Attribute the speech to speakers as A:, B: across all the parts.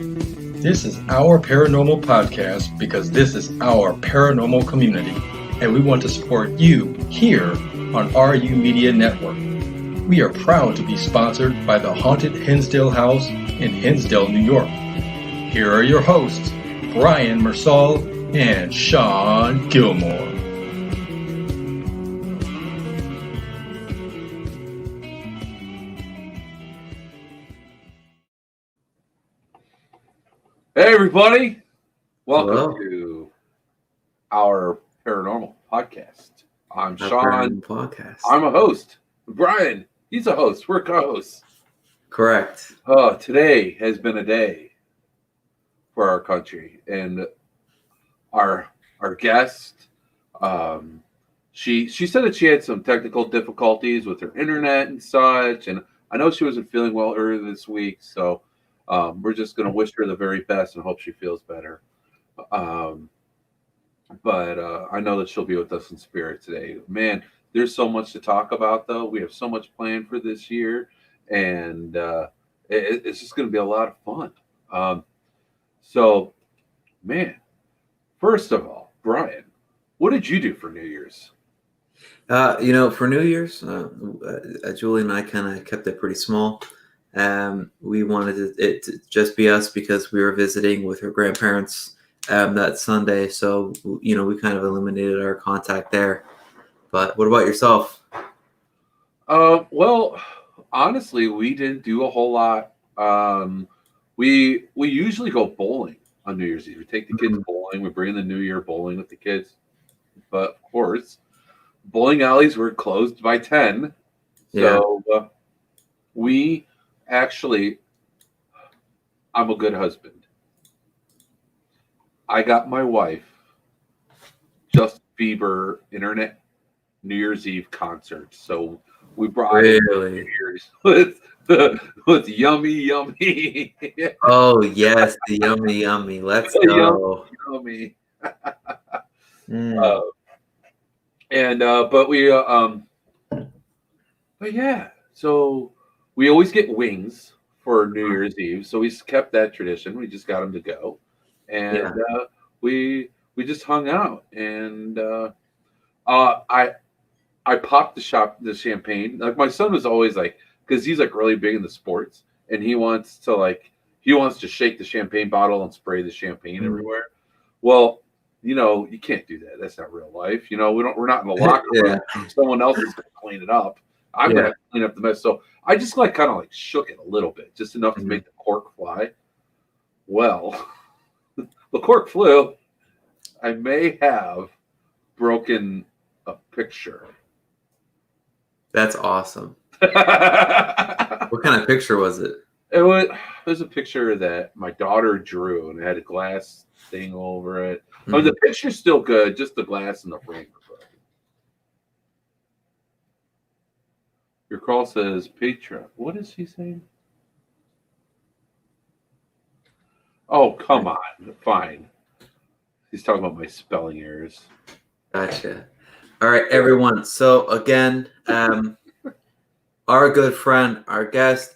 A: This is our paranormal podcast because this is our paranormal community, and we want to support you here on RU Media Network. We are proud to be sponsored by the Haunted Hinsdale House in Hinsdale, New York. Here are your hosts, Brian Mersal and Sean Gilmore.
B: Hey everybody, welcome
C: Hello.
B: to our paranormal podcast. I'm Sean.
C: Podcast.
B: I'm a host. Brian, he's a host. We're co-hosts.
C: Correct.
B: Today has been a day for our country, and our guest. She said that she had some technical difficulties with her internet and such, and I know she wasn't feeling well earlier this week, so. We're just going to wish her the very best and hope she feels better. But I know that she'll be with us in spirit today. Man, there's so much to talk about, though. We have so much planned for this year, and it's just going to be a lot of fun. So, man, first of all, Brian, what did you do for New Year's?
C: For New Year's, Julie and I kind of kept it pretty small. We wanted it to just be us because we were visiting with her grandparents that Sunday. So, we kind of eliminated our contact there. But what about yourself?
B: Well, honestly, we didn't do a whole lot. We usually go bowling on New Year's Eve. We take the kids bowling. We bring the New Year bowling with the kids. But, of course, bowling alleys were closed by 10. So, we... Actually, I'm a good husband. I got my wife Justin Bieber internet New Year's Eve concert. So we brought
C: really?
B: with yummy.
C: Oh yes, the yummy. Let's go.
B: Yummy. But yeah, so. We always get wings for New Year's Eve, so we kept that tradition. We just got them to go, and we just hung out. And I popped the champagne. Like my son was always like, because he's like really big into sports, and he wants to shake the champagne bottle and spray the champagne everywhere. Well, you can't do that. That's not real life. We're not in the locker room. Someone else is going to clean it up. I'm going to clean up the mess. So I just kind of shook it a little bit, just enough to make the cork fly. Well, the cork flew. I may have broken a picture.
C: That's awesome. What kind of picture was it?
B: It was a picture that my daughter drew, and it had a glass thing over it. I mean, the picture's still good, just the glass and the frame. Your call says Petra. What is he saying? Oh, come on. Fine. He's talking about my spelling errors.
C: Gotcha. All right, everyone. So again, our good friend, our guest,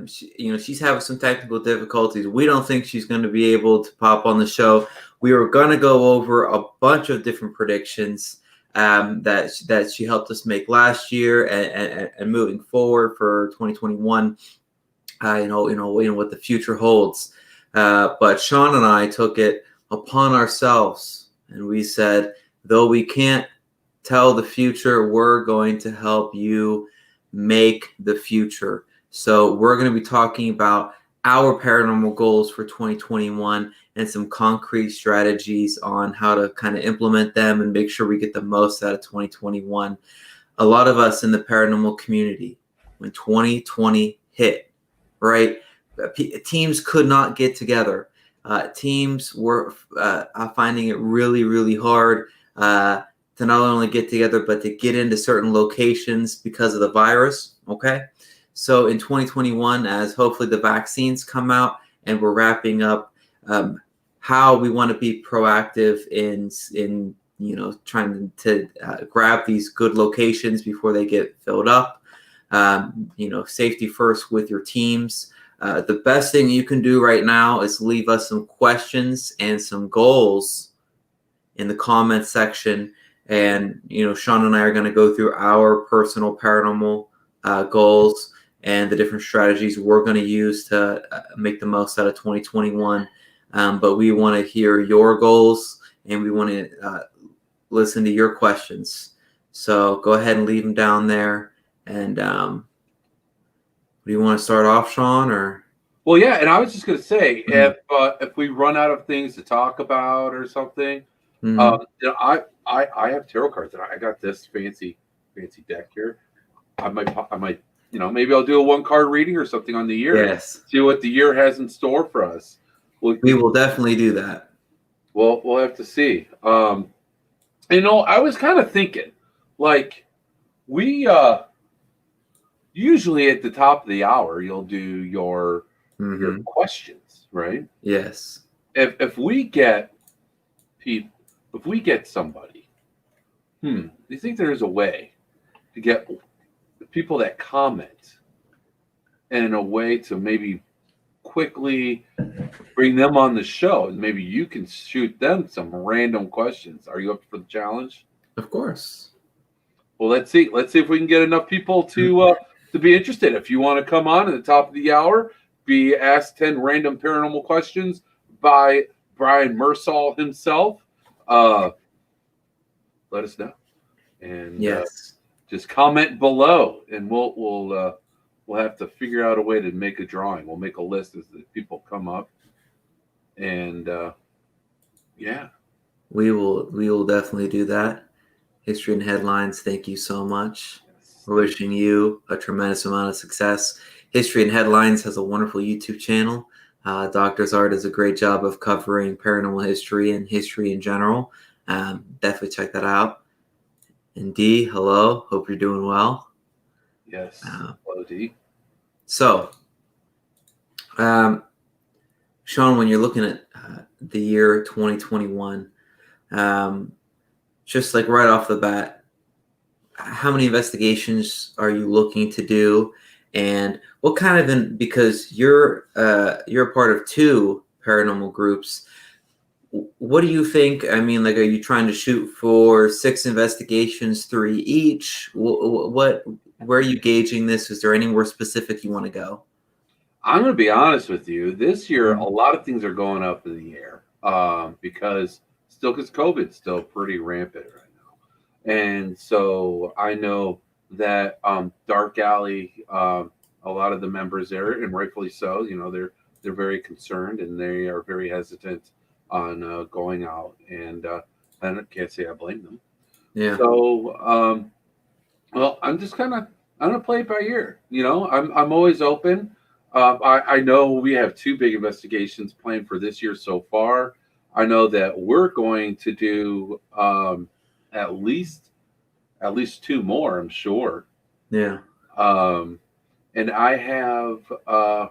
C: she's having some technical difficulties. We don't think she's going to be able to pop on the show. We were going to go over a bunch of different predictions that she helped us make last year and moving forward for 2021, what the future holds. But Sean and I took it upon ourselves, and we said, though we can't tell the future, we're going to help you make the future. So we're going to be talking about our paranormal goals for 2021 and some concrete strategies on how to kind of implement them and make sure we get the most out of 2021. A lot of us in the paranormal community, when 2020 hit, right, teams could not get together. Teams were finding it really, really hard to not only get together, but to get into certain locations because of the virus, okay? So in 2021, as hopefully the vaccines come out and we're wrapping up how we want to be proactive in trying to grab these good locations before they get filled up. Safety first with your teams. The best thing you can do right now is leave us some questions and some goals in the comment section. And, Shawn and I are going to go through our personal paranormal goals and the different strategies we're going to use to make the most out of 2021. But we want to hear your goals, and we want to listen to your questions. So go ahead and leave them down there. And do you want to start off, Shawn, or?
B: Well, yeah, and I was just going to say, if we run out of things to talk about or something, I have tarot cards, and I got this fancy deck here. I might, maybe I'll do a 1-card reading or something on the year.
C: Yes.
B: See what the year has in store for us.
C: We will definitely do that.
B: Well, we'll have to see. I was kind of thinking, like, we usually at the top of the hour, you'll do your questions, right?
C: Yes.
B: If we get somebody, do you think there is a way to get the people that comment and a way to maybe quickly bring them on the show, and maybe you can shoot them some random questions? Are you up for the challenge?
C: Of course.
B: Well, let's see if we can get enough people to be interested. If you want to come on at the top of the hour, be asked 10 random paranormal questions by Brian Mersall himself, let us know. And
C: yes,
B: just comment below, and we'll have to figure out a way to make a drawing. We'll make a list as the people come up, and
C: we will definitely do that. History and Headlines, thank you so much. We're wishing you a tremendous amount of success. History and Headlines has a wonderful YouTube channel. Dr. Zard does a great job of covering paranormal history and history in general. Definitely check that out. And D, hello. Hope you're doing well.
B: Yes. Hello, D.
C: So, Shawn, when you're looking at the year 2021, just like right off the bat, how many investigations are you looking to do, and what kind of because you're a part of 2 paranormal groups, what do you think? I mean, like, are you trying to shoot for 6 investigations, 3 each? Where are you gauging this? Is there anywhere specific you want to go?
B: I'm going to be honest with you. This year, a lot of things are going up in the air because COVID's still pretty rampant right now. And so I know that Dark Alley, a lot of the members there, and rightfully so, they're very concerned, and they are very hesitant on going out. And I can't say I blame them.
C: Yeah.
B: So, well, I'm going to play it by ear. I'm always open. I know we have 2 big investigations planned for this year so far. I know that we're going to do at least 2 more, I'm sure.
C: Yeah.
B: And I have, I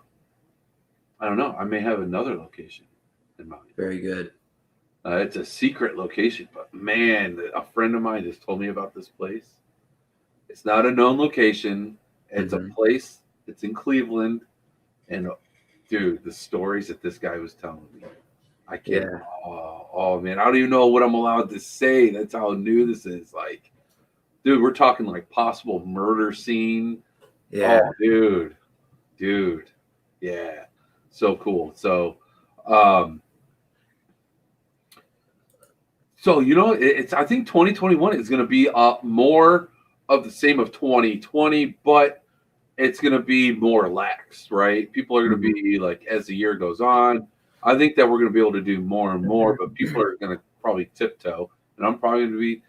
B: don't know, I may have another location in mind.
C: Very good.
B: It's a secret location, but man, a friend of mine just told me about this place. It's not a known location. It's a place. It's in Cleveland. And dude, the stories that this guy was telling me, I can't. Yeah. Oh man, I don't even know what I'm allowed to say. That's how new this is. Like, dude, we're talking like possible murder scene.
C: Yeah.
B: Oh, dude, yeah, so cool. So, it's. I think 2021 is going to be more of the same of 2020, but it's going to be more lax, right? People are going to be like, as the year goes on, I think that we're going to be able to do more and more, but people are going to probably tiptoe, and I'm probably going to be,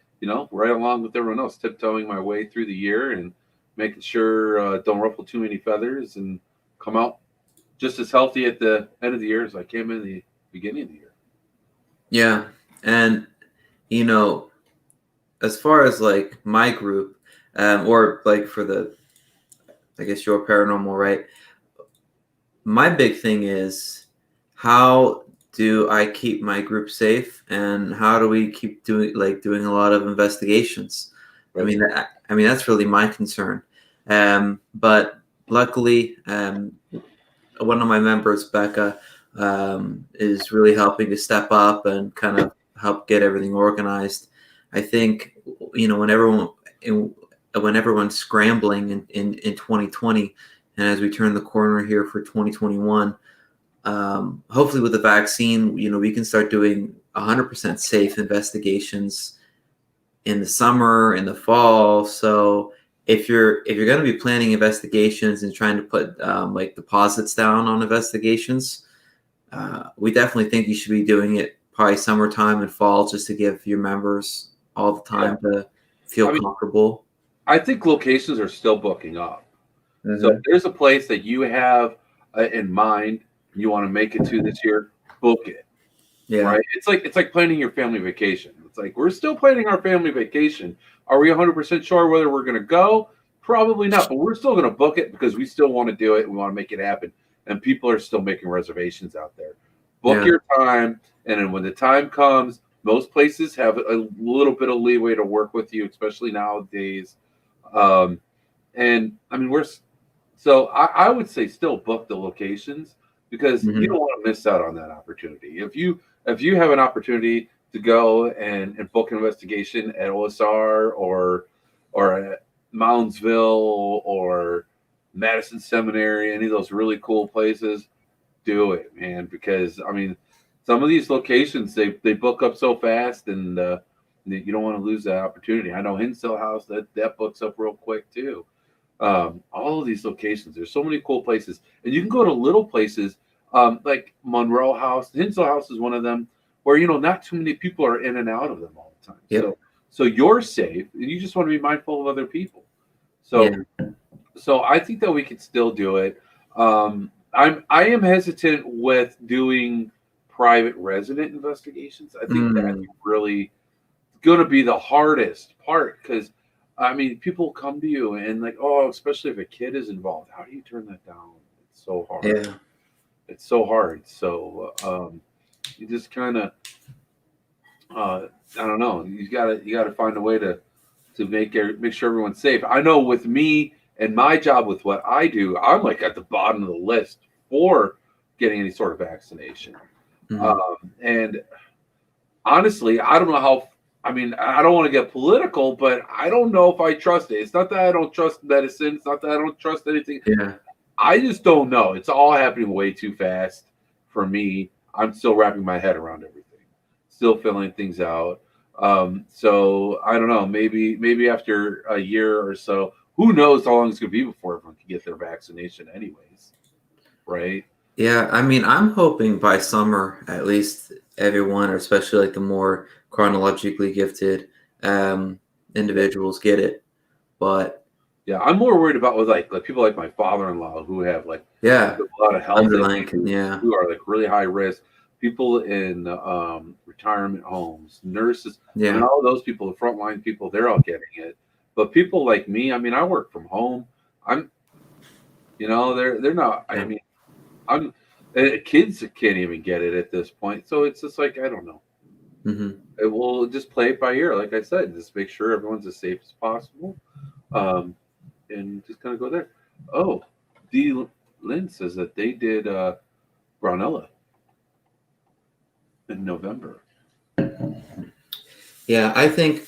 B: right along with everyone else, tiptoeing my way through the year and making sure don't ruffle too many feathers and come out just as healthy at the end of the year as I came in the beginning of the year.
C: Yeah. And, as far as like my group, or like for I guess your paranormal, right? My big thing is, how do I keep my group safe, and how do we keep doing a lot of investigations? Right. I mean, that's really my concern. But luckily, one of my members, Becca, is really helping to step up and kind of help get everything organized. I think, when everyone's scrambling in 2020, and as we turn the corner here for 2021, hopefully with the vaccine, we can start doing 100% safe investigations in the summer, in the fall. So if you're going to be planning investigations and trying to put like deposits down on investigations, we definitely think you should be doing it probably summertime and fall, just to give your members all the time to feel comfortable.
B: I think locations are still booking up.
C: Mm-hmm.
B: So if there's a place that you have in mind you want to make it to this year, book it.
C: Yeah.
B: Right. It's like planning your family vacation. It's like, we're still planning our family vacation. Are we 100% sure whether we're going to go? Probably not, but we're still going to book it because we still want to do it. We want to make it happen. And people are still making reservations out there. Book your time. And then when the time comes, most places have a little bit of leeway to work with you, especially nowadays. And I mean, I would say still book the locations, because you don't want to miss out on that opportunity. If you have an opportunity to go and book an investigation at OSR or at Moundsville or Madison Seminary, any of those really cool places, do it, man. Because I mean, some of these locations they book up so fast, and you don't want to lose that opportunity. I know Hinsdale House that books up real quick too. All of these locations, there's so many cool places, and you can go to little places like Monroe House. Hinsdale House is one of them where not too many people are in and out of them all the time.
C: Yep.
B: So you're safe, and you just want to be mindful of other people. So I think that we could still do it. I am hesitant with doing private resident investigations. I think that's really going to be the hardest part, because I mean, people come to you and like, especially if a kid is involved, how do you turn that down? It's so hard.
C: Yeah.
B: It's so hard. So you just kind of, I don't know. You gotta find a way to make sure everyone's safe. I know with me and my job, with what I do, I'm like at the bottom of the list for getting any sort of vaccination. And honestly, I don't know how. I mean, I don't want to get political, but I don't know if I trust it. It's not that I don't trust medicine. It's not that I don't trust anything.
C: Yeah.
B: I just don't know. It's all happening way too fast for me. I'm still wrapping my head around everything, still filling things out. So I don't know. Maybe after a year or so, who knows how long it's going to be before everyone can get their vaccination anyways, right?
C: Yeah, I mean, I'm hoping by summer, at least everyone, or especially like the more chronologically gifted individuals, get it. But
B: yeah, I'm more worried about with like people like my father-in-law who have like a lot of health issues, who are like really high risk, people in retirement homes, nurses, and all those people, the frontline people, they're all getting it. But people like me, I mean, I work from home. They're not. I mean, kids can't even get it at this point. So it's just like, I don't know. It will just play it by ear, like I said. Just make sure everyone's as safe as possible. And just kind of go there. Oh, D. Lynn says that they did Brownella in November.
C: Yeah, I think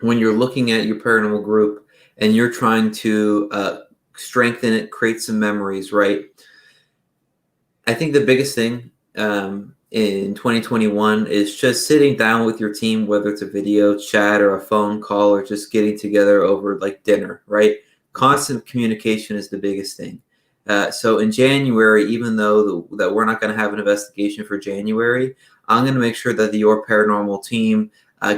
C: when you're looking at your paranormal group and you're trying to strengthen it, create some memories, right? I think the biggest thing in 2021 is just sitting down with your team, whether it's a video chat or a phone call or just getting together over like dinner, right? Constant communication is the biggest thing. So in January, even though that we're not going to have an investigation for January, I'm going to make sure that your paranormal team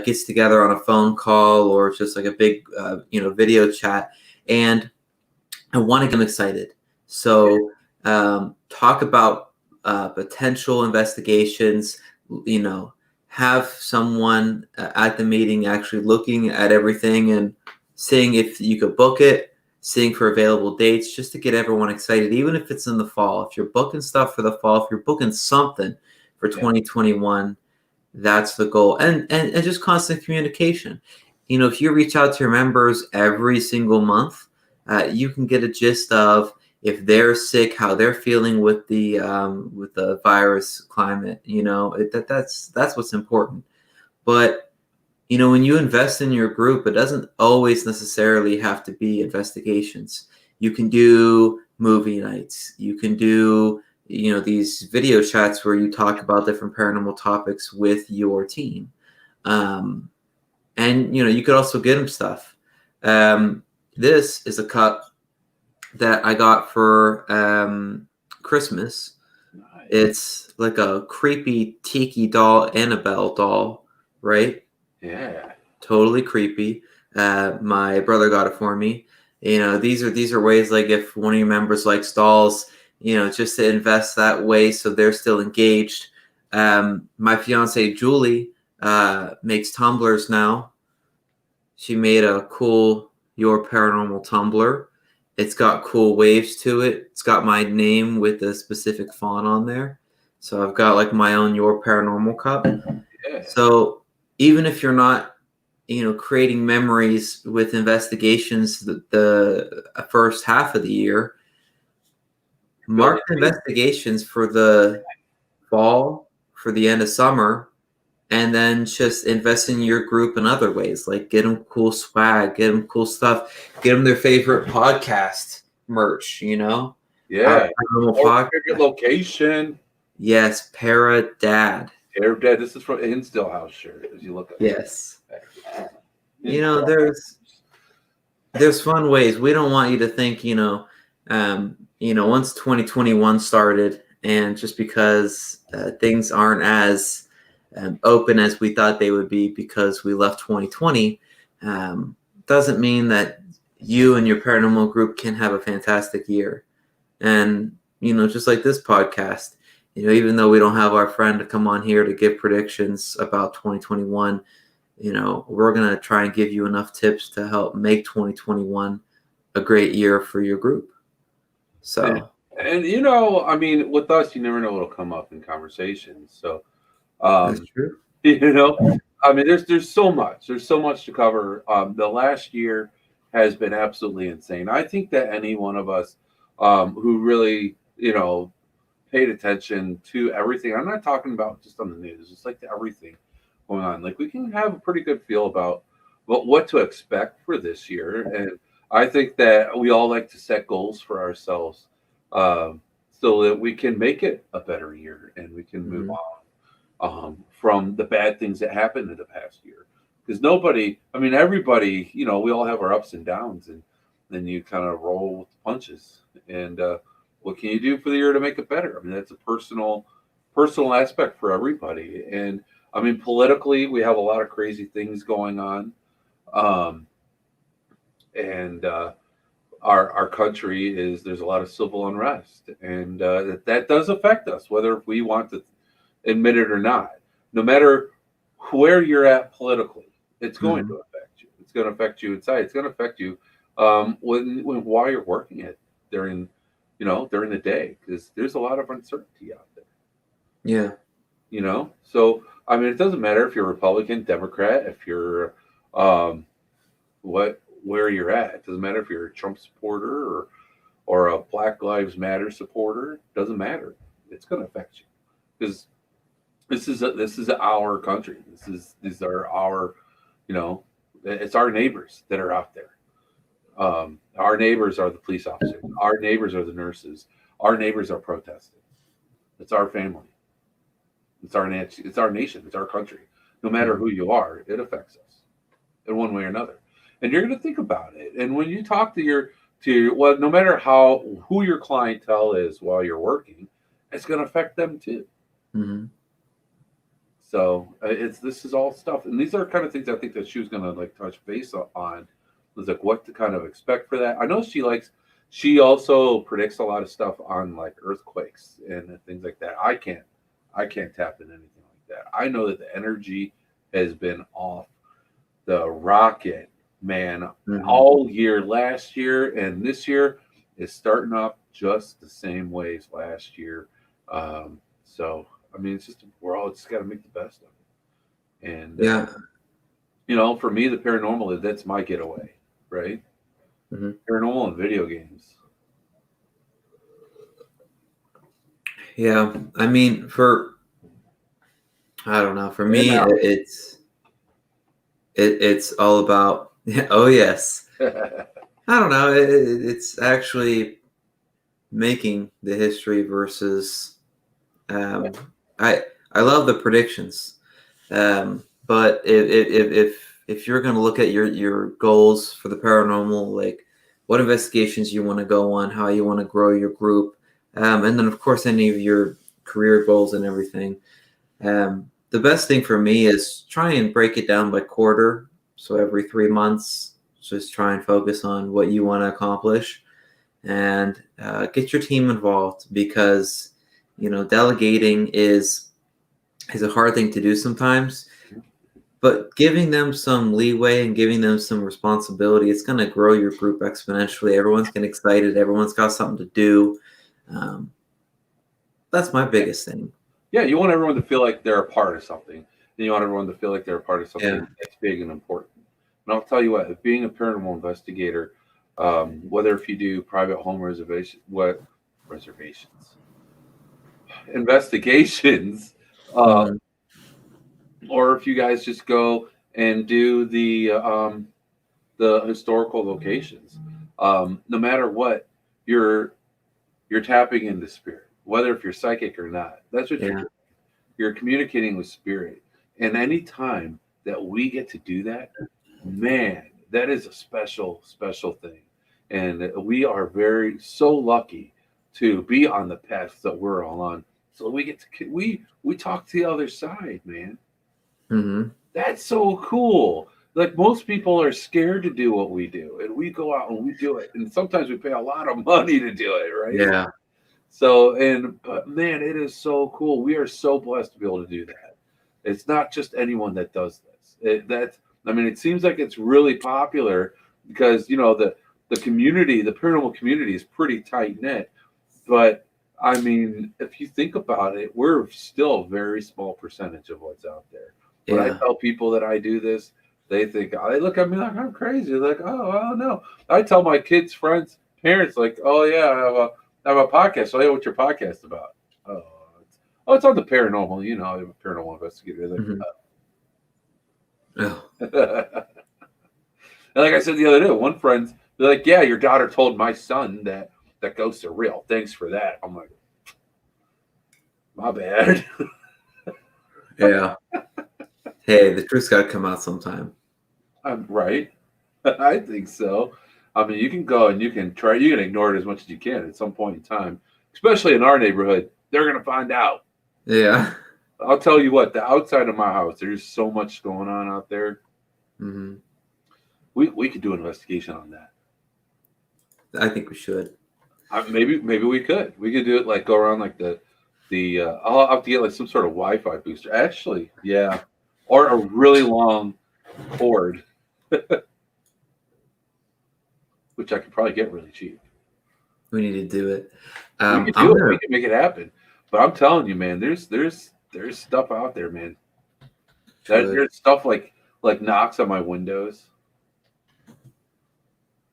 C: gets together on a phone call or just like a big, video chat. And I want to get them excited. So talk about potential investigations, have someone at the meeting actually looking at everything and seeing if you could book it, seeing for available dates, just to get everyone excited, even if it's in the fall. If you're booking stuff for the fall, if you're booking something for 2021, that's the goal. And just constant communication. If you reach out to your members every single month, you can get a gist of, if they're sick, how they're feeling with the virus climate. That's what's important. But when you invest in your group, it doesn't always necessarily have to be investigations. You can do movie nights. You can do these video chats where you talk about different paranormal topics with your team. And you could also get them stuff. This is a cup that I got for Christmas.
B: Nice.
C: It's like a creepy tiki doll, Annabelle doll, right?
B: Yeah.
C: Totally creepy. My brother got it for me. These are ways, like, if one of your members likes dolls, just to invest that way so they're still engaged. My fiance Julie makes tumblers now. She made a cool Your Paranormal tumbler. It's got cool waves to it. It's got my name with a specific font on there. So I've got like my own Your Paranormal cup.
B: Yeah.
C: So even if you're not, creating memories with investigations the first half of the year, mark the investigations for the fall, for the end of summer, and then just invest in your group in other ways. Like, get them cool swag, get them cool stuff, get them their favorite podcast merch,
B: Yeah.
C: Paranormal
B: Favorite location.
C: Yes, Para Dad.
B: Para Dad. This is from a Hinsdale House shirt, as you look at
C: Yes. There's fun ways. We don't want you to think, once 2021 started, and just because things aren't as open as we thought they would be because we left 2020, doesn't mean that you and your paranormal group can have a fantastic year. And, just like this podcast, even though we don't have our friend to come on here to give predictions about 2021, we're going to try and give you enough tips to help make 2021 a great year for your group. So,
B: and with us, you never know what'll come up in conversations. So,
C: that's true.
B: There's so much to cover. The last year has been absolutely insane. I think that any one of us who really, paid attention to everything. I'm not talking about just on the news. It's like everything going on. Like, we can have a pretty good feel about what to expect for this year. And I think that we all like to set goals for ourselves so that we can make it a better year and we can move on from the bad things that happened in the past year. Because everybody, we all have our ups and downs, and then you kind of roll with the punches. And what can you do for the year to make it better? That's a personal aspect for everybody. And politically, we have a lot of crazy things going on. Our country there's a lot of civil unrest, and that does affect us, whether we want to admit it or not. No matter where you're at politically, it's going to affect you. It's going to affect you inside. It's going to affect you while you're working it during the day, because there's a lot of uncertainty out there.
C: Yeah.
B: So it doesn't matter if you're Republican, Democrat, if you're where you're at. It doesn't matter if you're a Trump supporter or a Black Lives Matter supporter. It doesn't matter. It's going to affect you, because this is our country. These are our, it's our neighbors that are out there. Our neighbors are the police officers. Our neighbors are the nurses. Our neighbors are protesting. It's our family. It's our nation. It's our country. No matter who you are, it affects us in one way or another. And you're going to think about it. And when you talk to no matter who your clientele is while you're working, it's going to affect them too.
C: Mm-hmm.
B: So this is all stuff, and these are kind of things I think that she was going to touch base on. Was what to kind of expect for that. I know she also predicts a lot of stuff on earthquakes and things like that. I can't tap into anything like that. I know that the energy has been off the rocket, man, all year last year, and this year is starting up just the same way as last year. So it's just we're all just got to make the best of it. And for me, the paranormal that's my getaway, right? Paranormal and video games.
C: Yeah, I mean, I don't know. For me, it's all about. Oh yes, I don't know. It's actually making the history versus. Um, I love the predictions, but if you're going to look at your goals for the paranormal, like what investigations you want to go on, how you want to grow your group, and then of course any of your career goals and everything. The best thing for me is try and break it down by quarter. So every 3 months, just try and focus on what you want to accomplish, and get your team involved, because delegating is a hard thing to do sometimes, but giving them some leeway and giving them some responsibility, it's going to grow your group exponentially. Everyone's getting excited. Everyone's got something to do. That's my biggest thing.
B: Yeah, you want everyone to feel like they're a part of something. And you want everyone to feel like they're a part of something that's big and important. And I'll tell you what, being a paranormal investigator, whether if you do private home investigations, or if you guys just go and do the historical locations, no matter what, you're tapping into spirit, whether if you're psychic or not. That's what you're communicating with spirit. And any time that we get to do that, man, that is a special thing. And we are so lucky to be on the path that we're all on. So we get to we talk to the other side, man.
C: Mm-hmm.
B: That's so cool. Like, most people are scared to do what we do, and we go out and we do it. And sometimes we pay a lot of money to do it, right?
C: Yeah.
B: So, but man, it is so cool. We are so blessed to be able to do that. It's not just anyone that does this. It seems like it's really popular because, the community, the paranormal community is pretty tight knit. But I mean, if you think about it, we're still a very small percentage of what's out there. When I tell people that I do this, they look at me like I'm crazy. They're like, oh, I don't know. I tell my kids' friends, parents, like, oh yeah, I have a podcast. Oh yeah, what's your podcast about? It's on the paranormal. I'm a paranormal investigator. Like, and like I said the other day, one friend, they're like, yeah, your daughter told my son that ghosts are real. Thanks for that. I'm like, my bad.
C: Yeah. Hey, the truth's got to come out sometime.
B: I'm right. I think so. I mean, you can go and you can ignore it as much as you can at some point in time, especially in our neighborhood. They're going to find out.
C: Yeah.
B: I'll tell you what, the outside of my house, there's so much going on out there.
C: Mm-hmm.
B: We could do an investigation on that.
C: I think we should.
B: Maybe we could. We could do it, like, go around like the I'll have to get like some sort of Wi-Fi booster. Actually, yeah. Or a really long cord, which I could probably get really cheap.
C: We need to do it.
B: We can make it happen. But I'm telling you, man, there's stuff out there, man. There's stuff like knocks on my windows.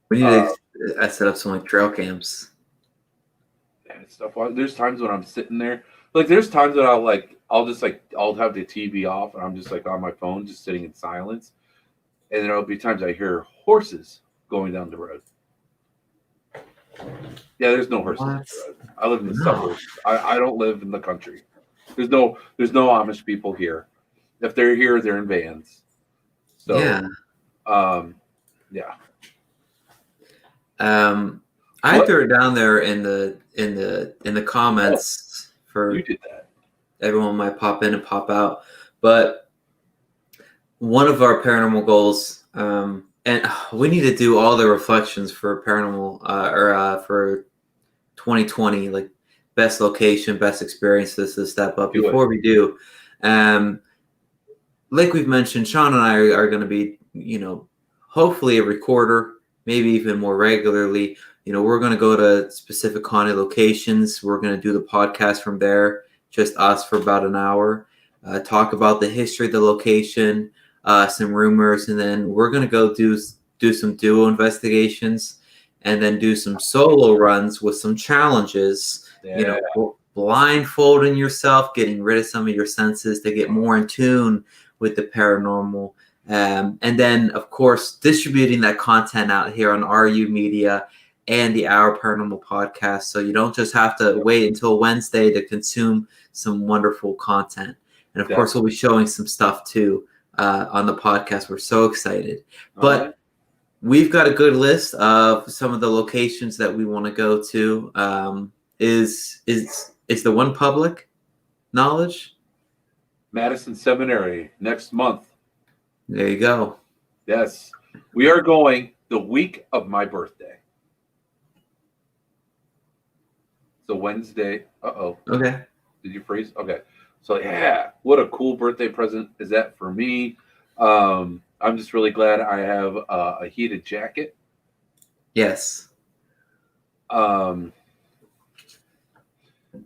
C: We need to set up some like trail cams.
B: And stuff. There's times when I'm sitting there. Like, there's times that I'll have the TV off and I'm just like on my phone, just sitting in silence. And there'll be times I hear horses going down the road. Yeah, there's no horses on the road. I live in the suburbs. I don't live in the country. There's no Amish people here. If they're here, they're in vans. So
C: yeah. I threw it down there in the comments for
B: you did that.
C: Everyone might pop in and pop out, but one of our paranormal goals, and we need to do all the reflections for paranormal for 2020, like best location, best experience. This is a step up. Before we do, like we've mentioned, Shawn and I are going to be, hopefully a recorder, maybe even more regularly. We're going to go to specific haunted locations. We're going to do the podcast from there, just us for about an hour, talk about the history of the location, some rumors, and then we're going to go do some duo investigations, and then do some solo runs with some challenges.
B: Yeah.
C: blindfolding yourself, getting rid of some of your senses to get more in tune with the paranormal. And then, of course, distributing that content out here on RU Media and the Our Paranormal podcast. So you don't just have to wait until Wednesday to consume some wonderful content. And of course, we'll be showing some stuff too on the podcast. We're so excited. But we've got a good list of some of the locations that we want to go to. Is the one public knowledge?
B: Madison Seminary next month.
C: There you go.
B: Yes. We are going the week of my birthday. So Wednesday. Uh-oh.
C: Okay.
B: Did you freeze? Okay. So yeah, what a cool birthday present is that for me. I'm just really glad I have a heated jacket.
C: Yes.
B: And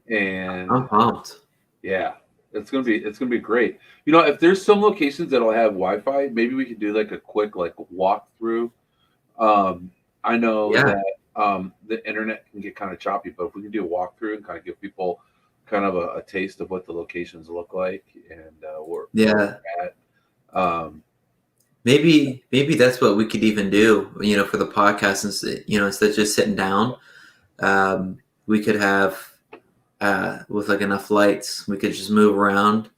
C: I'm pumped.
B: Yeah, it's gonna be great. You know, if there's some locations that'll have Wi-Fi, maybe we could do like a quick walkthrough. I know that the internet can get kind of choppy, but if we can do a walkthrough and kind of give people kind of a taste of what the locations look like and where we're at.
C: Maybe that's what we could even do, for the podcast. Instead of just sitting down, we could have, with like enough lights, we could just move around,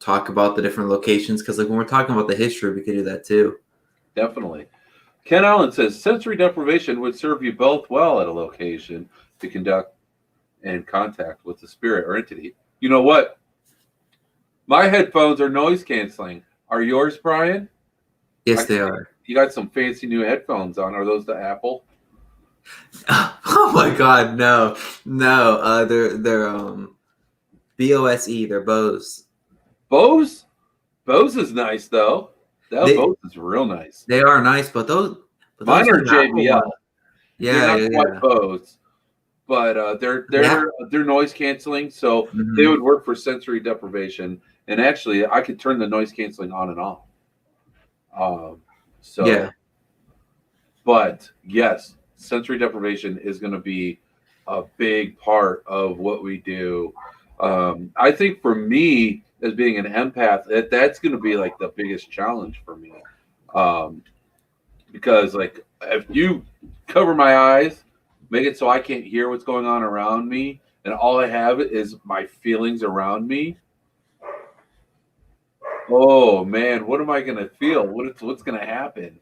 C: talk about the different locations. Because when we're talking about the history, we could do that too.
B: Definitely. Ken Allen says sensory deprivation would serve you both well at a location to conduct and contact with the spirit or entity. You know what? My headphones are noise canceling. Are yours, Brian?
C: Yes, they are.
B: You got some fancy new headphones on. Are those the Apple?
C: Oh my God, no. They're BOSE. They're Bose.
B: Bose? Bose is nice though. Bose is real nice.
C: They are nice, but
B: mine are JBL.
C: Yeah,
B: they're not quite Bose, but they're noise canceling, so they would work for sensory deprivation. And actually, I could turn the noise canceling on and off. But yes, sensory deprivation is going to be a big part of what we do. I think for me, as being an empath, that's going to be like the biggest challenge for me. Because if you cover my eyes, make it so I can't hear what's going on around me, and all I have is my feelings around me. Oh man, what am I gonna feel? What's gonna happen?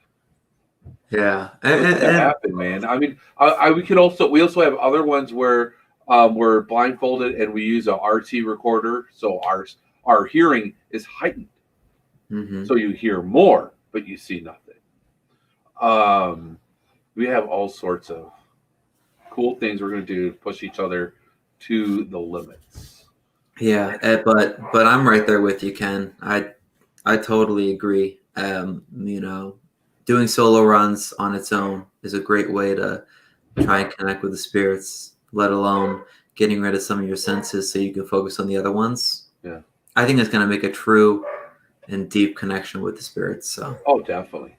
C: Yeah,
B: what's gonna happen, man? I mean, we also have other ones where we're blindfolded and we use a RT recorder, so our hearing is heightened, so you hear more, but you see nothing. We have all sorts of cool things we're gonna do to push each other to the limits.
C: Yeah, but I'm right there with you, Ken. I totally agree. Doing solo runs on its own is a great way to try and connect with the spirits, let alone getting rid of some of your senses so you can focus on the other ones.
B: Yeah,
C: I think it's going to make a true and deep connection with the spirits. So.
B: Oh, definitely.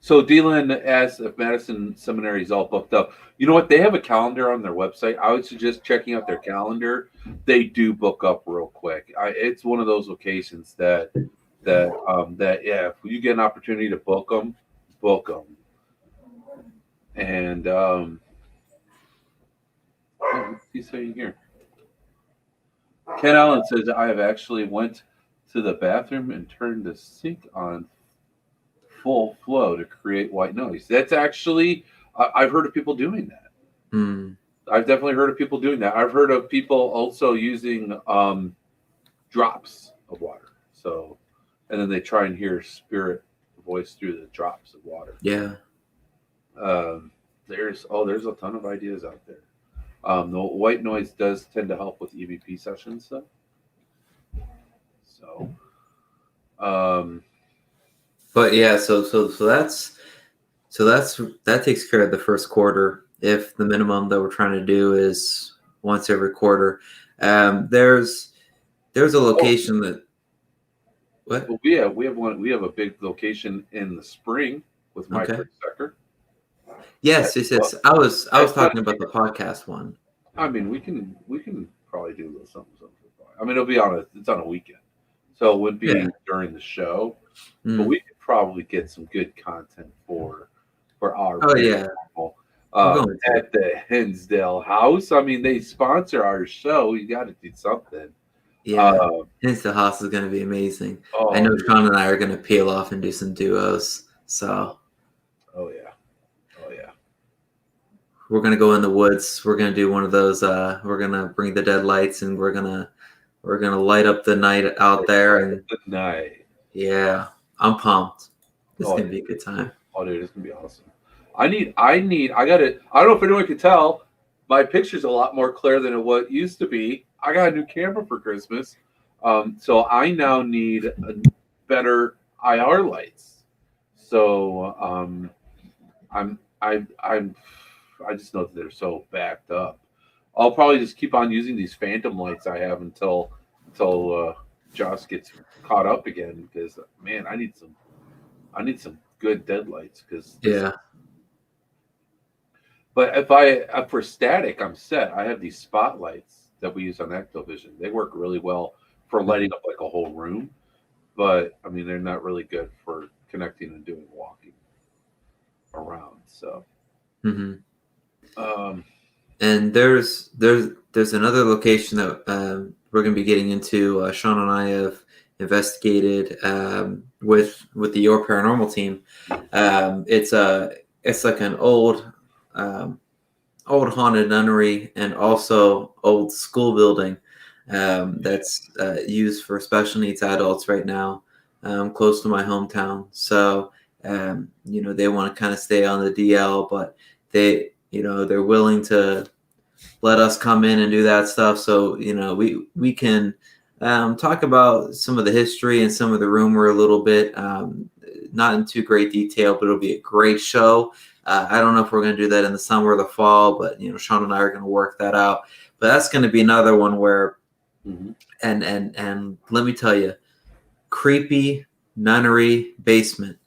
B: So Dylan asks if Madison Seminary is all booked up. You know what? They have a calendar on their website. I would suggest checking out their calendar. They do book up real quick. It's one of those locations that if you get an opportunity to book them. And what's he saying here? Ken Allen says I have actually went to the bathroom and turned the sink on full flow to create white noise. That's actually, I've heard of people doing that. I've definitely heard of people doing that. I've heard of people also using drops of water. So, and then they try and hear spirit voice through the drops of water.
C: Yeah.
B: There's a ton of ideas out there. The white noise does tend to help with EVP sessions, though. So,
C: but yeah, so that takes care of the first quarter. If the minimum that we're trying to do is once every quarter, there's a location that. What?
B: Well, we have a big location in the spring with Mike Ricksecker.
C: Yes. I was talking about the podcast one.
B: I mean, we can probably do a little something for fun. I mean, it's on a weekend, so it would be during the show, but we could probably get some good content for our at the Hinsdale House. I mean, they sponsor our show. You got to do something.
C: Yeah, Hinsdale House is going to be amazing. I know Shawn and I are going to peel off and do some duos. So,
B: oh yeah.
C: We're going to go in the woods. We're going to do one of those. We're going to bring the dead lights, and we're gonna light up the night out there. And yeah, I'm pumped. This is going to be a good time.
B: Oh, dude, it's going to be awesome. I don't know if anyone can tell, my picture's a lot more clear than what used to be. I got a new camera for Christmas. So I now need better IR lights. So I just know that they're so backed up. I'll probably just keep on using these phantom lights I have until Josh gets caught up again, because man, I need some good deadlights, because But for static, I'm set. I have these spotlights that we use on Ectovision. They work really well for lighting up like a whole room, but I mean, they're not really good for connecting and doing walking around. So,
C: and there's another location that we're going to be getting into. Shawn and I have investigated with the Your Paranormal team. It's like an old haunted nunnery and also old school building that's used for special needs adults right now, close to my hometown. So they want to kind of stay on the DL, but they're willing to let us come in and do that stuff. So we can talk about some of the history and some of the rumor a little bit, not in too great detail, but it'll be a great show. I don't know if we're going to do that in the summer or the fall, but Shawn and I are going to work that out. But that's going to be another one where, and let me tell you, creepy nunnery basement,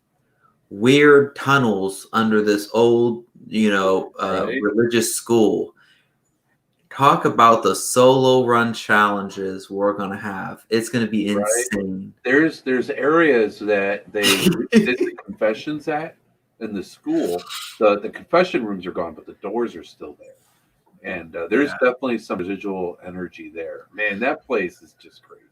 C: weird tunnels under this old, religious school. Talk about the solo run challenges we're going to have. It's going to be insane.
B: There's areas that they did the confessions at in the school. The confession rooms are gone, but the doors are still there. And there's definitely some residual energy there. Man, that place is just crazy.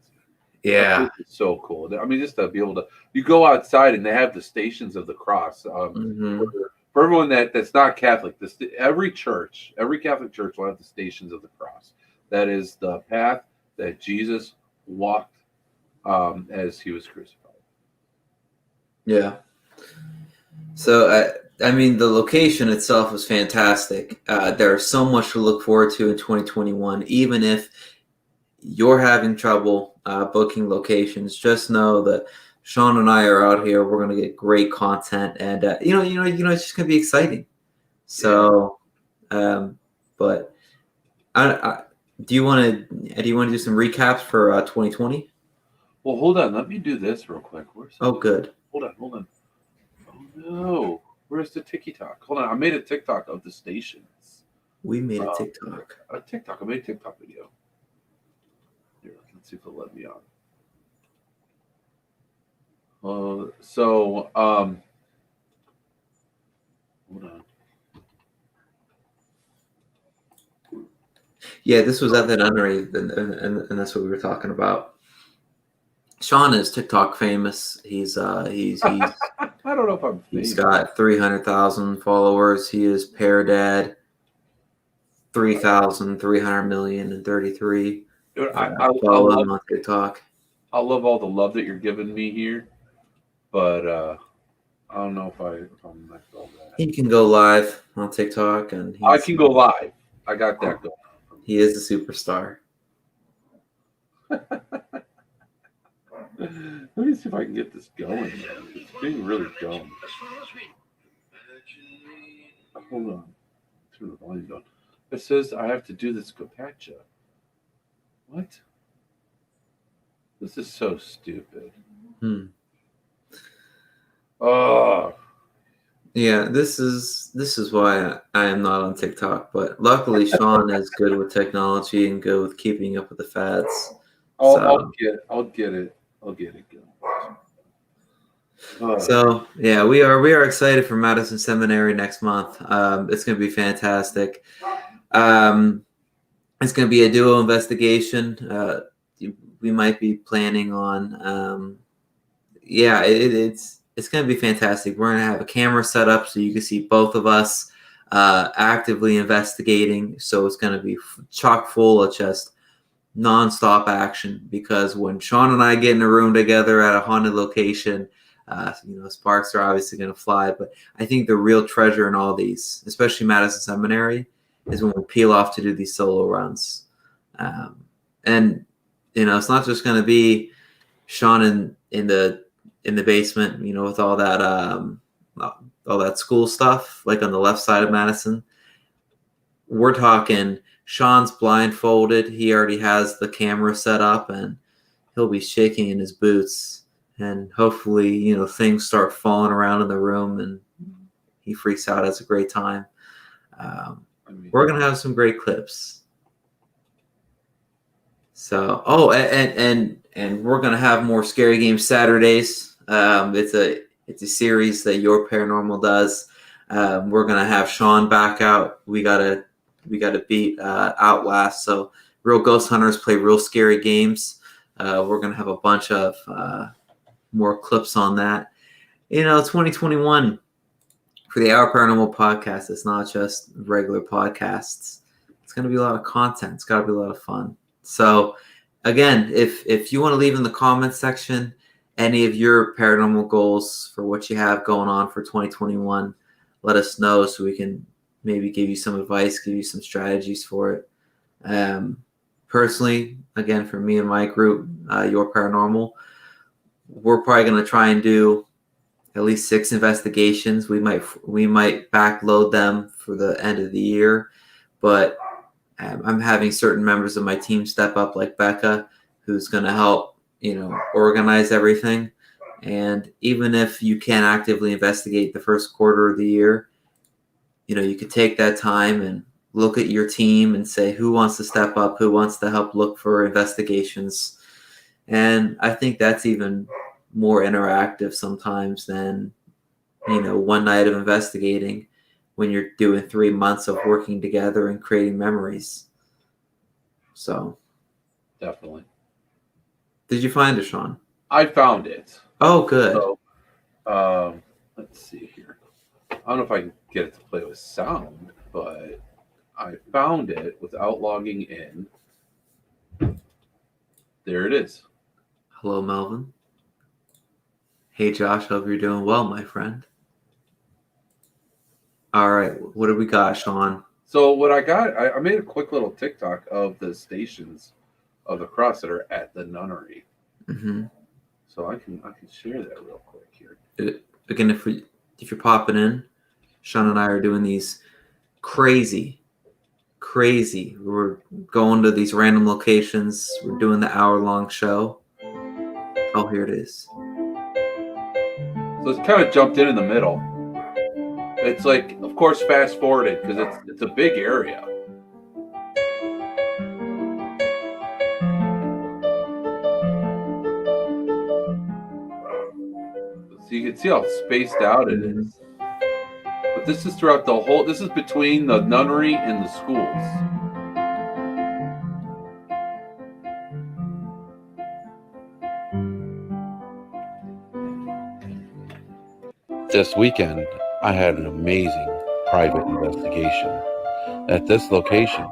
C: Yeah.
B: It's so cool. I mean, just to be able to, you go outside and they have the Stations of the Cross. For everyone that's not Catholic, every Catholic church will have the Stations of the Cross. That is the path that Jesus walked as he was crucified.
C: Yeah. So, I mean, the location itself was fantastic. There's so much to look forward to in 2021. Even if you're having trouble booking locations, just know that Shawn and I are out here. We're going to get great content, and it's just going to be exciting. So, but do you want to do some recaps for 2020?
B: Well, hold on. Let me do this real quick.
C: Good.
B: Hold on. Oh no, where's the TikTok? Hold on. I made a TikTok of the stations.
C: We made a TikTok.
B: I made a TikTok video. Here, let's see if it'll let me on. Hold on.
C: Yeah, this was at the nunnery, and that's what we were talking about. Shawn is TikTok famous. He's I
B: don't know if I'm famous.
C: He's got 300,000 followers. He is Pear Dad, 3,300,033.
B: I
C: follow him on TikTok.
B: I love all the love that you're giving me here, but I don't know if I'm next to all that.
C: He can go live on TikTok, and
B: I can go live. I got that going.
C: He is a superstar.
B: Let me see if I can get this going. It's being really dumb. Hold on. Turn the volume down. It says I have to do this Gopatcha. What? This is so stupid. Oh.
C: Yeah, this is why I am not on TikTok. But luckily, Shawn is good with technology and good with keeping up with the fads.
B: I'll get it.
C: So yeah, we are excited for Madison Seminary next month. It's going to be fantastic. It's going to be a duo investigation. We might be planning on. It's going to be fantastic. We're going to have a camera set up so you can see both of us actively investigating. So it's going to be chock full of just nonstop action, because when Shawn and I get in a room together at a haunted location, sparks are obviously going to fly. But I think the real treasure in all these, especially Madison Seminary, is when we peel off to do these solo runs. And it's not just going to be Shawn in the basement, with all that school stuff, like on the left side of Madison. We're talking Shawn's blindfolded. He already has the camera set up, and he'll be shaking in his boots. And hopefully, things start falling around in the room, and he freaks out. Has a great time. We're gonna have some great clips. So, and we're gonna have more Scary Game Saturdays. It's a series that Your Paranormal does. We're gonna have Shawn back out. We gotta beat Outlast. So real ghost hunters play real scary games. We're gonna have a bunch of more clips on that. 2021 for the Our Paranormal podcast. It's not just regular podcasts. It's gonna be a lot of content. It's gotta be a lot of fun. So again, if you want to leave in the comments section any of your paranormal goals for what you have going on for 2021, let us know so we can maybe give you some advice, give you some strategies for it. Personally, again, for me and my group, Your Paranormal, we're probably going to try and do at least 6 investigations. We might backload them for the end of the year, but I'm having certain members of my team step up, like Becca, who's going to help, organize everything. And even if you can't actively investigate the first quarter of the year, you could take that time and look at your team and say who wants to step up, who wants to help look for investigations. And I think that's even more interactive sometimes than, one night of investigating, when you're doing 3 months of working together and creating memories. So
B: definitely.
C: Did you find it, Shawn?
B: I found it.
C: Oh, good.
B: So, let's see here. I don't know if I can get it to play with sound, but I found it without logging in. There it is.
C: Hello, Melvin. Hey, Josh. Hope you're doing well, my friend. All right. What do we got, Shawn?
B: So what I got, I made a quick little TikTok of the stations of the cross that are at the nunnery.
C: Mm-hmm.
B: So I can share that real quick here.
C: Again, if you're popping in, Shawn and I are doing these crazy. We're going to these random locations. We're doing the hour-long show. Oh, here it is.
B: So it's kind of jumped in the middle. It's like, of course, fast forwarded because it's a big area. So you can see how spaced out it is. But this is throughout the whole. This is between the nunnery and the schools. This weekend, I had an amazing private investigation. At this location,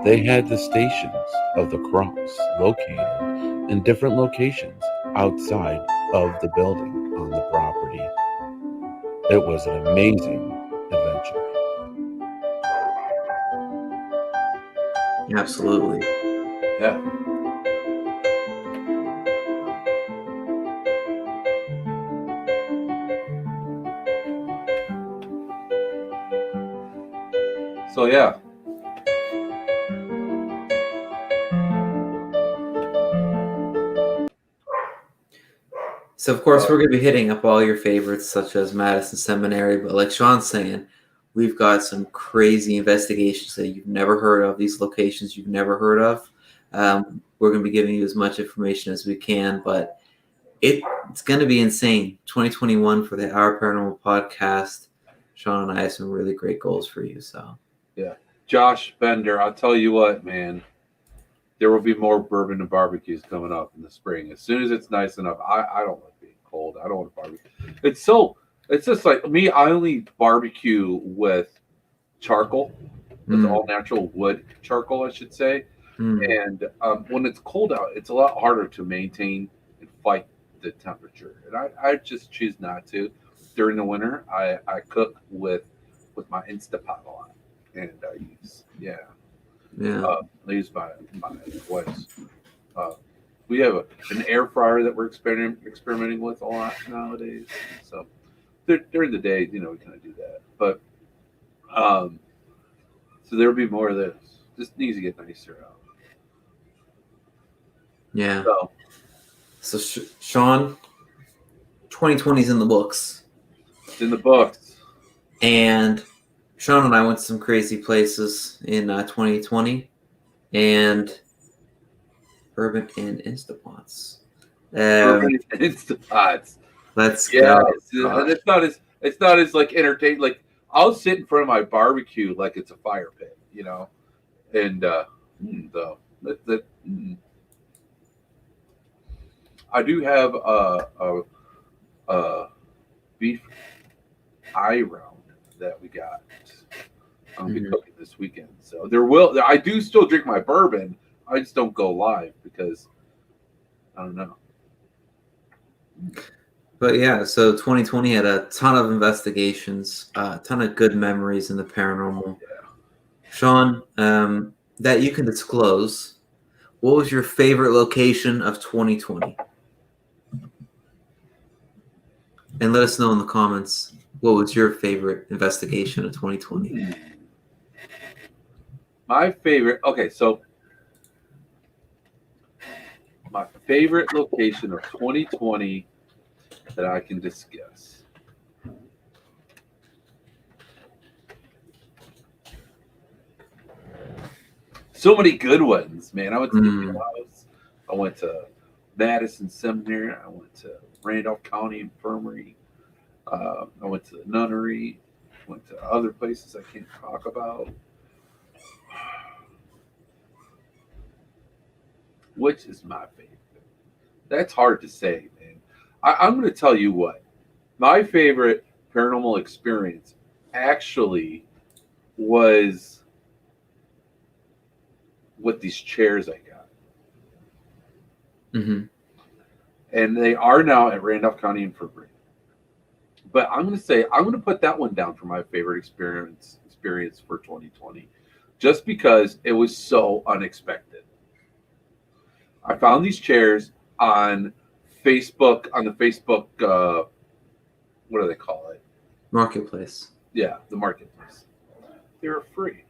B: they had the stations of the cross located in different locations outside of the building on the property. It was an amazing adventure.
C: Absolutely.
B: Yeah. So yeah.
C: So, of course, we're going to be hitting up all your favorites, such as Madison Seminary. But like Shawn's saying, we've got some crazy investigations that you've never heard of, these locations you've never heard of. We're going to be giving you as much information as we can, but it's going to be insane. 2021 for the Our Paranormal podcast. Shawn and I have some really great goals for you. So,
B: yeah. Josh Bender, I'll tell you what, man. There will be more bourbon and barbecues coming up in the spring. As soon as it's nice enough, I don't like being cold. I don't want to barbecue. It's just like me. I only barbecue with charcoal, with all natural wood charcoal, I should say. And when it's cold out, it's a lot harder to maintain and fight the temperature. And I just choose not to. During the winter, I cook with my Instapot a lot, and I use I use my wife's. We have an air fryer that we're experimenting with a lot nowadays. So during the day, we kind of do that. But so there'll be more of this. Just needs to get nicer out.
C: Yeah. So Shawn, 2020 is in the books.
B: It's in the books.
C: And Shawn and I went to some crazy places in 2020, and Bourbon and Instapots.
B: Bourbon and Instapots.
C: Let's go.
B: It's not as like entertaining. Like I'll sit in front of my barbecue like it's a fire pit, and I do have a beef eye round that we got. I'm gonna be cooking this weekend, so I do still drink my bourbon. I just don't go live because I don't know.
C: But yeah, so 2020 had a ton of investigations, a ton of good memories in the paranormal.
B: Yeah.
C: Shawn, that you can disclose, what was your favorite location of 2020? And let us know in the comments, what was your favorite investigation of 2020?
B: My favorite, so my favorite location of 2020 that I can discuss. So many good ones, man. I went to the house. I went to Madison Seminary. I went to Randolph County Infirmary. I went to the nunnery. Went to other places I can't talk about. Which is my favorite? That's hard to say, man. I'm going to tell you what. My favorite paranormal experience actually was with these chairs I got. And they are now at Randolph County Infirmary. But I'm going to put that one down for my favorite experience for 2020, just because it was so unexpected. I found these chairs on Facebook, the Facebook, what do they call it?
C: Marketplace.
B: Yeah, the marketplace. They were free.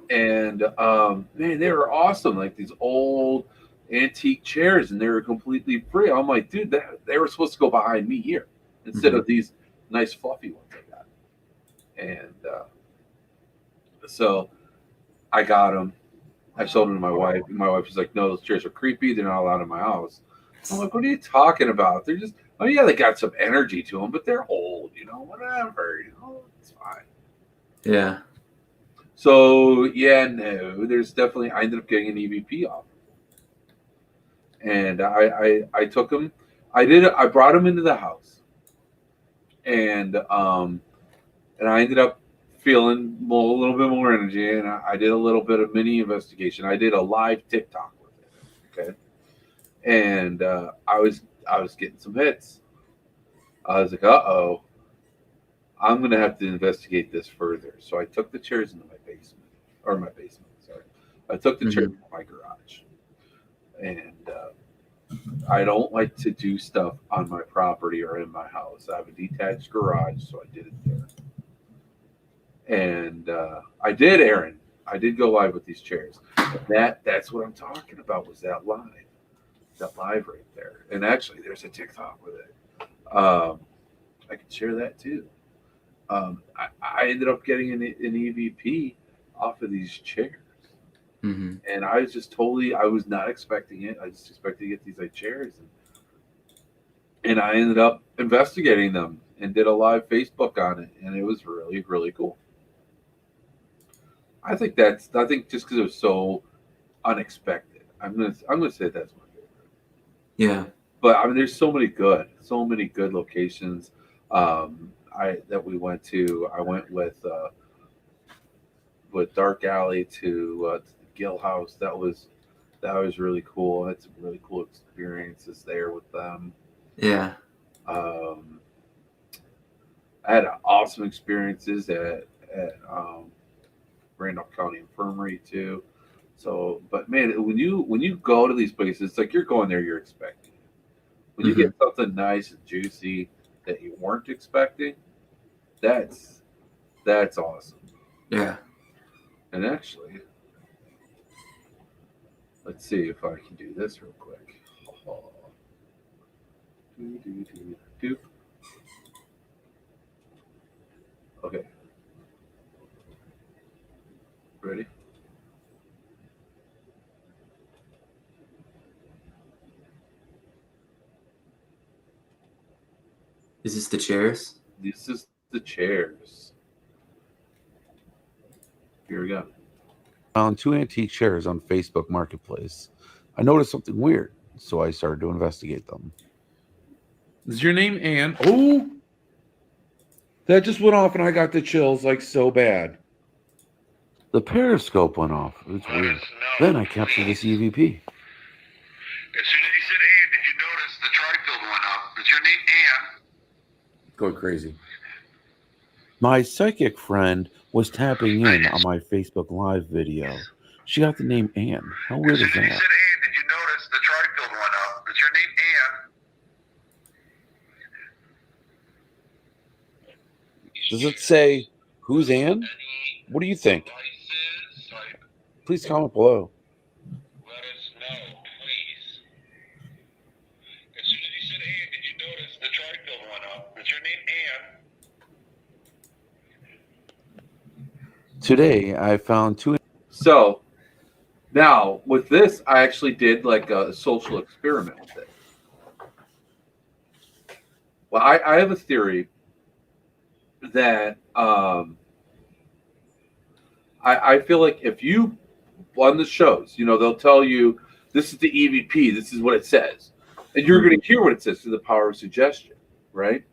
B: And man, they were awesome. Like these old antique chairs, and they were completely free. I'm like, dude, they were supposed to go behind me here instead of these nice fluffy ones I got. And so I got them. I sold them to my wife. And my wife was like, no, those chairs are creepy. They're not allowed in my house. I'm like, what are you talking about? They're just, they got some energy to them, but they're old, whatever. It's fine.
C: Yeah.
B: So, no, there's definitely, I ended up getting an EVP off. And I took them. I brought them into the house. And I ended up feeling a little bit more energy, and I did a little bit of mini investigation. I did a live TikTok with it, okay? And I was getting some hits. I was like, I'm gonna have to investigate this further. So I took the chairs into my basement. I took the chairs to my garage, and I don't like to do stuff on my property or in my house. I have a detached garage, so I did it there. And I did, Aaron. I did go live with these chairs. That's what I'm talking about, was that live. that live right there. And actually, there's a TikTok with it. I can share that too. I ended up getting an EVP off of these chairs.
C: Mm-hmm.
B: And I was just totally, I was not expecting it. I just expected to get these like chairs. And I ended up investigating them and did a live Facebook on it. And it was really, really cool. I think just because it was so unexpected, I'm gonna say that's my favorite.
C: Yeah.
B: But I mean, there's so many good locations that we went to. I went with Dark Alley to the Gill House. That was really cool. I had some really cool experiences there with them.
C: Yeah.
B: I had awesome experiences at Randolph County Infirmary too. So, but man, when you go to these places, it's like you're going there, you're expecting it. When you get something nice and juicy that you weren't expecting, that's awesome.
C: Yeah.
B: And actually, let's see if I can do this real quick. Oh. Do. Okay. Ready?
C: Is this the chairs?
B: This is the chairs. Here we go.
D: Found 2 antique chairs on Facebook Marketplace. I noticed something weird, so I started to investigate them.
E: Is your name Ann? Oh, that just went off, and I got the chills like so bad.
D: The periscope went off. It's weird. Then I captured this EVP.
F: As soon as he said Ann, did you notice the tri-field went up? Is your name Ann?
E: Going crazy.
D: My psychic friend was tapping in on my Facebook Live video. She got the name Ann. How weird
F: As
D: is
F: soon as he
D: that?
F: said Ann, did you notice the tri-field went up? Is your name Ann?
D: Does it say, who's Ann? What do you think? Please comment below.
F: Let us know, please. As soon as he said Ann, did you notice the tri-field went up? Is your name Ann?
D: Today, I found 2...
B: So now with this, I actually did like a social experiment with it. Well, I have a theory that I feel like if you on the shows, they'll tell you this is the EVP, this is what it says, and you're going to hear what it says through the power of suggestion, right?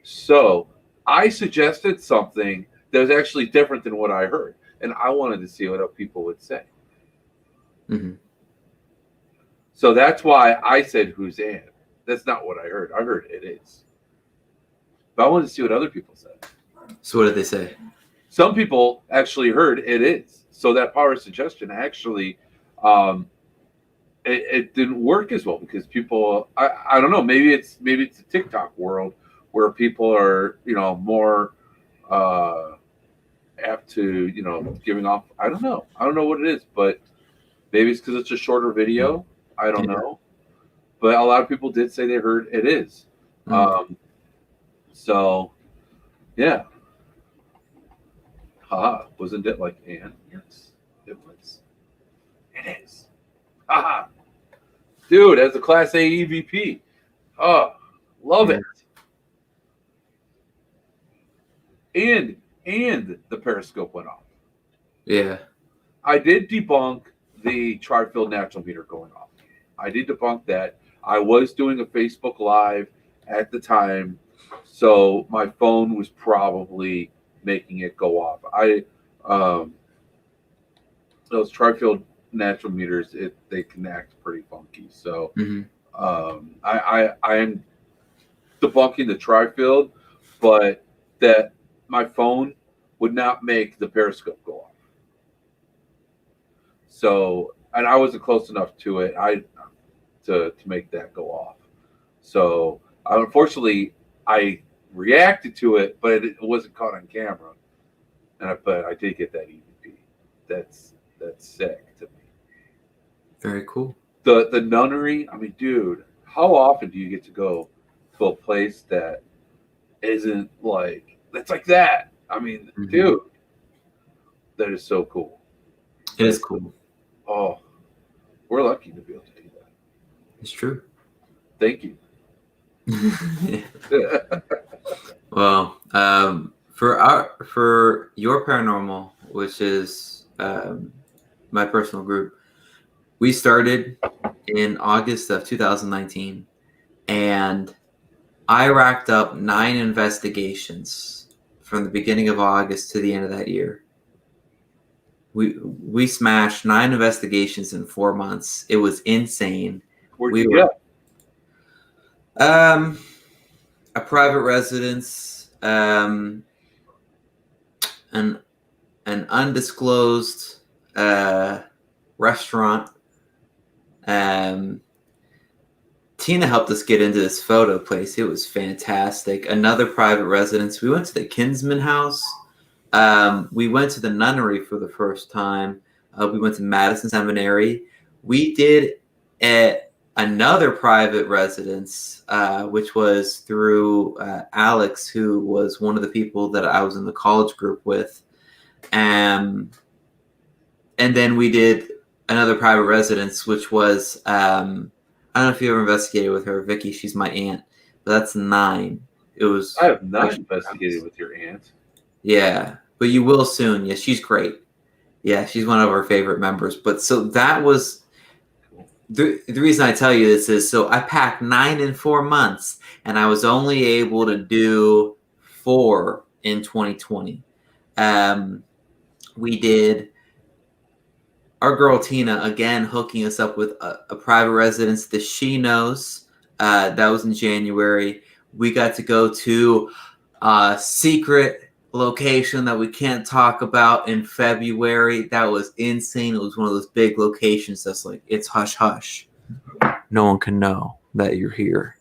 B: So I suggested something that was actually different than what I heard, and I wanted to see what other people would say.
C: Mm-hmm.
B: So that's why I said, "Who's Ann?" That's not what I heard. I heard it is, but I wanted to see what other people said.
C: So what did they say?
B: Some people actually heard it is. So that power of suggestion actually, it didn't work as well because people, I don't know, maybe it's the TikTok world where people are, more apt to, giving off. I don't know what it is, but maybe it's because it's a shorter video. I don't know, but a lot of people did say they heard it is. So, yeah. Haha, wasn't it like Ann? Yes, it was. It is. Haha. Dude, as a Class A EVP. Oh, love it. And the periscope went off.
C: Yeah.
B: I did debunk the tri-field natural meter going off. I did debunk that. I was doing a Facebook Live at the time, so my phone was probably making it go off. Those tri-field natural meters, they can act pretty funky. So I am debunking the tri-field, but that my phone would not make the periscope go off. So, and I wasn't close enough to it to make that go off. So unfortunately, I reacted to it, but it wasn't caught on camera. But I did get that EVP. That's sick to me.
C: Very cool.
B: the nunnery. I mean, dude, how often do you get to go to a place that isn't like that's like that? I mean, dude, that is so cool.
C: It is cool.
B: Oh, we're lucky to be able to do that.
C: It's true.
B: Thank you.
C: Well, for your paranormal, which is my personal group, we started in August of 2019, and I racked up 9 investigations from the beginning of August to the end of that year. We smashed 9 investigations in 4 months. It was insane.
B: Where'd you go?
C: A private residence, an undisclosed restaurant. Tina helped us get into this photo place. It was fantastic. Another private residence. We went to the Kinsman house. We went to the nunnery for the first time. We went to Madison Seminary. We did another private residence, which was through Alex, who was one of the people that I was in the college group with. And then we did another private residence, which was, I don't know if you ever investigated with her, Vicky. She's my aunt, but that's 9. It was.
B: I have not investigated with your aunt.
C: Yeah, but you will soon. Yeah, she's great. Yeah, she's one of our favorite members. But so that was the reason I tell you this is so I packed 9 in 4 months, and I was only able to do 4 in 2020. We did our girl Tina again hooking us up with a private residence, the She Knows. That was in January. We got to go to a secret location that we can't talk about in February. That was insane. It was one of those big locations that's like, it's hush hush. No one can know that you're here.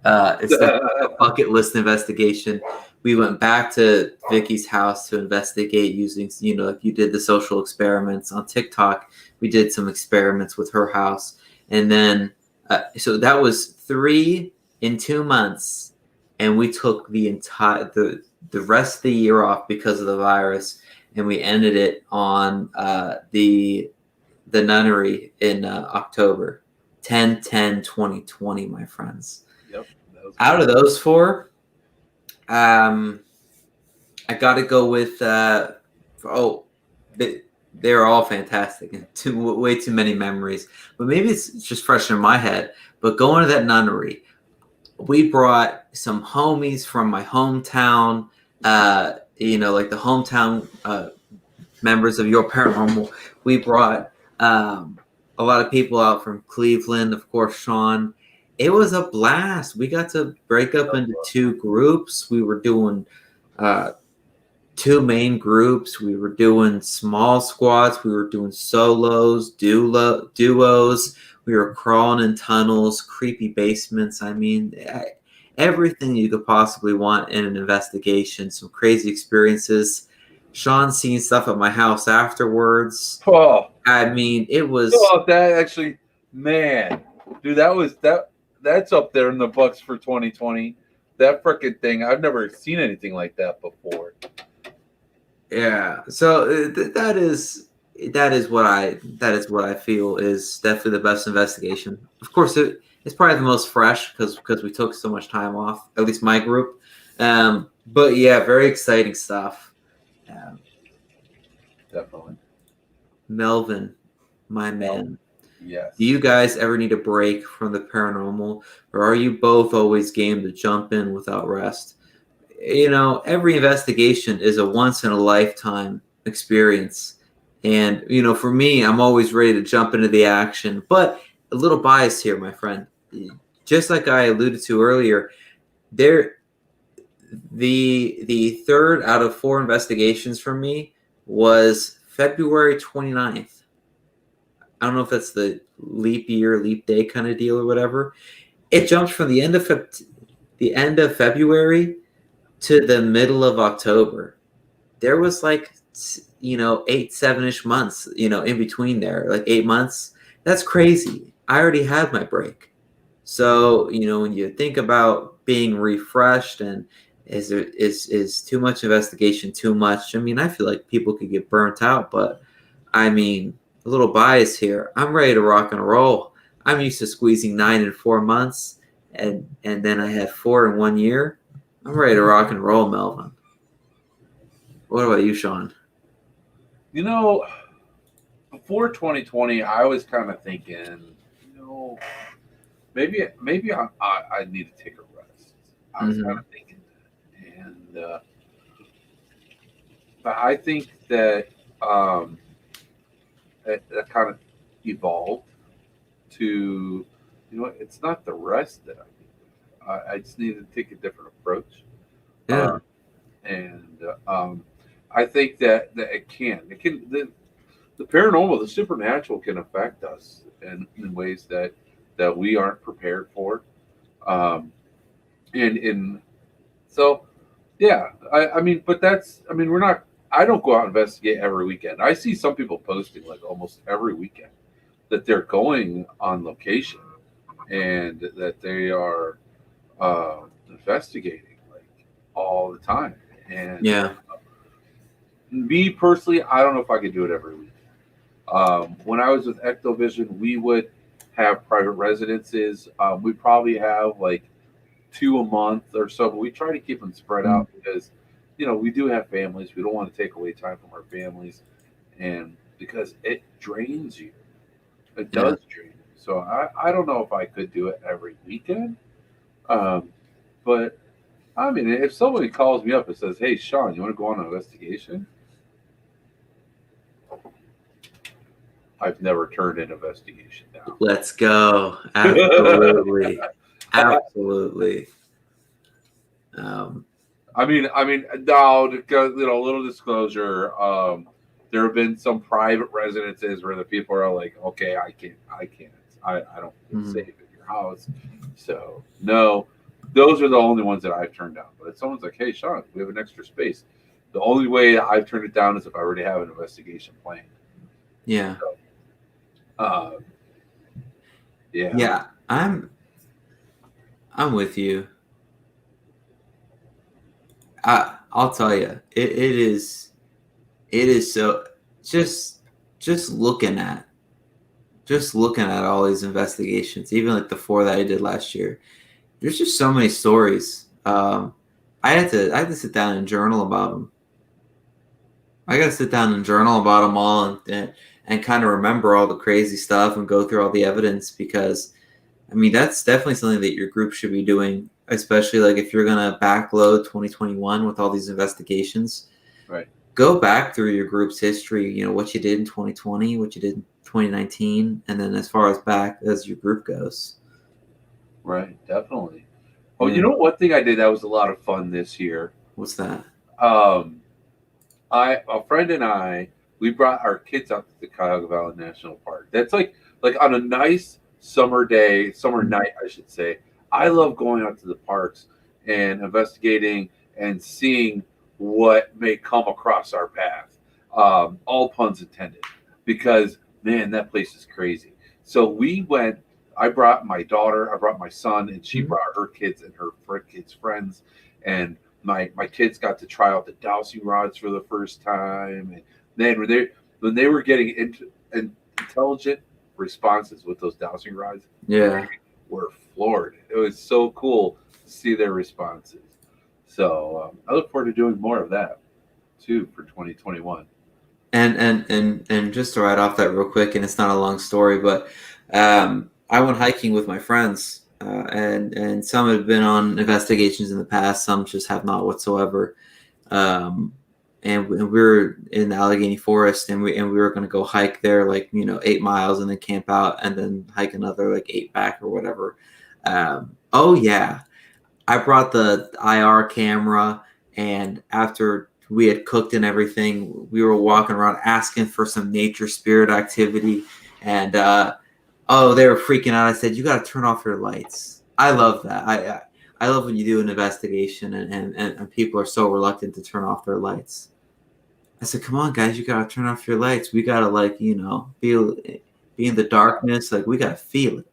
C: It's like a bucket list investigation. We went back to Vicky's house to investigate using, like you did the social experiments on TikTok. We did some experiments with her house. And then, so that was 3 in 2 months. And we took the rest of the year off because of the virus. And we ended it on the nunnery in October. 10/10/2020, my friends.
B: Yep.
C: Out of those 4, I got to go with they're all fantastic and way too many memories. But maybe it's just fresh in my head. But going to that nunnery, we brought some homies from my hometown. Like the hometown members of Your Paranormal. We brought a lot of people out from Cleveland, of course, Shawn. It was a blast. We got to break up into 2 groups. We were doing 2 main groups. We were doing small squads. We were doing solos, duos. We were crawling in tunnels, creepy basements. I mean, everything you could possibly want in an investigation. Some crazy experiences. Shawn's seen stuff at my house afterwards.
B: Oh,
C: I mean, it was.
B: Oh, that actually, man, dude, that's up there in the bucks for 2020. That freaking thing, I've never seen anything like that before.
C: Yeah, so that is what I feel is definitely the best investigation. Of course, it's probably the most fresh because we took so much time off. At least my group. But yeah, very exciting stuff.
B: Definitely.
C: Melvin, my man.
B: Yes.
C: Do you guys ever need a break from the paranormal, or are you both always game to jump in without rest? Every investigation is a once in a lifetime experience. And, for me, I'm always ready to jump into the action, but a little bias here, my friend. Just like I alluded to earlier, the 3rd out of 4 investigations for me was February 29th. I don't know if that's the leap day kind of deal or whatever. It jumps from the end of February to the middle of October. There was 7-ish months, in between there, like 8 months. That's crazy. I already had my break. So, when you think about being refreshed and is too much investigation too much? I mean, I feel like people could get burnt out, but I mean, a little bias here. I'm ready to rock and roll. I'm used to squeezing 9 in 4 months, and then I had 4 in 1 year. I'm ready to rock and roll, Melvin. What about you, Shawn?
B: Before 2020, I was kind of thinking, maybe I need to take a rest. I was kind of thinking that, and but I think that that kind of evolved to, it's not the rest that I need. I just need to take a different approach.
C: Yeah.
B: And I think that it can the paranormal, the supernatural can affect us in ways that we aren't prepared for. And so, yeah, I mean, but we're not, I don't go out and investigate every weekend. I see some people posting like almost every weekend that they're going on location and that they are investigating like all the time. And
C: Yeah.
B: me personally, I don't know if I could do it every week. When I was with Ectovision, we would have private residences. We probably have like 2 a month or so, but we try to keep them spread out because, we do have families. We don't want to take away time from our families, and because it drains you. It does drain you. So I don't know if I could do it every weekend. But I mean, if somebody calls me up and says, "Hey, Shawn, you want to go on an investigation?" I've never turned an investigation down.
C: Let's go. Absolutely. Absolutely.
B: I mean, now, little disclosure. There have been some private residences where the people are like, "Okay, I can't. I don't feel safe in your house." So no, those are the only ones that I've turned down. But if someone's like, "Hey, Shawn, we have an extra space," the only way I've turned it down is if I already have an investigation planned.
C: Yeah.
B: So, yeah.
C: Yeah. I'm with you. I'll tell you, it is so just looking at all these investigations, even like the 4 that I did last year. There's just so many stories. I had to sit down and journal about them. I got to sit down and journal about them all and kind of remember all the crazy stuff and go through all the evidence, because I mean, that's definitely something that your group should be doing, especially like if you're going to backload 2021 with all these investigations.
B: Right.
C: Go back through your group's history, what you did in 2020, what you did in 2019, and then as far as back as your group goes.
B: Right, definitely. Oh, one thing I did that was a lot of fun this year.
C: What's that?
B: A friend and I, we brought our kids out to the Cuyahoga Valley National Park. That's like on a nice summer night, I should say. I love going out to the parks and investigating and seeing what may come across our path. All puns intended, because man, that place is crazy. So we went. I brought my daughter, I brought my son, and she brought her kids and her kids' friends. And my kids got to try out the dowsing rods for the first time. And then when they were getting intelligent responses with those dowsing rods,
C: Yeah,
B: were floored. It was so cool to see their responses. So I look forward to doing more of that too for 2021.
C: And just to write off that real quick, and it's not a long story, but I went hiking with my friends, and some have been on investigations in the past, some just have not whatsoever. And we were in the Allegheny Forest, and we were going to go hike there, 8 miles, and then camp out, and then hike another 8 back or whatever. Oh yeah, I brought the IR camera, and after we had cooked and everything, we were walking around asking for some nature spirit activity, and they were freaking out. I said, "You got to turn off your lights." I love that. I love when you do an investigation and people are so reluctant to turn off their lights. I said, "Come on, guys, you got to turn off your lights. We got to be be in the darkness. Like we gotta feel it.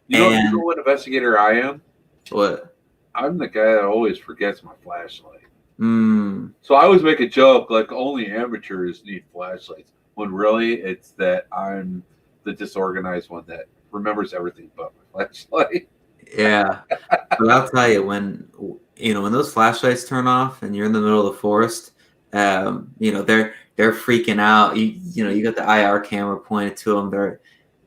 B: You know
C: And
B: what investigator I am?
C: what?
B: I'm the guy that always forgets my flashlight.
C: Mm,
B: So I always make a joke like only amateurs need flashlights, when really it's that I'm the disorganized one that remembers everything but my flashlight.
C: yeah. But I'll tell you, when when those flashlights turn off and you're in the middle of the forest, they're freaking out. You got the IR camera pointed to them. They're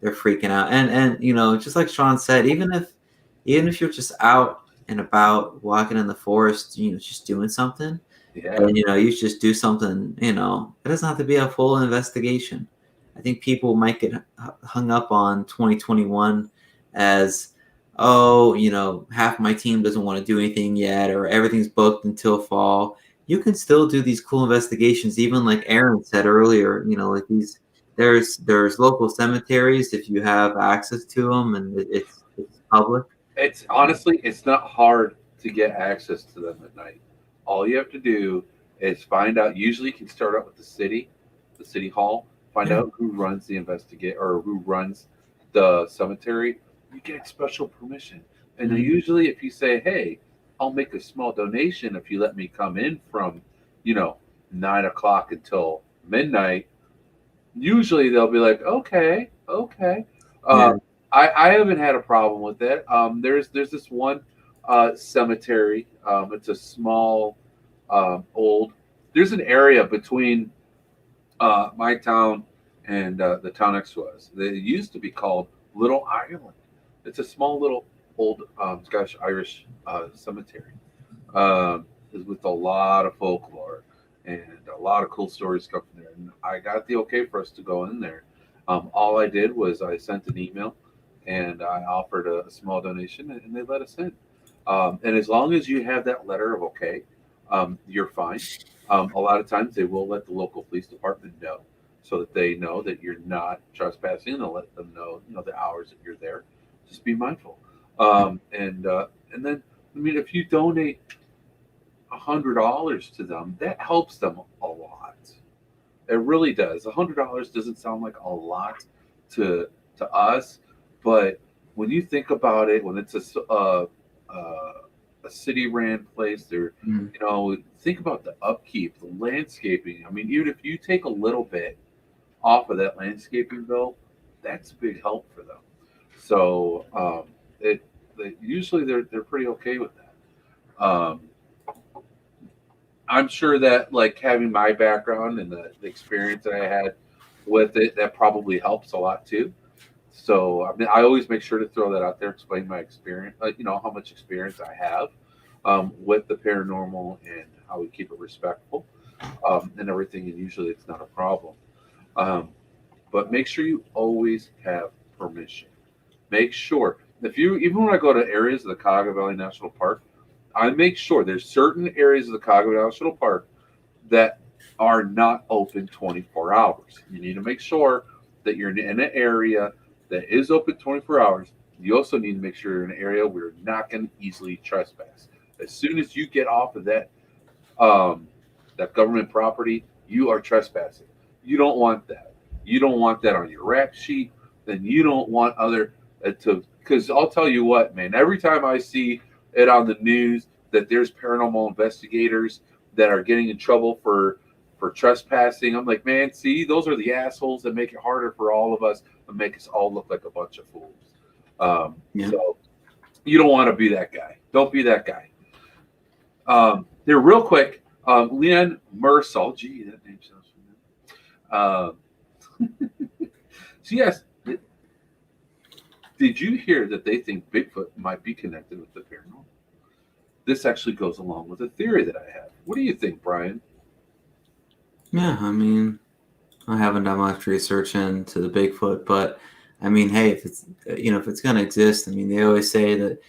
C: freaking out. And just like Shawn said, even if you're just out and about walking in the forest, just doing something,
B: Yeah.
C: and you just do something. It doesn't have to be a full investigation. I think people might get hung up on 2021 as, oh, half my team doesn't want to do anything yet, or everything's booked until fall. You can still do these cool investigations, even like Aaron said earlier. Like these, there's local cemeteries if you have access to them, and it's public.
B: It's honestly, it's not hard to get access to them at night. All you have to do is find out. Usually, you can start out with the city hall. Find out who runs the investigate or who runs the cemetery. You get special permission, and then usually, if you say, "Hey, I'll make a small donation if you let me come in from, 9 o'clock until midnight," usually they'll be like, "Okay, okay." I haven't had a problem with it. There's this one cemetery. It's a small, old. There's an area between my town and the town next to us. They used to be called Little Ireland. It's a small little old Scottish Irish cemetery with a lot of folklore and a lot of cool stories come from there. And I got the okay for us to go in there. All I did was I sent an email and I offered a small donation, and they let us in. And as long as you have that letter of okay, you're fine. A lot of times they will let the local police department know, so that they know that you're not trespassing, and they'll let them know, the hours that you're there. Just be mindful. And then, if you donate $100 to them, that helps them a lot. It really does. $100 doesn't sound like a lot to us, but when you think about it, when it's a city ran place, there, think about the upkeep, the landscaping. Even if you take a little bit off of that landscaping bill, that's a big help for them. So usually they're pretty okay with that. I'm sure that, like, having my background and the experience that I had with it, that probably helps a lot too. So I always make sure to throw that out there, explain my experience, how much experience I have with the paranormal and how we keep it respectful and everything. And usually it's not a problem. But make sure you always have permission. Make sure even when I go to areas of the Cuyahoga Valley National Park, I make sure there's certain areas of the Cuyahoga Valley National Park that are not open 24 hours. You need to make sure that you're in an area that is open 24 hours. You also need to make sure you're in an area where you're not going to easily trespass. As soon as you get off of that government property, you are trespassing. You don't want that. You don't want that on your rap sheet. Then you don't want because I'll tell you what, man, every time I see it on the news that there's paranormal investigators that are getting in trouble for trespassing, I'm like, man, see, those are the assholes that make it harder for all of us and make us all look like a bunch of fools. So you don't want to be that guy. Don't be that guy. Here, real quick, Leanne Mersall. Gee, that name sounds familiar. So yes, did you hear that they think Bigfoot might be connected with the paranormal? This actually goes along with a theory that I have. What do you think, Brian?
C: Yeah, I haven't done much research into the Bigfoot, but hey, if it's gonna exist, they always say that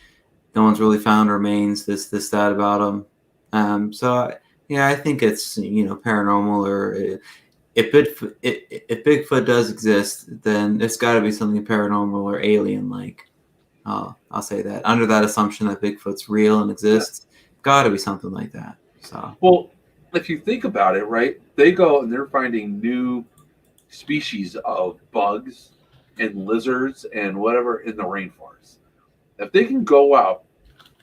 C: no one's really found remains, this, that about them. So yeah, I think it's paranormal, or if Bigfoot does exist, then it's got to be something paranormal or alien-like. I'll say that under that assumption that Bigfoot's real and exists, got to be something like that. So
B: well, if you think about it, right, they go and they're finding new species of bugs and lizards and whatever in the rainforest. If they can go out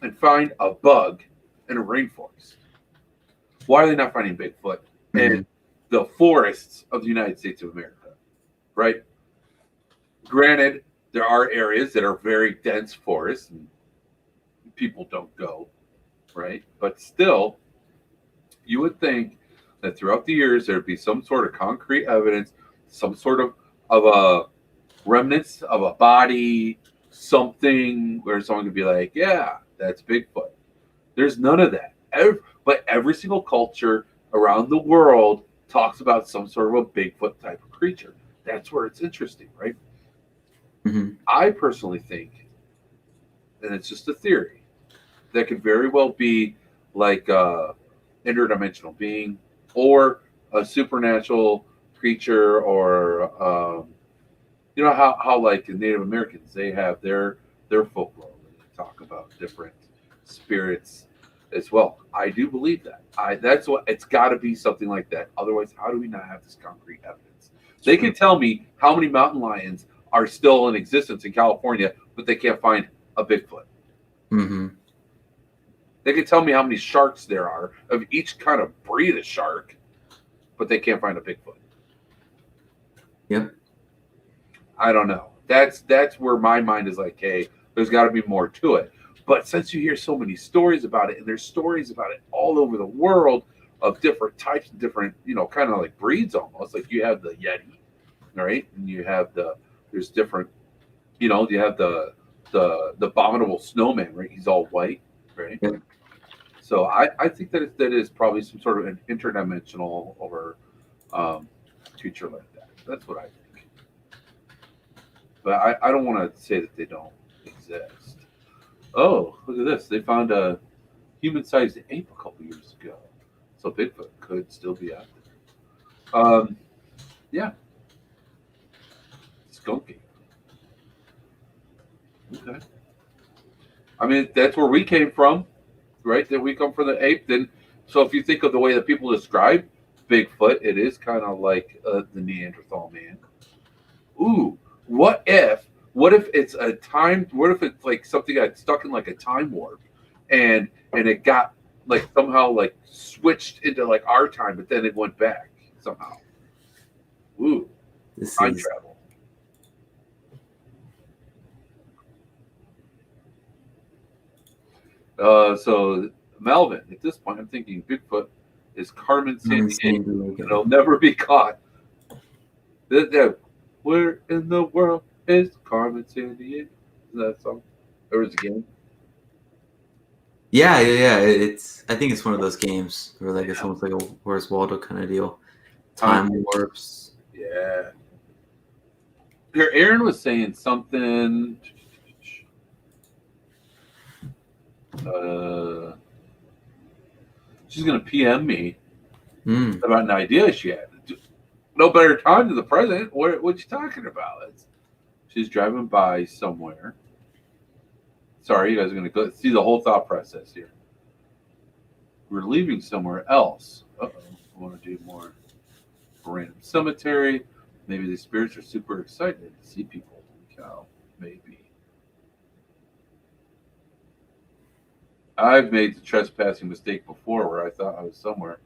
B: and find a bug in a rainforest, why are they not finding Bigfoot in the forests of the United States of America? Right? Granted, there are areas that are very dense forests and people don't go, right? But still, you would think that throughout the years there'd be some sort of concrete evidence, some sort of a remnants of a body, something where someone could be like, yeah, that's Bigfoot. There's none of that. But every single culture around the world talks about some sort of a Bigfoot type of creature. That's where it's interesting, right? I personally think, and it's just a theory, that could very well be like a interdimensional being or a supernatural creature, or you know how like Native Americans, they have their folklore where they talk about different spirits as well. I do believe that. That's what it's got to be, something like that. Otherwise, how do we not have this concrete evidence? They can tell me how many mountain lions are still in existence in California, but they can't find a Bigfoot. They can tell me how many sharks there are of each kind of breed of shark, but they can't find a Bigfoot.
C: Yep.
B: I don't know. That's where my mind is like, hey, there's got to be more to it. But since you hear so many stories about it, and there's stories about it all over the world of different types, different, kind of like breeds almost. Like you have the Yeti, right? And you have there's different, you have the abominable snowman, right? He's all white, right?
C: Yeah.
B: So I think that is probably some sort of an interdimensional or creature like that. That's what I think. But I don't want to say that they don't exist. Oh, look at this. They found a human-sized ape a couple years ago. So Bigfoot could still be out there. Yeah. Skunky. Okay. I mean, that's where we came from, right? That we come from the ape. Then, so if you think of the way that people describe Bigfoot, it is kind of like the Neanderthal man. Ooh, what if it's a time? What if it's like something got stuck in like a time warp, and it got like somehow like switched into like our time, but then it went back somehow. Ooh, time travel. So Melvin, at this point, I'm thinking Bigfoot is Carmen Sandiego. It'll never be caught. Where in the world is Carmen Sandiego? Is that a song? Or is it a game?
C: Yeah. I think it's one of those games where like it's almost like a Where's Waldo kind of deal. Time warps.
B: Yeah. Here, Aaron was saying something. She's gonna PM me about an idea she had. No better time than the present. What you talking about? She's driving by somewhere. Sorry, you guys are gonna go see the whole thought process here. We're leaving somewhere else. I want to do more random cemetery. Maybe the spirits are super excited to see people. Cow, maybe. I've made the trespassing mistake before where I thought I was somewhere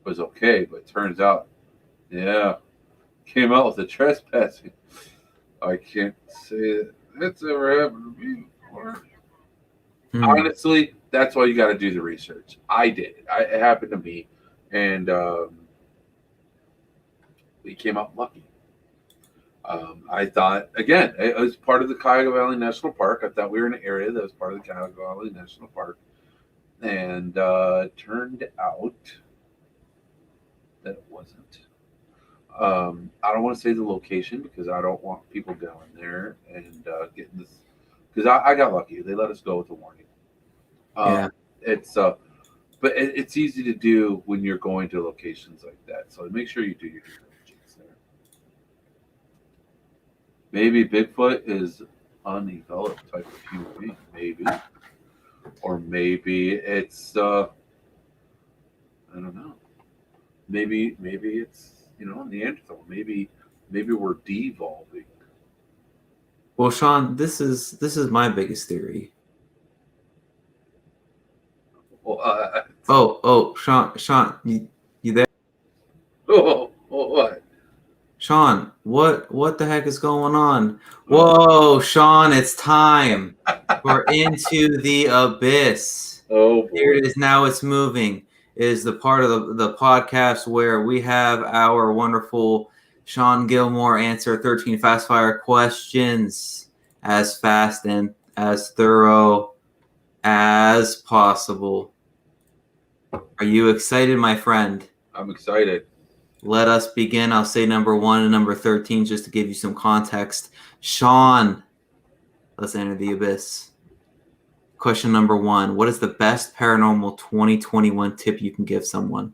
B: was okay, but it turns out, came out with the trespassing. I can't say that's ever happened to me before. Honestly, that's why you got to do the research. I did. It happened to me, and we came out lucky. I thought, again, it was part of the Cuyahoga Valley National Park. I thought we were in an area that was part of the Cuyahoga Valley National Park. And it turned out that it wasn't. I don't want to say the location because I don't want people going there and getting this. Because I got lucky. They let us go with a warning. It's but it's easy to do when you're going to locations like that. So make sure you do your due diligence there. Maybe Bigfoot is undeveloped type of human being. Maybe. Or maybe it's I don't know. Maybe it's Neanderthal. Maybe we're devolving.
C: Well, Shawn, this is my biggest theory.
B: Well,
C: Shawn, you there?
B: what?
C: Shawn, what the heck is going on? Whoa, Shawn, it's time. We're into the abyss.
B: Oh, boy.
C: Here it is. Now it's moving. It is the part of the podcast where we have our wonderful Shawn Gilmore answer 13 fast fire questions as fast and as thorough as possible. Are you excited, my friend?
B: I'm excited.
C: Let us begin. I'll say number 1 and number 13 just to give you some context. Shawn, let's enter the abyss. Question number 1. What is the best paranormal 2021 tip you can give someone?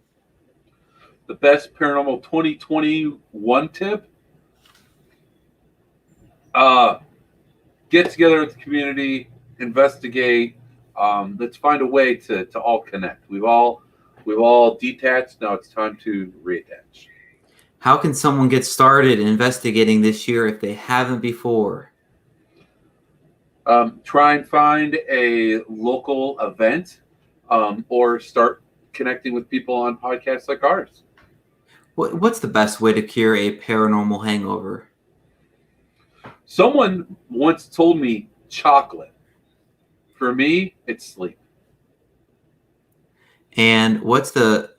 B: The best paranormal 2021 tip? Get together with the community, investigate. Let's find a way to all connect. We've all detached. Now it's time to reattach.
C: How can someone get started investigating this year if they haven't before?
B: Try and find a local event, or start connecting with people on podcasts like ours.
C: What's the best way to cure a paranormal hangover?
B: Someone once told me chocolate. For me, it's sleep.
C: And what's the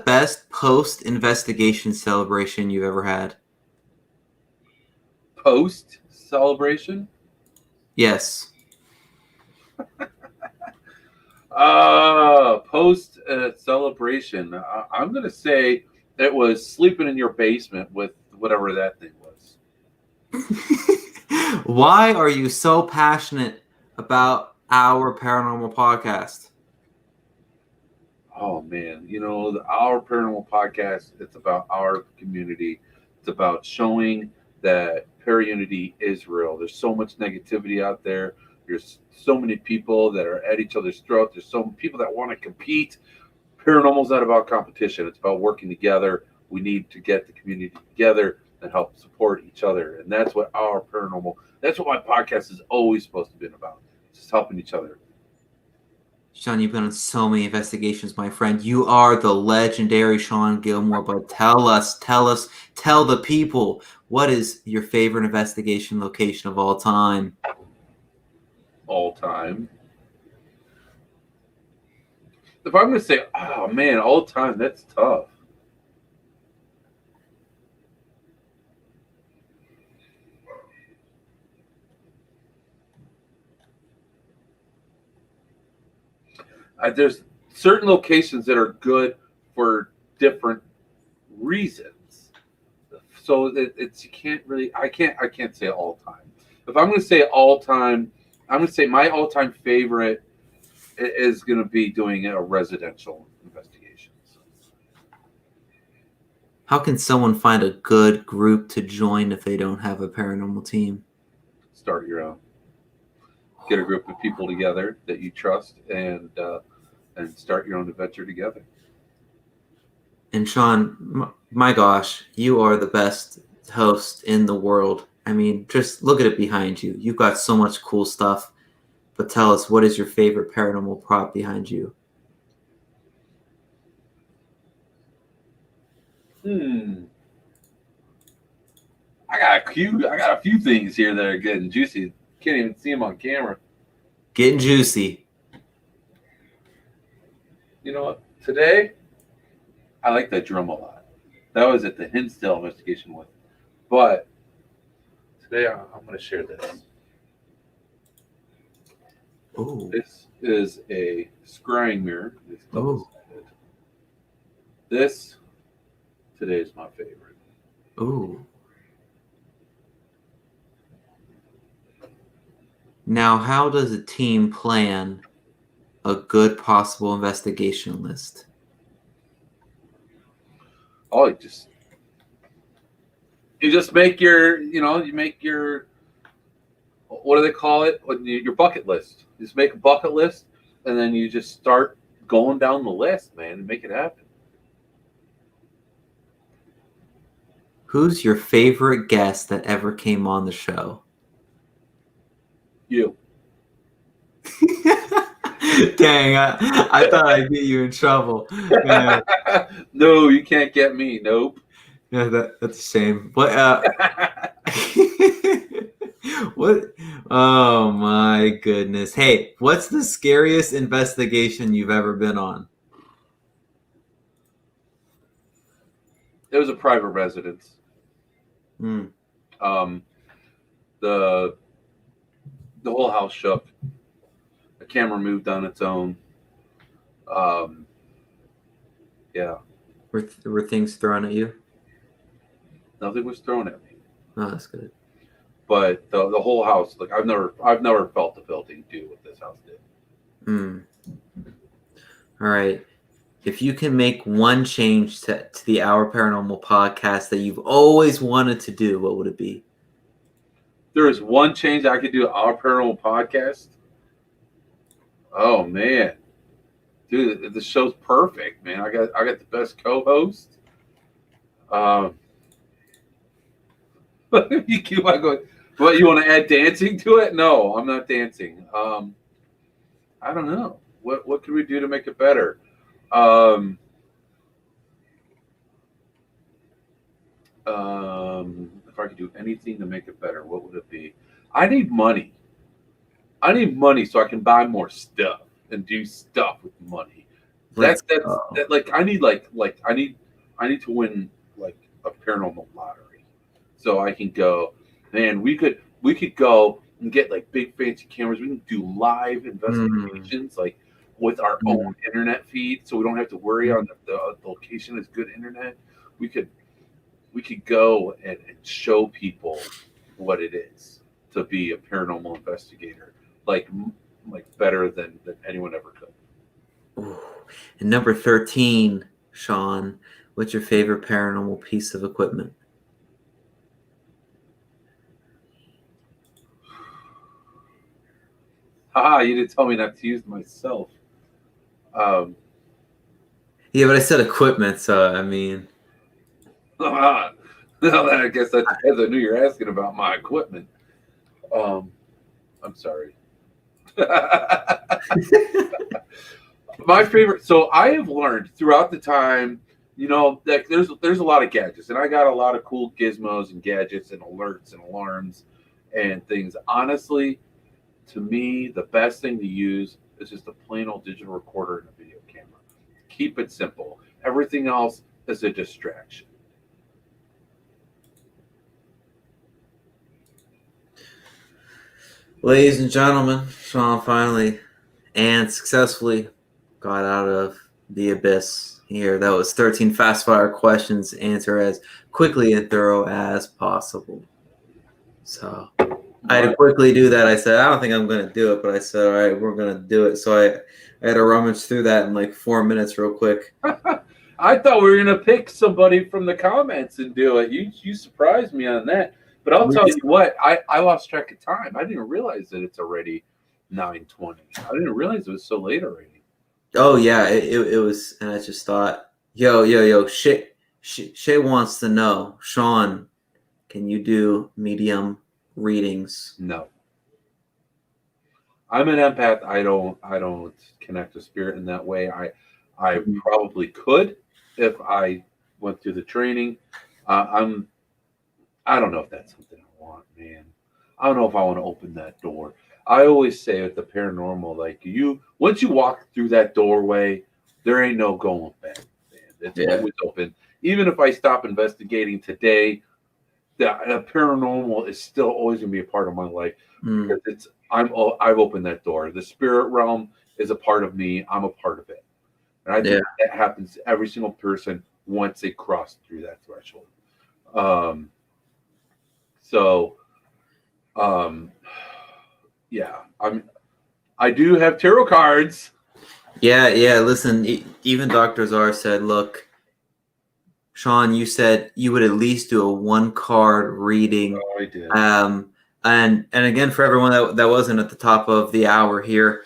C: best post-investigation celebration you've ever had?
B: Post celebration?
C: Yes.
B: Post celebration. I'm going to say it was sleeping in your basement with whatever that thing was.
C: Why are you so passionate about our paranormal podcast?
B: Oh, man. Our paranormal podcast, it's about our community. It's about showing that Paraunity is real. There's so much negativity out there. There's so many people that are at each other's throat. There's so many people that want to compete. Paranormal's not about competition. It's about working together. We need to get the community together and help support each other. And that's what that's what my podcast is always supposed to be about. Just helping each other.
C: Shawn, you've been on so many investigations, my friend. You are the legendary Shawn Gilmore, but tell the people, what is your favorite investigation location of all time?
B: All time. If I'm going to say, oh man, all time, that's tough. There's certain locations that are good for different reasons. So it's you can't really I can't say all time. If I'm going to say all time, I'm going to say my all time favorite is going to be doing a residential investigation.
C: How can someone find a good group to join if they don't have a paranormal team?
B: Start your own. Get a group of people together that you trust and start your own adventure together.
C: And Shawn, my gosh, you are the best host in the world. I mean, just look at it behind you. You've got so much cool stuff. But tell us, what is your favorite paranormal prop behind you?
B: I got a few things here that are good and juicy. Can't even see them on camera.
C: Getting juicy.
B: You know what? Today, I like that drum a lot. That was at the Hinsdale investigation one. But today, I'm going to share this.
C: Ooh.
B: This is a scrying mirror. It's
C: Ooh.
B: double-sided. This today is my favorite.
C: Ooh. Now, how does a team plan a good possible investigation list?
B: Oh, you just make your, what do they call it? Your bucket list. You just make a bucket list, and then you just start going down the list, man, and make it happen.
C: Who's your favorite guest that ever came on the show?
B: You.
C: Dang, I thought I'd get you in trouble. Man,
B: No, you can't get me. Nope.
C: yeah, that's a shame. What? What? Oh my goodness! Hey, what's the scariest investigation you've ever been on?
B: It was a private residence.
C: Hmm.
B: The whole house shook. The camera moved on its own. Yeah,
C: Were things thrown at you?
B: nothing was thrown at me.
C: Oh, that's good.
B: But the whole house, like I've never felt the building do what this house did.
C: Hmm. All right. If you can make one change to the Our Paranormal podcast that you've always wanted to do, what would it be?
B: There is one change I could do to our paranormal podcast. Oh man, dude, the show's perfect, man. I got the best co-host. You keep on going. What, you want to add dancing to it? No, I'm not dancing. I don't know. What can we do to make it better? If I could do anything to make it better, what would it be? I need money. I need money so I can buy more stuff and do stuff with money. That's like I need I need to win like a paranormal lottery so I can go. Man, we could go and get like big fancy cameras. We can do live investigations like with our own internet feed, so we don't have to worry on the location is good internet. We could go and show people what it is to be a paranormal investigator, like better than anyone ever could.
C: Ooh. And number 13, Shawn, what's your favorite paranormal piece of equipment?
B: You didn't tell me not to use myself.
C: Yeah, but I said equipment, so I mean.
B: I guess that depends. I knew you're asking about my equipment. I'm sorry. My favorite. So I have learned throughout the time, that there's a lot of gadgets, and I got a lot of cool gizmos and gadgets and alerts and alarms and things. Honestly, to me, the best thing to use is just a plain old digital recorder and a video camera. Keep it simple. Everything else is a distraction.
C: Ladies and gentlemen, Shawn finally and successfully got out of the abyss here. That was 13 fast fire questions. Answer as quickly and thorough as possible. So I had to quickly do that. I said, I don't think I'm going to do it, but I said, all right, we're going to do it. So I had to rummage through that in like 4 minutes real quick.
B: I thought we were going to pick somebody from the comments and do it. You surprised me on that. But I'll tell you what, I lost track of time. I didn't realize that it's already 9:20. I didn't realize it was so late already.
C: Oh, yeah, it was. And I just thought, yo, Shay wants to know, Shawn, can you do medium readings?
B: No. I'm an empath. I don't connect to spirit in that way. I probably could if I went through the training. I don't know if that's something I want, man. I don't know if I want to open that door. I always say with the paranormal, like once you walk through that doorway, there ain't no going back, man. It's always open. Even if I stop investigating today, the paranormal is still always going to be a part of my life because I've opened that door. The spirit realm is a part of me. I'm a part of it, and I think that happens to every single person once they cross through that threshold. I do have tarot cards.
C: Yeah. Listen, even Dr. Czar said, look, Shawn, you said you would at least do a 1-card reading.
B: Oh, I did.
C: And again, for everyone that wasn't at the top of the hour here,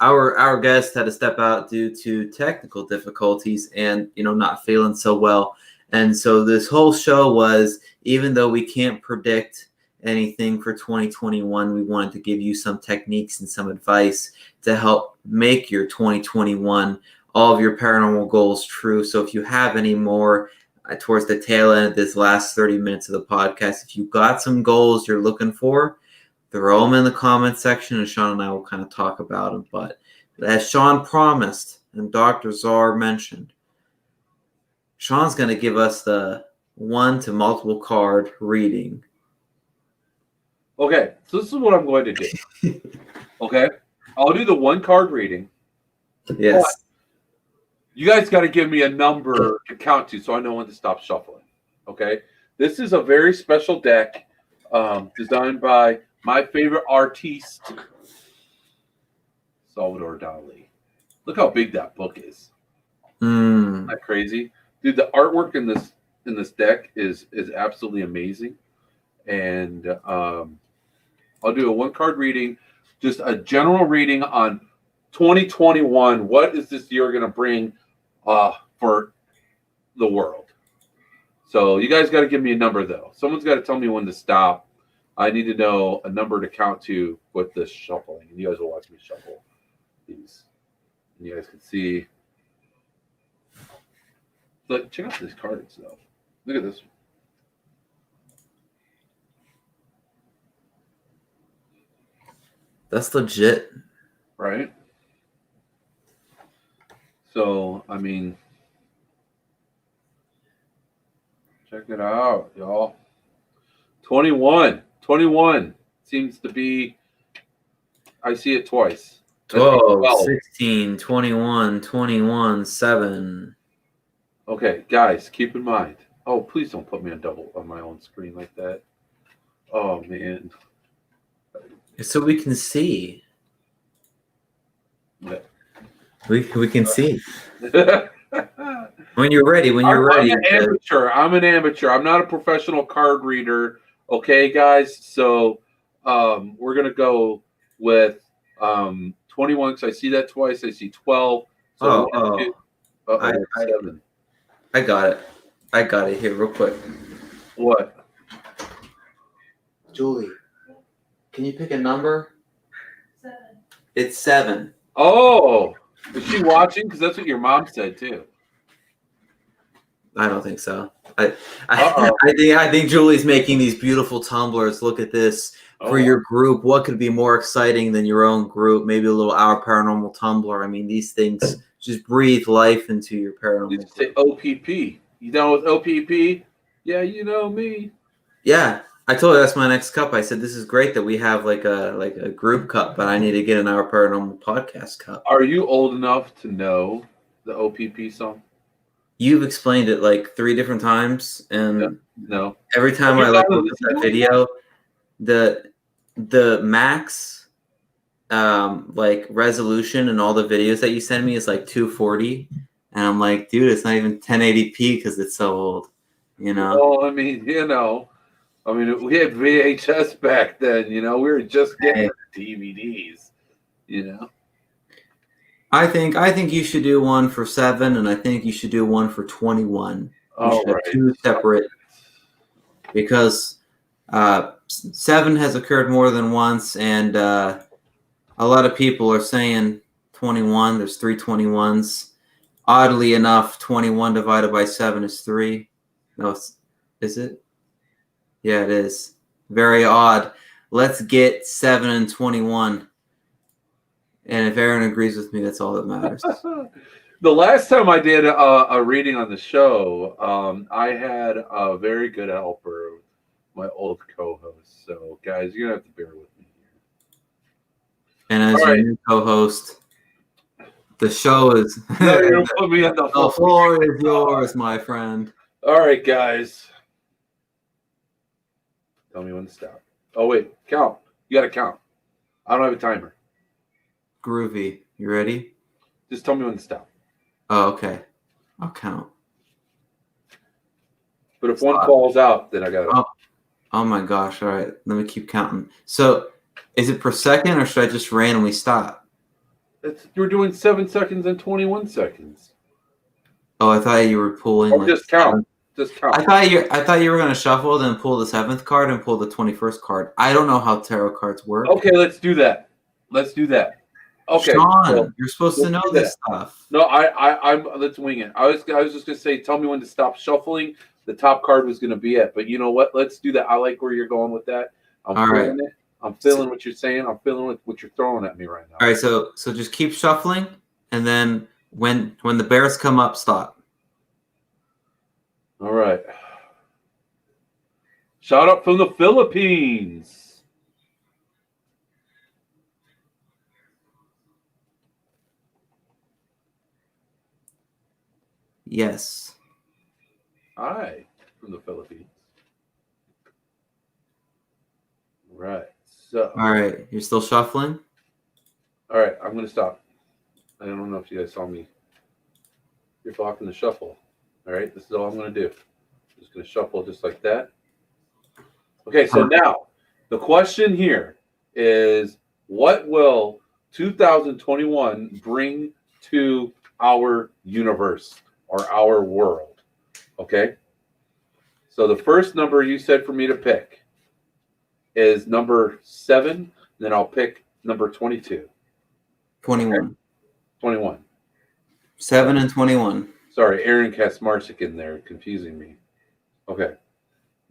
C: our guest had to step out due to technical difficulties and not feeling so well. And so this whole show was, even though we can't predict anything for 2021. We wanted to give you some techniques and some advice to help make your 2021, all of your paranormal goals true. So if you have any more towards the tail end of this last 30 minutes of the podcast, if you've got some goals you're looking for, throw them in the comment section, and Shawn and I will kind of talk about them. But as Shawn promised and Dr. Czar mentioned, Shawn's going to give us the 1 to multiple card reading.
B: Okay, so this is what I'm going to do. Okay, I'll do the 1 card reading.
C: Yes.
B: But you guys got to give me a number to count to so I know when to stop shuffling. Okay, this is a very special deck designed by my favorite artiste, Salvador Dali. Look how big that book is. Isn't that crazy? Dude, the artwork in this deck is absolutely amazing. And I'll do a 1 card reading, just a general reading on 2021. What is this year going to bring for the world? So you guys got to give me a number, though. Someone's got to tell me when to stop. I need to know a number to count to with this shuffling. And you guys will watch me shuffle these. And you guys can see. Look, check out these cards, though. Look at this one.
C: That's legit.
B: Right? So, I mean, check it out, y'all. 21 seems to be, I see it twice.
C: 12, 16, 21, 21, 7.
B: Okay, guys, keep in mind. Oh, please don't put me on my own screen like that. Oh, man.
C: So we can see.
B: Yeah.
C: We can see. When you're ready,
B: I'm an amateur. I'm not a professional card reader. Okay, guys. So we're going to go with 21 because I see that twice. I see 12. So 7.
C: I got it here real quick.
B: What?
C: Julie, can you pick a number? 7. It's 7.
B: Oh, is she watching? Because that's what your mom said too.
C: I don't think so. I think Julie's making these beautiful tumblers. Look at this for your group. What could be more exciting than your own group? Maybe a little Our Paranormal tumbler. I mean, these things just breathe life into your paranormal.
B: You say OPP. You down with OPP? Yeah, you know me.
C: Yeah, I told her that's my next cup. I said this is great that we have like a group cup, but I need to get an Our Paranormal podcast cup.
B: Are you old enough to know the OPP song?
C: You've explained it like 3 different times, and
B: no.
C: Every time I look at that video, the max like resolution and all the videos that you send me is like 240, and I'm like, dude, it's not even 1080p because it's so old, you know.
B: Well, I mean, we had VHS back then, you know. We were just getting DVDs, you know. I
C: think you should do one for 7, and I think you should do one for 21.
B: Oh, right.
C: 2 separate, because 7 has occurred more than once, and a lot of people are saying 21. There's 3 21s. Oddly enough, 21 divided by 7 is 3. No, is it? Yeah, it is. Very odd. Let's get 7 and 21. And if Aaron agrees with me, that's all that matters.
B: The last time I did a reading on the show, I had a very good helper, my old co-host. So, guys, you're going to have to bear with me here.
C: And as your new co-host, the show is...
B: No, you're going to put me on the
C: floor. The floor is yours, my friend.
B: All right, guys. Tell me when to stop. Oh, wait. Count. You got to count. I don't have a timer.
C: Groovy. You ready?
B: Just tell me when to stop.
C: Oh, okay. I'll count.
B: But if one falls out, then I got to...
C: Oh my gosh. All right. Let me keep counting. So is it per second, or should I just randomly stop?
B: You're doing 7 seconds and 21 seconds.
C: Oh, I thought you were pulling.
B: Or just count. Just count.
C: I thought you were gonna shuffle, then pull the 7th card and pull the 21st card. I don't know how tarot cards work.
B: Okay, let's do that. Okay,
C: Shawn,
B: so
C: you're supposed to
B: let's
C: know
B: do
C: this
B: that.
C: stuff.
B: No, I'm. Let's wing it. I was just gonna say, tell me when to stop shuffling. The top card was gonna be it, but you know what? Let's do that. I like where you're going with that. I'm
C: All
B: feeling
C: right.
B: it. I'm feeling what you're saying. I'm feeling what you're throwing at me right now.
C: All right, so just keep shuffling, and then when the bears come up, stop.
B: All right. Shout out from the Philippines.
C: Yes.
B: Hi, from the Philippines. Right. So.
C: All right, you're still shuffling?
B: All right, I'm going to stop. I don't know if you guys saw me. You're blocking the shuffle. All right, this is all I'm going to do. I'm just going to shuffle just like that. Okay, so now the question here is, what will 2021 bring to our universe or our world? Okay, so the first number you said for me to pick is number 7. Then I'll pick number 22.
C: 21.
B: Okay. 21.
C: 7 and 21.
B: Sorry, Aaron Kasmarczyk in there, confusing me. Okay.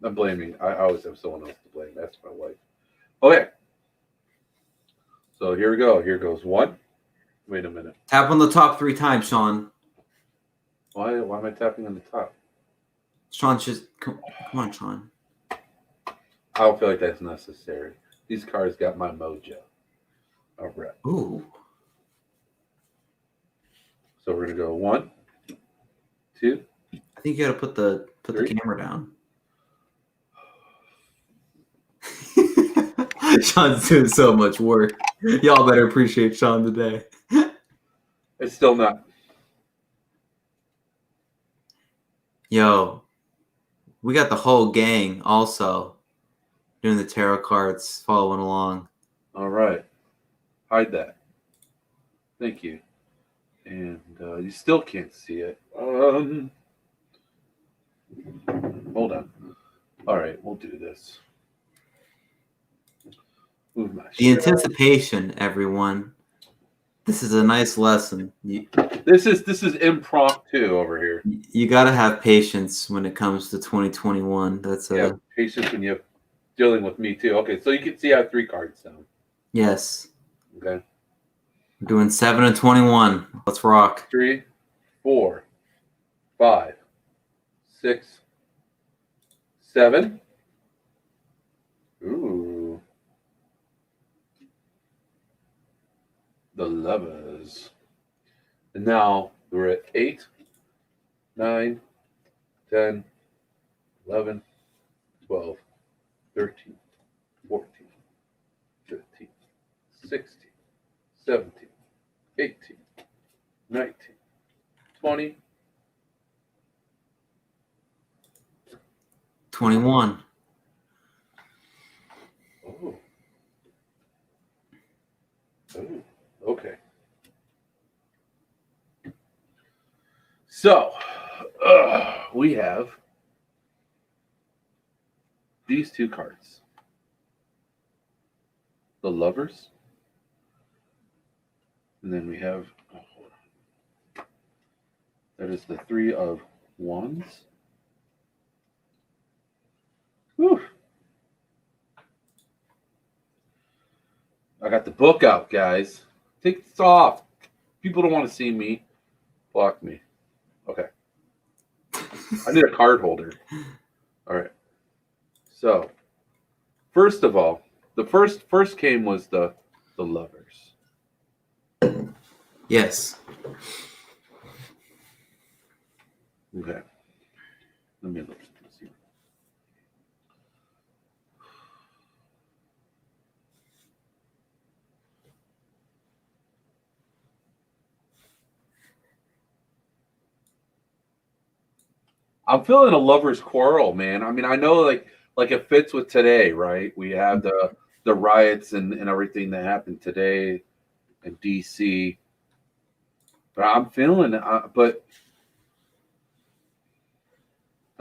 B: I'm blaming. I always have someone else to blame. That's my wife. Okay. So here we go. Here goes 1. Wait a minute.
C: Tap on the top 3 times, Shawn.
B: Why am I tapping on the top?
C: Shawn, just come on, Shawn.
B: I don't feel like that's necessary. These cards got my mojo. All right.
C: Ooh.
B: So we're gonna go 1, 2.
C: I think you gotta put the
B: 3.
C: camera down. Shawn's doing so much work. Y'all better appreciate Shawn today.
B: It's still not.
C: Yo, we got the whole gang also doing the tarot cards, following along.
B: All right. Hide that. Thank you. And you still can't see it. Hold on. All right, we'll do this. Move my
C: The anticipation, everyone. This is a nice lesson.
B: This is impromptu over here.
C: You got to have patience when it comes to 2021. That's
B: patience when you're dealing with me too. Okay, so you can see I have 3 cards now.
C: Yes.
B: Okay.
C: We're doing 7 and 21. Let's rock.
B: 3, 4, 5, 6, 7. Ooh. The Lovers. And now we're at 8, 9, 10, 11, 12, 13, 14, 15, 16, 17, 18, 19, 20,
C: 21.
B: Oh. Oh, okay. So, we have these 2 cards. The Lovers. And then we have, hold on. That is the 3 of Wands. Whew. I got the book out, guys. Take this off. People don't want to see me. Block me. Okay. I need a card holder. All right. So, first of all, the first came was the Lovers.
C: Yes.
B: Okay. Let me look. Let's see. I'm feeling a lover's quarrel, man. I mean, I know like it fits with today, right? We have the riots and everything that happened today in DC. But I'm feeling but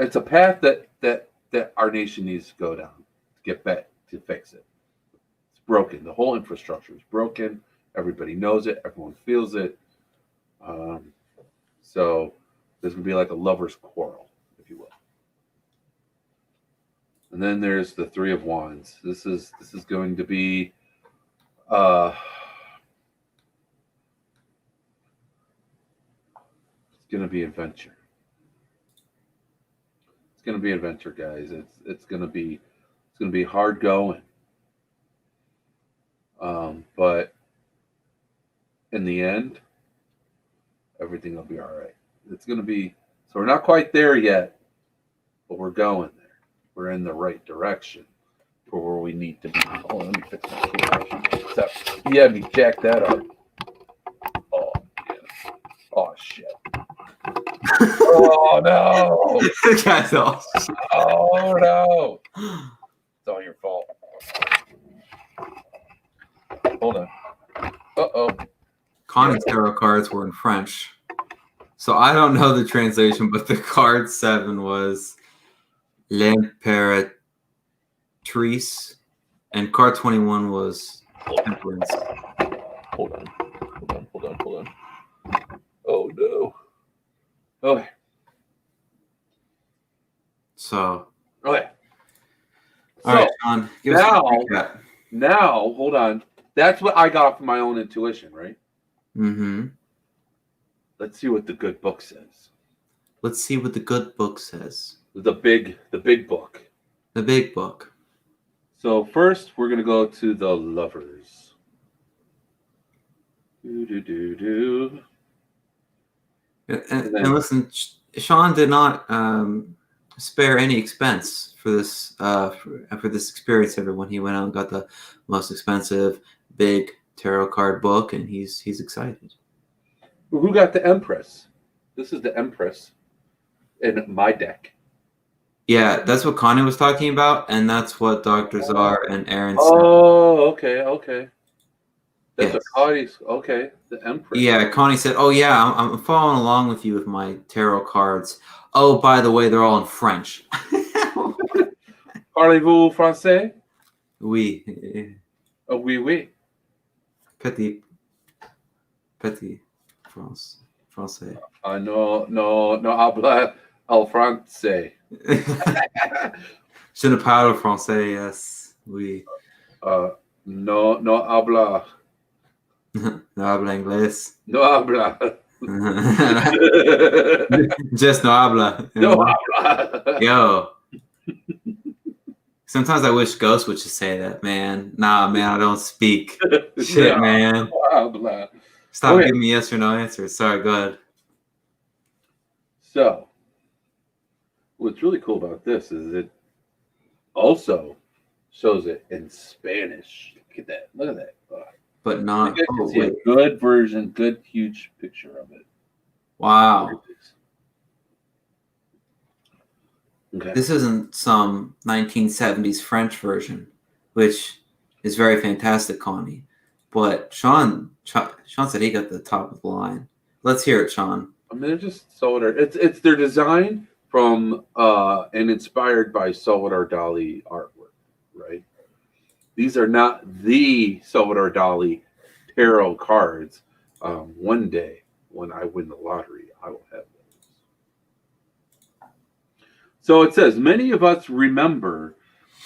B: It's a path that our nation needs to go down to get back to fix it. It's broken. The whole infrastructure is broken. Everybody knows it. Everyone feels it. So there's gonna be like a lover's quarrel, if you will. And then there's the Three of Wands. This is going to be it's gonna be adventure. It's gonna be adventure, guys. It's gonna be hard going. But in the end, everything will be all right. It's gonna be so we're not quite there yet, but we're going there. We're in the right direction for where we need to be. Oh, let me fix my keyboard. Except he had me jack that up. Oh, yeah. Oh shit. Oh no!
C: This guy's all.
B: Oh no! It's all your fault. Hold on. Uh-oh.
C: Connie's tarot cards were in French. So I don't know the translation, but the card 7 was L'Impératrice, and card 21 was Temperance.
B: Hold on. Oh no. Okay.
C: So,
B: Okay.
C: all right, Sean. Give us a recap.
B: Now, hold on. That's what I got from my own intuition, right?
C: Mm-hmm.
B: Let's see what the good book says.
C: Let's see what the good book says.
B: The big book.
C: The big book.
B: So first, we're gonna go to the Lovers. Do.
C: And listen, Sean did not spare any expense for this experience. Everyone, he went out and got the most expensive big tarot card book, and he's excited.
B: Who got the Empress? This is the Empress in my deck.
C: Yeah, that's what Connie was talking about, and that's what Dr. Czar and Aaron said.
B: Oh, okay. That's
C: Yes.
B: what Connie's. Okay, the Empress.
C: Yeah, Connie said, "Oh yeah, I'm following along with you with my tarot cards. Oh, by the way, they're all in French."
B: Parlez-vous français?
C: Oui.
B: Oh, oui.
C: Petit français.
B: No habla el français.
C: Je ne parle français, yes. Oui.
B: No habla.
C: No habla inglés.
B: No habla.
C: Just no habla.
B: No habla.
C: Yo. Sometimes I wish Ghost would just say that, man. Nah, man, I don't speak. Shit,
B: No
C: man.
B: habla.
C: Stop
B: Okay.
C: giving me yes or no answers. Sorry, go ahead.
B: So, what's really cool about this is it also shows it in Spanish. Look at that.
C: But not.
B: You guys can
C: Oh,
B: see
C: wait.
B: a good version, good huge picture of it.
C: Wow.
B: Okay.
C: This isn't some 1970s French version, which is very fantastic, Connie. But Sean said he got the top of the line. Let's hear it, Sean.
B: I mean, they're just Salvador. It's their design from and inspired by Salvador Dali artwork, right? These are not the Salvador Dali tarot cards. One day, when I win the lottery, I will have those. So it says, many of us remember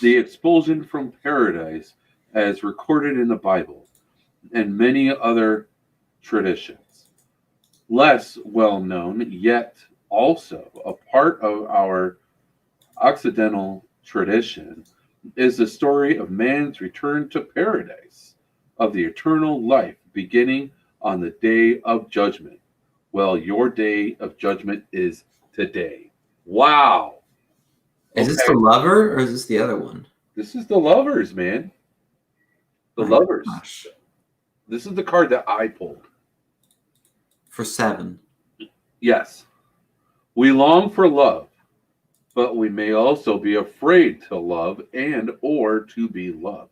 B: the expulsion from paradise as recorded in the Bible and many other traditions. Less well known, yet also a part of our Occidental tradition, is the story of man's return to paradise, of the eternal life beginning on the day of judgment. Well, your day of judgment is today. Wow.
C: Is this the lover or is this the other one?
B: This is the Lovers, man. The
C: My
B: Lovers.
C: gosh.
B: This is the card that I pulled.
C: For 7.
B: Yes. We long for love, but we may also be afraid to love and or to be loved.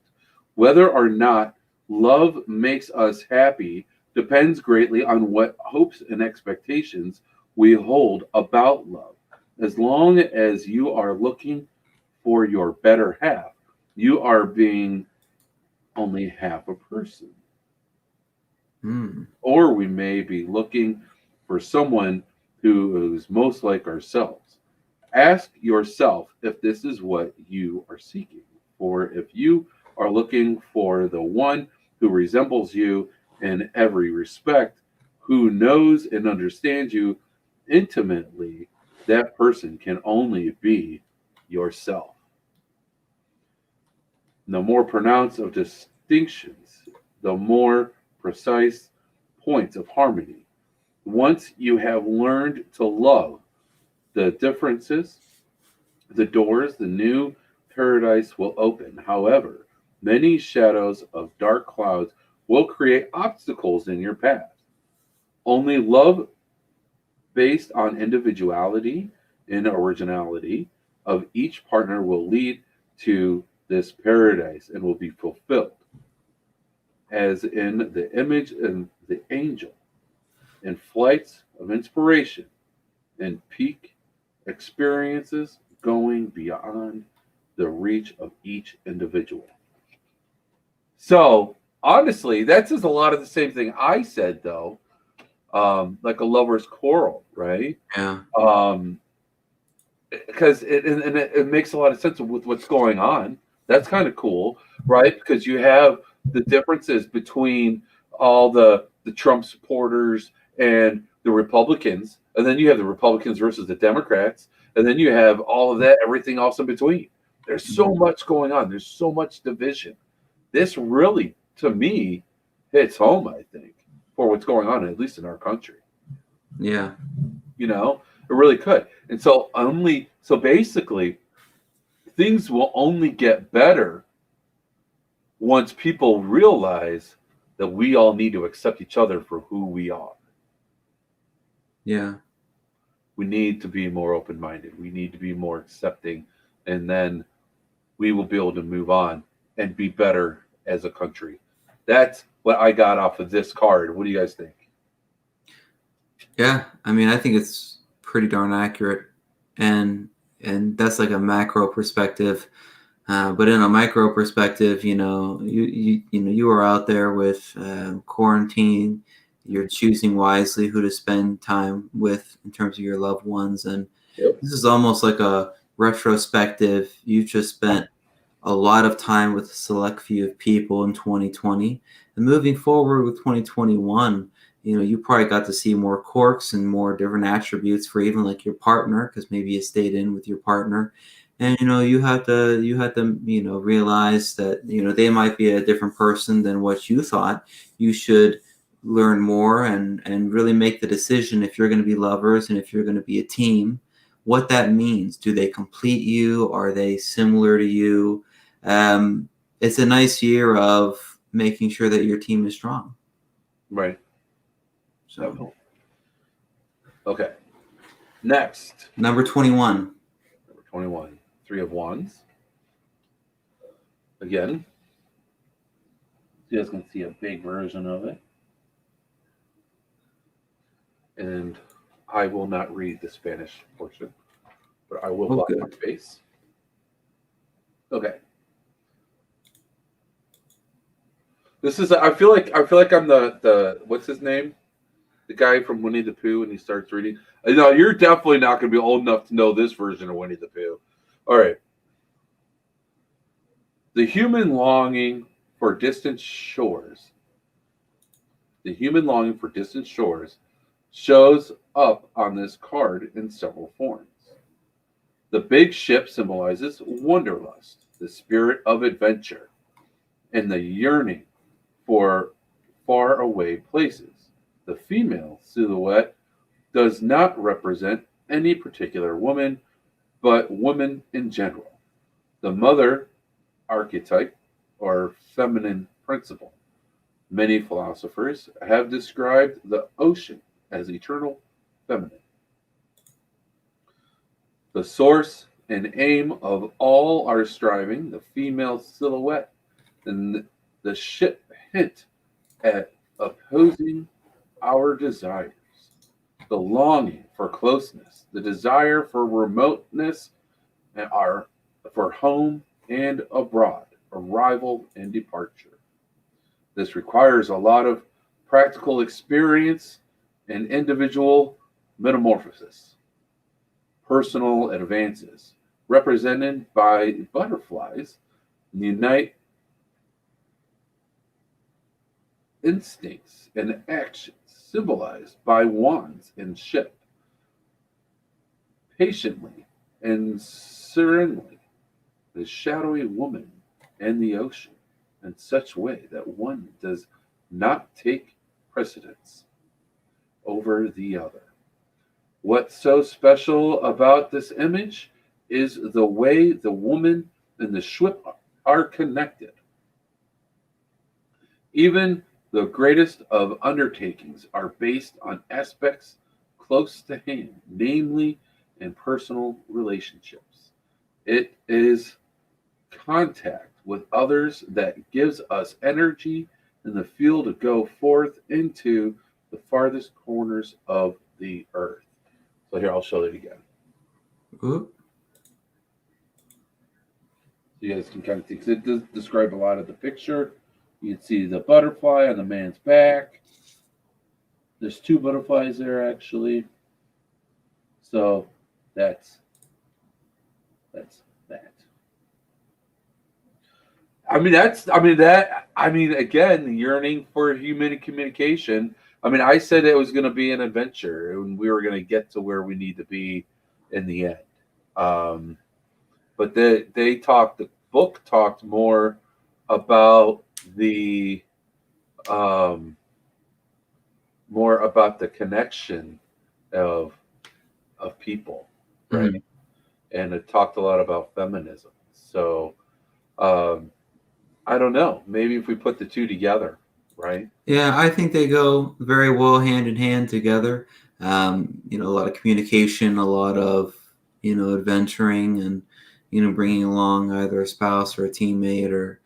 B: Whether or not love makes us happy depends greatly on what hopes and expectations we hold about love. as long as you are looking for your better half, you are being only half a person.
C: Hmm.
B: Or we may be looking for someone who is most like ourselves. Ask yourself if this is what you are seeking, or if you are looking for the one who resembles you in every respect, who knows and understands you intimately. That person can only be yourself. The more pronounced of distinctions, the more precise points of harmony. Once you have learned to love the differences, the doors, the new paradise will open. However, many shadows of dark clouds will create obstacles in your path. Only love based on individuality and originality of each partner will lead to this paradise and will be fulfilled, as in the image of the angel, in flights of inspiration and peak experiences going beyond the reach of each individual. So, honestly, that says a lot of the same thing I said, though. Like a lover's quarrel, right?
C: Yeah.
B: Because it makes a lot of sense with what's going on. That's kind of cool, right? Because you have the differences between all the Trump supporters and the Republicans, and then you have the Republicans versus the Democrats, and then you have all of that, everything else in between. There's so much going on. There's so much division. This really, to me, hits home, I think, for what's going on, at least in our country.
C: Yeah.
B: You know, it really could. And so basically, things will only get better once people realize that we all need to accept each other for who we are.
C: Yeah.
B: We need to be more open-minded. We need to be more accepting, and then we will be able to move on and be better as a country. That's what I got off of this card. What do you guys think?
C: Yeah. I mean, I think it's pretty darn accurate, and that's like a macro perspective. But in a micro perspective, you are out there with quarantine. You're choosing wisely who to spend time with in terms of your loved ones, and this is almost like a retrospective. You just spent a lot of time with a select few of people in 2020, and moving forward with 2021. You probably got to see more quirks and more different attributes for even like your partner, because maybe you stayed in with your partner. And you have to realize that they might be a different person than what you thought. You should learn more and really make the decision if you're going to be lovers and if you're going to be a team, what that means. Do they complete you? Are they similar to you? It's a nice year of making sure that your team is strong.
B: Right.
C: So,
B: okay. Next.
C: number 21.
B: Number 21. Three of Wands. Again, you guys can see a big version of it. And I will not read the Spanish portion, but I will block my face. Okay. This is I feel like I'm the what's his name? The guy from Winnie the Pooh, and he starts reading. No, you're definitely not going to be old enough to know this version of Winnie the Pooh. All right. The human longing for distant shores. The human longing for distant shores shows up on this card in several forms. The big ship symbolizes wanderlust, the spirit of adventure, and the yearning for faraway places. The female silhouette does not represent any particular woman, but women in general. The mother archetype or feminine principle. Many philosophers have described the ocean as eternal feminine. The source and aim of all our striving, the female silhouette, and the ship hint at opposing our desires. the longing for closeness, the desire for remoteness, and are for home and abroad, arrival and departure. This requires a lot of practical experience and individual metamorphosis, personal advances, represented by butterflies, unite instincts and actions, symbolized by wands and ship, patiently and serenely, the shadowy woman and the ocean, in such way that one does not take precedence over the other. What's so special about this image is the way the woman and the ship are connected. Even the greatest of undertakings are based on aspects close to hand, namely in personal relationships. It is contact with others that gives us energy in the fuel to go forth into the farthest corners of the earth. So here, I'll show it again.
C: Ooh.
B: So you guys can kind of see, because it does describe a lot of the picture. You can see the butterfly on the man's back. There's two butterflies there, actually. So that's that. Again, the yearning for human communication. I said it was going to be an adventure, and we were going to get to where we need to be in the end. But the book talked more about the connection of people, right?
C: Mhm.
B: And it talked a lot about feminism. So I don't know. Maybe if we put the two together, right?
C: Yeah, I think they go very well hand in hand together. A lot of communication, a lot of, adventuring and, bringing along either a spouse or a teammate or,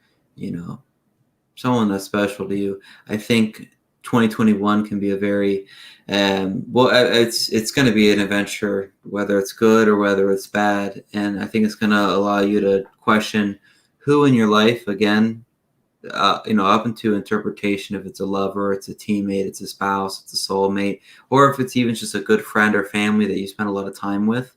C: someone that's special to you. I think 2021 can be a very, it's going to be an adventure, whether it's good or whether it's bad. And I think it's going to allow you to question who in your life, again, up into interpretation, if it's a lover, it's a teammate, it's a spouse, it's a soulmate, or if it's even just a good friend or family that you spend a lot of time with.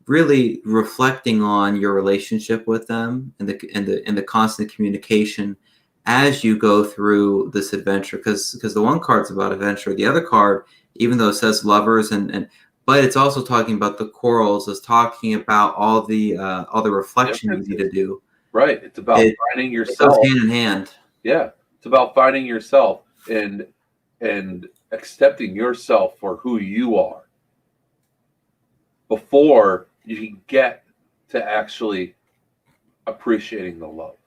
C: Really reflecting on your relationship with them and the constant communication as you go through this adventure, because the one card's about adventure, the other card, even though it says lovers but it's also talking about the corals, is talking about all the reflection you need to do.
B: Right. It's about finding yourself.
C: It goes hand in hand.
B: Yeah. It's about finding yourself and accepting yourself for who you are before you can get to actually appreciating the love.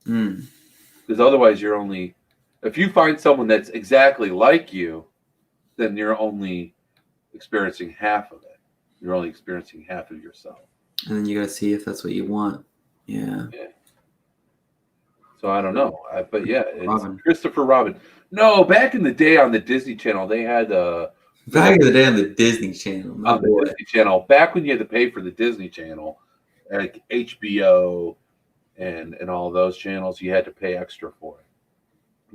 B: Because otherwise if you find someone that's exactly like you, then you're only experiencing half of it. You're only experiencing half of yourself.
C: And then you got to see if that's what you want. Yeah.
B: So I don't know. But yeah, it's
C: Robin.
B: Christopher Robin. No, back in the day on the Disney Channel, they had
C: back in the day on the Disney Channel.
B: On the Disney Channel, back when you had to pay for the Disney Channel, like HBO and all those channels, you had to pay extra for it.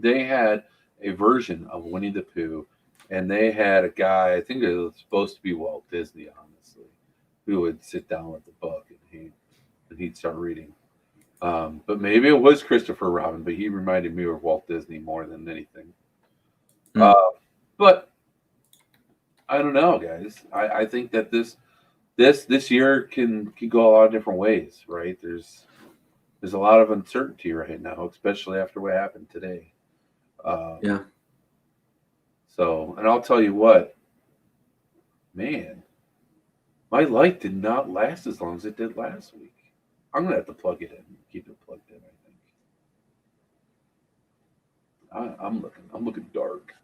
B: They had a version of Winnie the Pooh, and they had a guy, I think it was supposed to be Walt Disney, honestly, who would sit down with the book and he'd start reading. But maybe it was Christopher Robin, but he reminded me of Walt Disney more than anything. But I don't know, guys. I think that this year can go a lot of different ways, right? There's a lot of uncertainty right now, especially after what happened today. So, and I'll tell you what, man, my light did not last as long as it did last week. I'm gonna have to plug it in, keep it plugged in. I think I'm looking dark.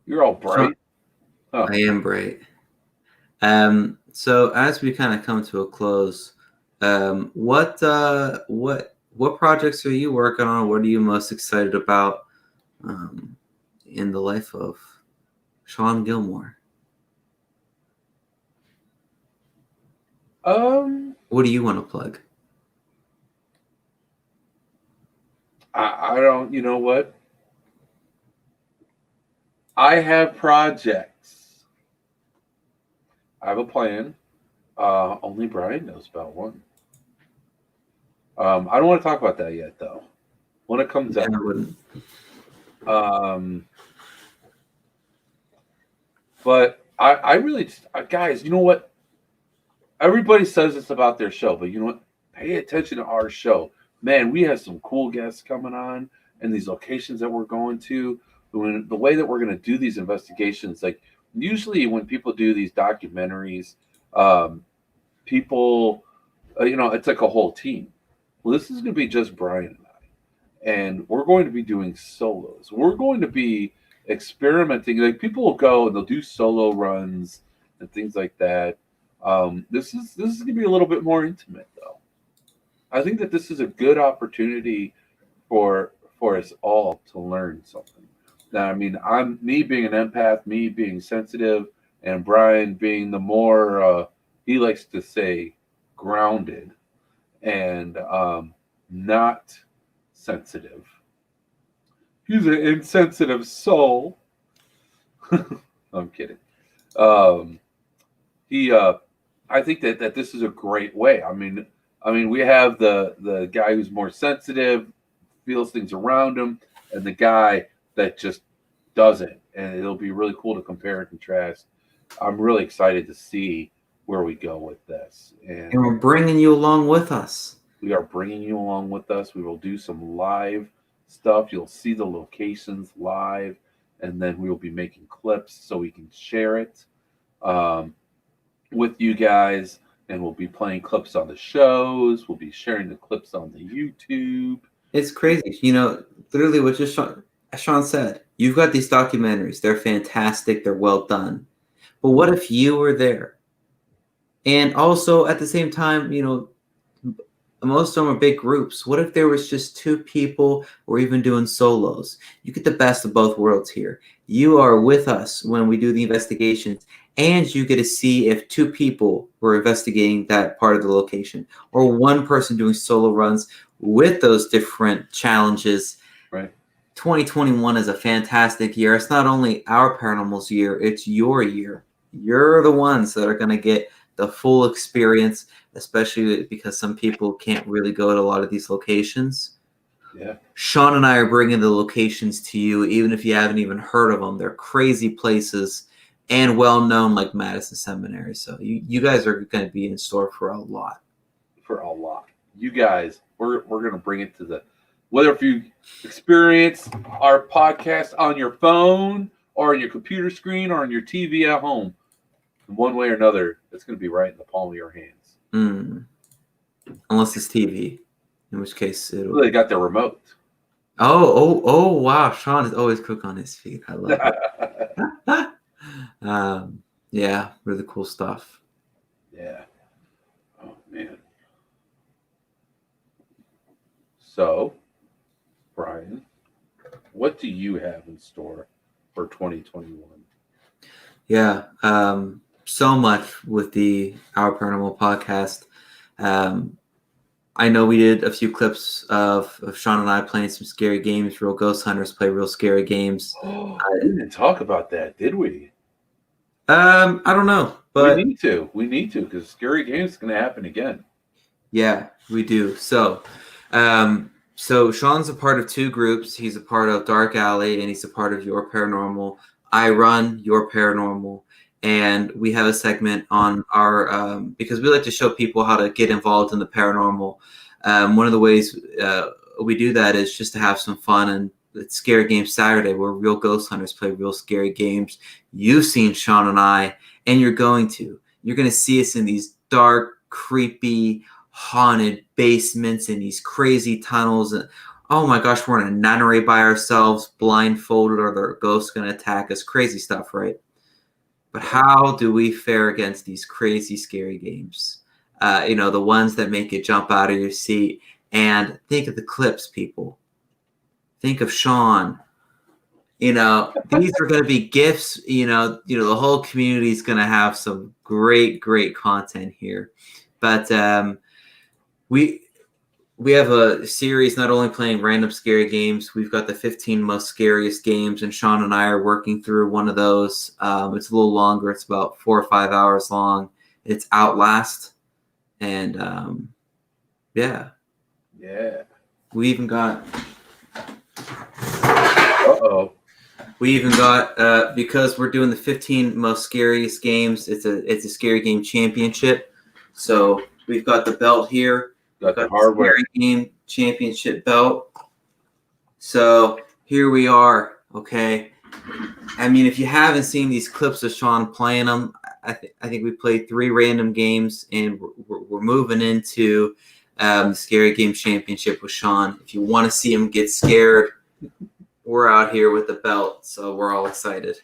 B: You're all bright.
C: Oh. I am bright. So as we kind of come to a close, what projects are you working on? What are you most excited about? in the life of Sean Gilmore?
B: What
C: do you want to plug?
B: I don't. You know what? I have projects. I have a plan. Only Brian knows about one. I don't want to talk about that yet, though. When it comes out. But I really, guys, you know what? Everybody says this about their show, but you know what? Pay attention to our show. Man, we have some cool guests coming on, and these locations that we're going to. The way that we're going to do these investigations, like usually when people do these documentaries, people, it's like a whole team. Well, this is going to be just Brian and I, and we're going to be doing solos. We're going to be experimenting. Like people will go and they'll do solo runs and things like that. This is going to be a little bit more intimate, though. I think that this is a good opportunity for us all to learn something. Now, I mean, me being an empath, me being sensitive, and Brian being the more he likes to say grounded and not sensitive. He's an insensitive soul. I'm kidding. I think that this is a great way. I mean, we have the guy who's more sensitive, feels things around him, and the guy that just doesn't. And it'll be really cool to compare and contrast. I'm really excited to see where we go with this. And
C: we're bringing you along with us.
B: We are bringing you along with us. We will do some live stuff. You'll see the locations live, and then we will be making clips so we can share it with you guys. And we'll be playing clips on the shows. We'll be sharing the clips on the YouTube.
C: It's crazy. Literally what just Sean said. You've got these documentaries. They're fantastic. They're well done. But what if you were there? And also at the same time, most of them are big groups. What if there was just two people or even doing solos? You get the best of both worlds here. You are with us when we do the investigations, and you get to see if two people were investigating that part of the location or one person doing solo runs with those different challenges.
B: Right.
C: 2021 is a fantastic year. It's not only our Paranormal's year, it's your year. You're the ones that are going to get the full experience, especially because some people can't really go to a lot of these locations.
B: Yeah.
C: Sean and I are bringing the locations to you, even if you haven't even heard of them. They're crazy places and well-known like Madison Seminary. So you guys are going to be in store for a lot.
B: For a lot. You guys, we're going to bring it to whether if you experience our podcast on your phone or on your computer screen or on your TV at home, in one way or another, it's going to be right in the palm of your hands.
C: Unless it's TV, in which case
B: they got the remote.
C: Oh, wow. Sean is always quick on his feet. I love it. Yeah, really cool stuff.
B: Yeah. Oh, man. So, Brian, what do you have in store for 2021?
C: Yeah, so much with Our Paranormal podcast. I know we did a few clips of Sean and I playing some scary games. Real ghost hunters play real scary games.
B: We didn't talk about that, did we?
C: I don't know, but
B: we need to because scary games is going to happen again.
C: Yeah, we do. So Sean's a part of two groups. He's a part of Dark Alley and he's a part of Your Paranormal. I run Your Paranormal, and we have a segment on our because we like to show people how to get involved in the paranormal. One of the ways we do that is just to have some fun, and it's Scary Games Saturday, where real ghost hunters play real scary games. You've seen Sean and I, and you're going to see us in these dark, creepy, haunted basements and these crazy tunnels. And oh my gosh, we're in a nunnery by ourselves, blindfolded, or the ghosts going to attack us. Crazy stuff, right? But how do we fare against these crazy, scary games? The ones that make you jump out of your seat. And think of the clips, people. Think of Sean, these are going to be gifts. The whole community is going to have some great content here. But we have a series not only playing random scary games. We've got the 15 most scariest games, and Shawn and I are working through one of those. It's a little longer. It's about 4 or 5 hours long. It's Outlast, and yeah. We even got. We even got because we're doing the 15 most scariest games. It's a scary game championship. So we've got the belt here.
B: Got the hardware
C: scary game championship belt. So here we are. Okay. I mean, if you haven't seen these clips of Shawn playing them, I think we played 3 random games, and we're moving into the scary game championship with Shawn. If you want to see him get scared, we're out here with the belt, so we're all excited.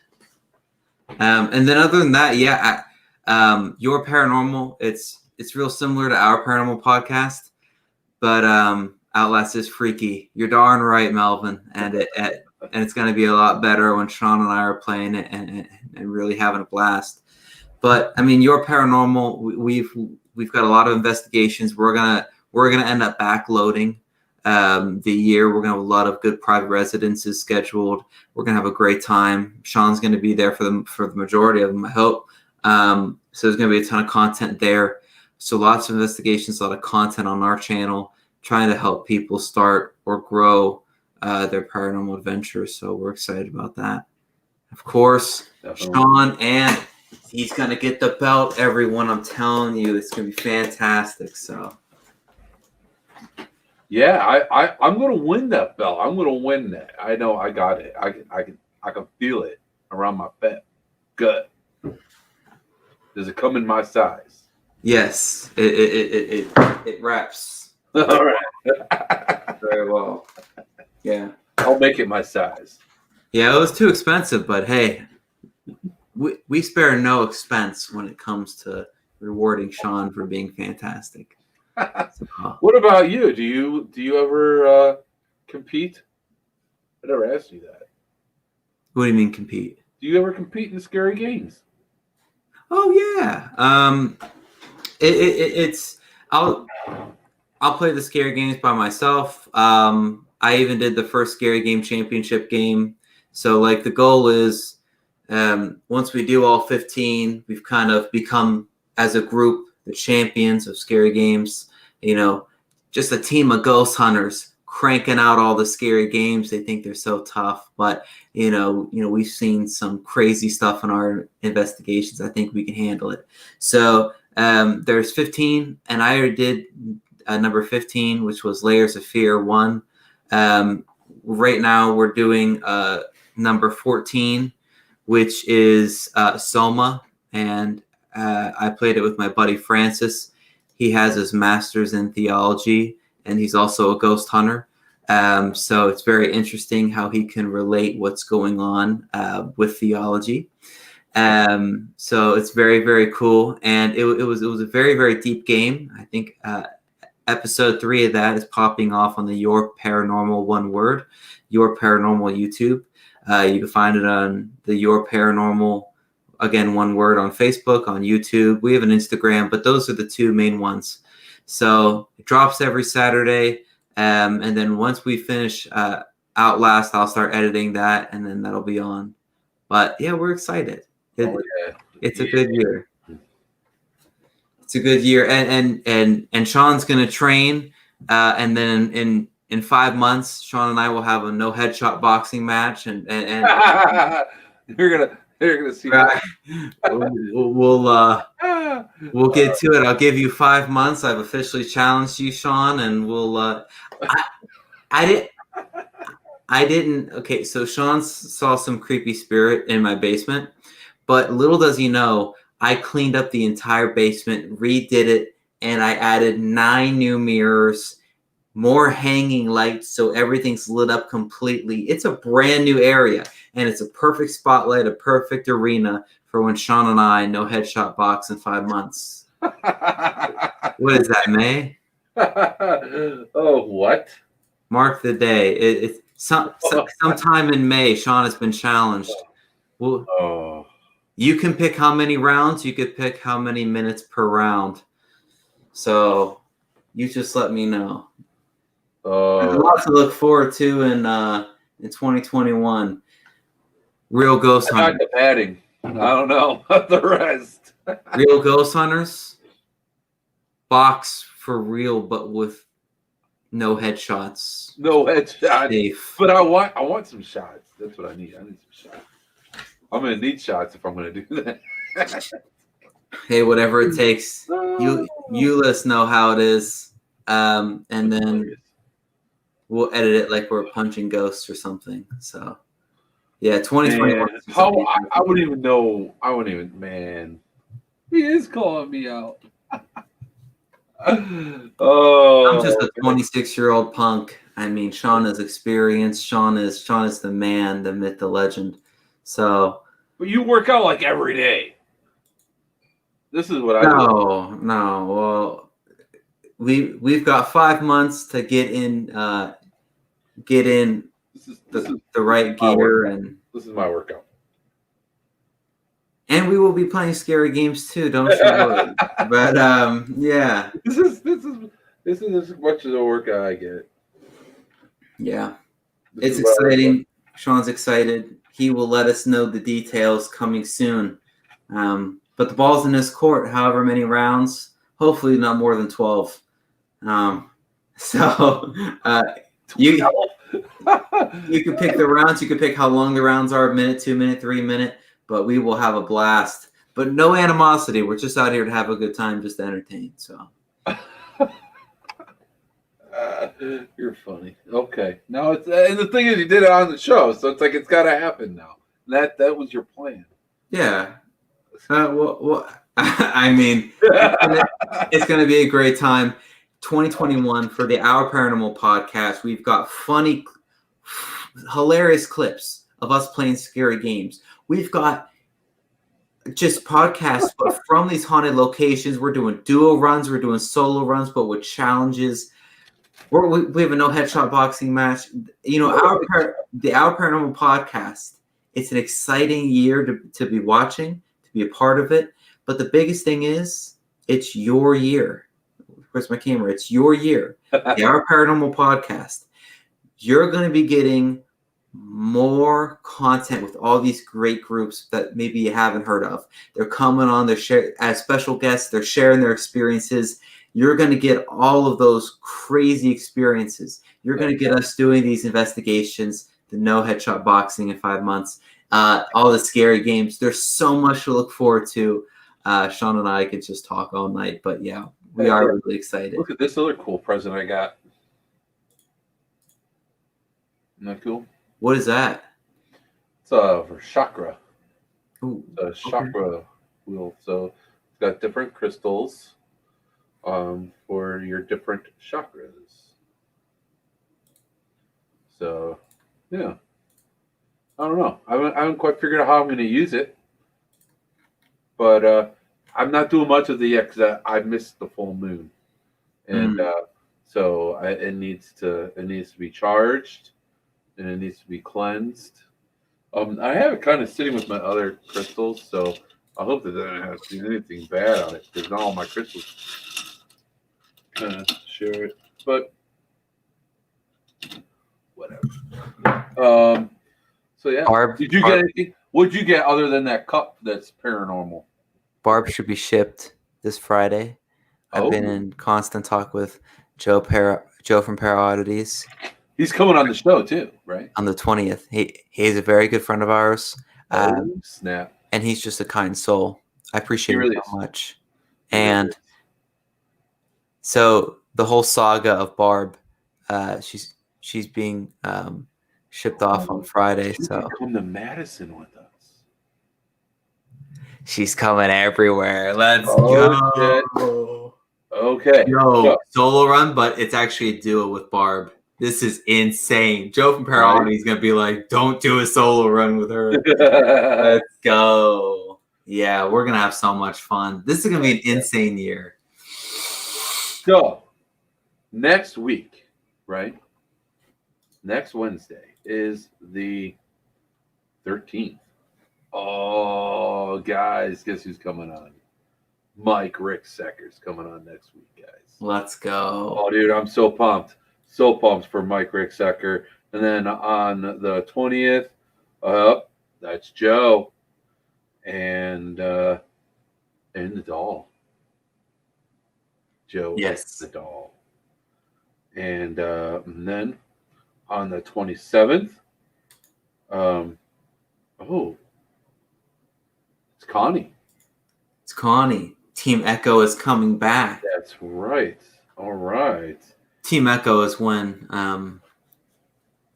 C: And then other than that, Your Paranormal, it's real similar to our paranormal podcast, but Outlast is freaky. You're darn right, Melvin, and it's going to be a lot better when Shawn and I are playing it and really having a blast. But I mean, Your Paranormal, we've got a lot of investigations. We're gonna end up backloading the year. We're gonna have a lot of good private residences scheduled. We're gonna have a great time. Shawn's gonna be there for the majority of them, I hope. So there's gonna be a ton of content there. So lots of investigations, a lot of content on our channel, trying to help people start or grow their paranormal adventures. So we're excited about that. Of course, definitely. Shawn, and he's gonna get the belt, everyone. I'm telling you, it's gonna be fantastic. So.
B: Yeah, I'm gonna win that belt. I'm gonna win that. I know I got it. I can feel it around my belt. Good. Does it come in my size?
C: Yes, it wraps.
B: All right.
C: Very well. Yeah.
B: I'll make it my size.
C: Yeah, it was too expensive, but hey, we spare no expense when it comes to rewarding Shawn for being fantastic.
B: What about you? Do you ever compete? I never asked you that.
C: What do you mean compete?
B: Do you ever compete in scary games?
C: Oh yeah. It's I'll play the scary games by myself. I even did the first scary game championship game. So like the goal is once we do all 15, we've kind of become as a group the champions of scary games. Just a team of ghost hunters cranking out all the scary games. They think they're so tough, but we've seen some crazy stuff in our investigations. I think we can handle it. So there's 15, and I already did number 15, which was Layers of Fear 1. Right now we're doing number 14, which is Soma, and I played it with my buddy Francis. He has his master's in theology, and he's also a ghost hunter. So it's very interesting how he can relate what's going on with theology. So it's very, very cool. And it was a very, very deep game. I think episode 3 of that is popping off on the Your Paranormal, one word, Your Paranormal YouTube. You can find it on the Your Paranormal, again, one word, on Facebook, on YouTube. We have an Instagram, but those are the 2 main ones. So it drops every Saturday. And then once we finish Outlast, I'll start editing that, and then that'll be on. But yeah, we're excited. It's a good year. It's a good year. And Shawn's going to train. And then in 5 months, Shawn and I will have a no headshot boxing match. And
B: You're gonna see.
C: Right. We'll get to it. I'll give you 5 months. I've officially challenged you, Shawn, and we'll. I didn't. Okay, so Shawn saw some creepy spirit in my basement, but little does he know, I cleaned up the entire basement, redid it, and I added 9 new mirrors, more hanging lights, so everything's lit up completely. It's a brand new area, and it's a perfect spotlight, a perfect arena for when Shawn and I no headshot box in 5 months. What is that, May?
B: Oh, what?
C: Mark the day. Sometime in May, Shawn has been challenged. Well,
B: Oh.
C: you can pick how many rounds. You could pick how many minutes per round. So you just let me know. There's a lot to look forward to in 2021. Real ghost
B: I got
C: hunters.
B: the padding. I don't know the rest.
C: Real ghost hunters. Box for real, but with no headshots.
B: No headshots.
C: Safe.
B: But I want some shots. That's what I need. I need some shots. I'm gonna need shots if I'm gonna do that.
C: Hey, whatever it takes. You let us know how it is, and then we'll edit it like we're punching ghosts or something. So, yeah, 2021.
B: Man, how I wouldn't even know. I wouldn't even. Man, he is calling me out. Oh,
C: I'm just a 26-year-old punk. I mean, Shawn is experienced. Shawn is the man, the myth, the legend. So,
B: but you work out like every day. This is what I do.
C: No. Well, we've got 5 months to get in the right gear, and
B: this is my workout.
C: And we will be playing scary games too. Don't you worry. But yeah.
B: This is as much as a workout I get.
C: Yeah, it's exciting. Shawn's excited. He will let us know the details coming soon. But the ball's in his court. However many rounds, hopefully not more than 12. So you can pick the rounds. You can pick how long the rounds are: a minute, 2 minute, 3 minute. But we will have a blast. But no animosity. We're just out here to have a good time, just to entertain. So
B: you're funny. Okay. Now it's and the thing is, you did it on the show, so it's like it's got to happen now. That was your plan.
C: Yeah. Well, I mean, it's gonna be a great time. 2021 for the Our Paranormal podcast. We've got funny, hilarious clips of us playing scary games. We've got just podcasts but from these haunted locations. We're doing duo runs. We're doing solo runs, but with challenges. We have a no headshot boxing match. You know, the Our Paranormal podcast. It's an exciting year to be watching, to be a part of it. But the biggest thing is, it's your year. Where's my camera? It's your year. The Our Paranormal podcast. You're going to be getting more content with all these great groups that maybe you haven't heard of. They're coming on, as special guests, they're sharing their experiences. You're going to get all of those crazy experiences. You're going to get us doing these investigations, the no headshot boxing in 5 months, all the scary games. There's so much to look forward to. Shawn and I could just talk all night, but yeah, we are really excited.
B: Look at this other cool present I got. Isn't that cool?
C: What is that?
B: It's for chakra.
C: Ooh,
B: The chakra wheel. So it's got different crystals for your different chakras. So yeah, I don't know. I haven't quite figured out how I'm going to use it, but I'm not doing much of the yet because I missed the full moon, and so it needs to be charged. And it needs to be cleansed. I have it kind of sitting with my other crystals, so I hope that doesn't have to do anything bad on it, because not all my crystals kind of share it. But whatever. So yeah. Did you get anything? What'd you get other than that cup that's paranormal?
C: Barb should be shipped this Friday. I've been in constant talk with Joe from Para Oddities.
B: He's coming on the show too, right?
C: On the 20th. He's a very good friend of ours.
B: Snap.
C: And he's just a kind soul. I appreciate him so much. And so the whole saga of Barb, she's being shipped off on Friday.
B: She can come to Madison with us.
C: She's coming everywhere. Let's go.
B: Shit. Okay.
C: Solo run, but it's actually a duo with Barb. This is insane. Joe from Paranormal is gonna be like, "Don't do a solo run with her." Let's go. Yeah, we're gonna have so much fun. This is gonna be an insane year.
B: So, next week, right? next Wednesday is the 13th. Oh, guys, guess who's coming on? Mike Rick Secker's coming on next week, guys.
C: Let's go.
B: Oh, dude, I'm so pumped. So pumped for Mike Rick Secker. And then on the 20th, that's Joe. And the doll. Joe,
C: Yes.
B: the doll. And then on the 27th, it's Connie.
C: It's Connie. Team Echo is coming back.
B: That's right. All right.
C: Team Echo is when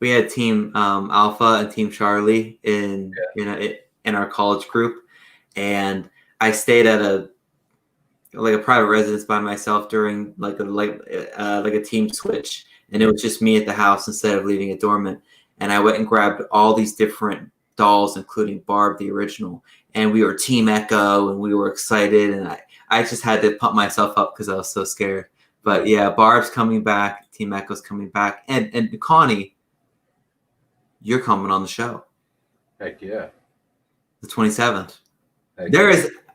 C: we had Team Alpha and Team Charlie in our college group, and I stayed at a private residence by myself during like a team switch, and it was just me at the house instead of leaving it dormant. And I went and grabbed all these different dolls, including Barb, the original, and we were Team Echo, and we were excited, and I just had to pump myself up because I was so scared. But yeah, Barb's coming back, Team Echo's coming back, and Connie, you're coming on the show.
B: Heck yeah.
C: The 27th.
B: Heck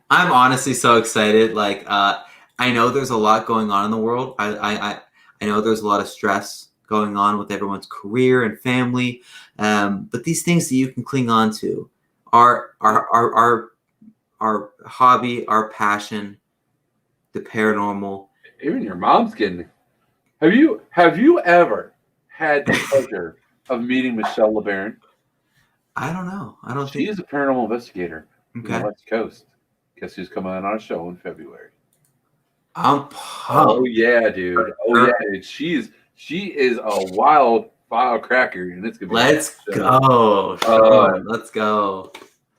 C: I'm honestly so excited. Like, I know there's a lot going on in the world. I know there's a lot of stress going on with everyone's career and family. But these things that you can cling on to are our hobby, our passion, the paranormal.
B: Even your mom's getting. Have you ever had the pleasure of meeting Michelle LeBaron?
C: I don't know. I don't
B: She
C: think.
B: is a paranormal investigator from
C: Okay.
B: the West Coast. Guess who's coming on our show in February?
C: I'm
B: Oh
C: pumped.
B: yeah, dude. Oh yeah, dude. She is a wild file cracker, and it's gonna be.
C: Let's go. Let's go.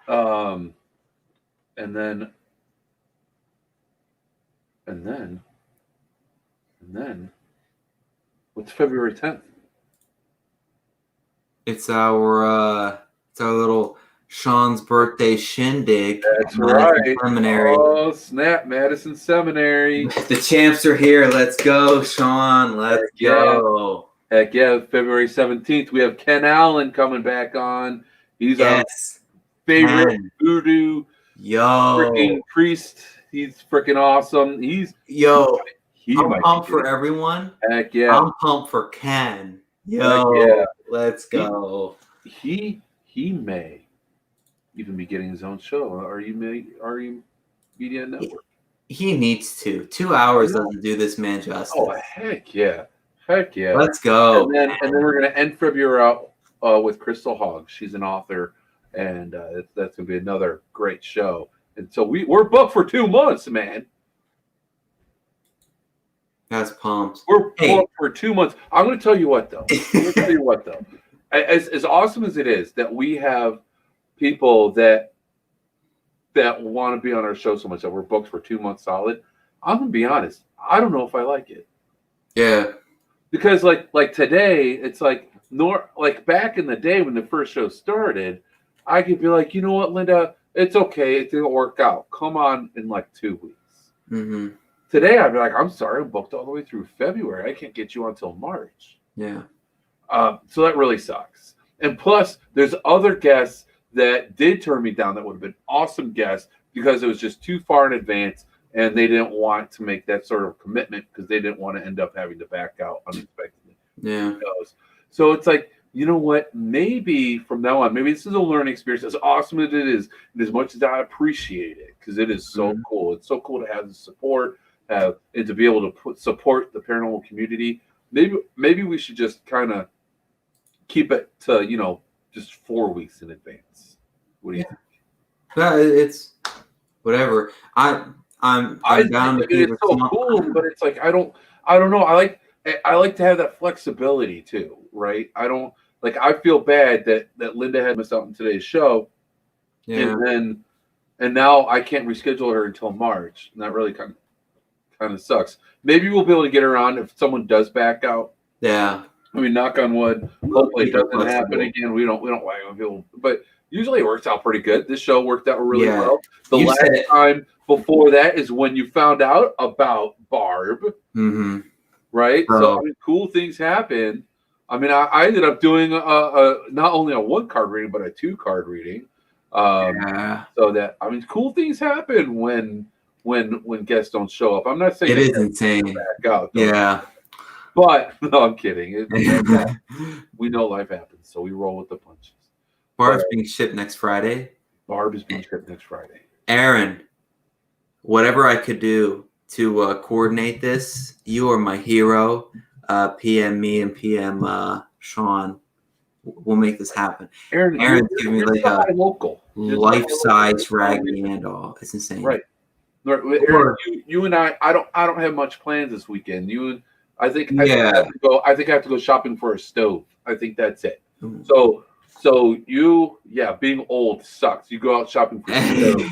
B: And then, what's February 10th?
C: It's our little Sean's birthday shindig.
B: That's
C: at Madison
B: right.
C: Seminary.
B: Oh snap, Madison Seminary.
C: The champs are here. Let's go, Sean. Let's go.
B: Heck yeah, February 17th. We have Ken Allen coming back on. He's our favorite
C: Ken.
B: voodoo freaking priest. He's freaking awesome.
C: I'm pumped for everyone.
B: Heck yeah.
C: I'm pumped for Ken.
B: Heck yeah.
C: Let's go.
B: He may even be getting his own show. Are you Media Network?
C: He needs to. 2 hours doesn't do this man justice.
B: Oh heck yeah. Heck yeah.
C: Let's go.
B: And then we're gonna end February out with Crystal Hogg. She's an author, and that's gonna be another great show. And so we're booked for 2 months, man.
C: That's pumped.
B: We're booked for 2 months. I'm gonna tell you what though. As awesome as it is that we have people that want to be on our show so much that we're booked for 2 months solid, I'm gonna be honest. I don't know if I like it.
C: Yeah.
B: Because like today, it's like back in the day when the first show started, I could be like, you know what, Linda, it's okay, it didn't work out. Come on in like 2 weeks.
C: Mm-hmm.
B: Today I'd be like, I'm sorry, I'm booked all the way through February. I can't get you until March.
C: Yeah.
B: So that really sucks. And plus, there's other guests that did turn me down that would have been awesome guests because it was just too far in advance, and they didn't want to make that sort of commitment because they didn't want to end up having to back out unexpectedly.
C: Yeah.
B: So it's like, you know what? Maybe from now on, maybe this is a learning experience. As awesome as it is, and as much as I appreciate it, because it is so cool. It's so cool to have the support and to be able to support the paranormal community. Maybe we should just kind of keep it to just 4 weeks in advance. What do you think?
C: It's whatever. I'm down to
B: it's so cool, but it's like I don't know. I like to have that flexibility too, right? I feel bad that Linda had missed out on today's show, and now I can't reschedule her until March, and that really kind of sucks. Maybe we'll be able to get her on if someone does back out.
C: Yeah.
B: I mean, knock on wood. Hopefully, it doesn't happen again. We don't wag on people, but usually it works out pretty good. This show worked out really well. The last time before that is when you found out about Barb, right? So I mean, cool things happen. I mean, I ended up doing not only a 1-card reading, but a 2-card reading.
C: Yeah.
B: So that, I mean, cool things happen when guests don't show up. I'm not saying
C: It is insane.
B: back out,
C: Yeah.
B: but no, I'm kidding. We know life happens, so we roll with the punches.
C: Barb's being shipped next Friday.
B: Barb is being shipped next Friday.
C: Aaron, whatever I could do to coordinate this, you are my hero. PM me and PM Shawn. We'll make this happen. Aaron's giving me like a
B: local
C: life-size Raggedy Ann doll. It's insane.
B: Right. Aaron, you and I don't have much plans this weekend. I think I have to go shopping for a stove. I think that's it. So you, being old sucks. You go out shopping for a stove.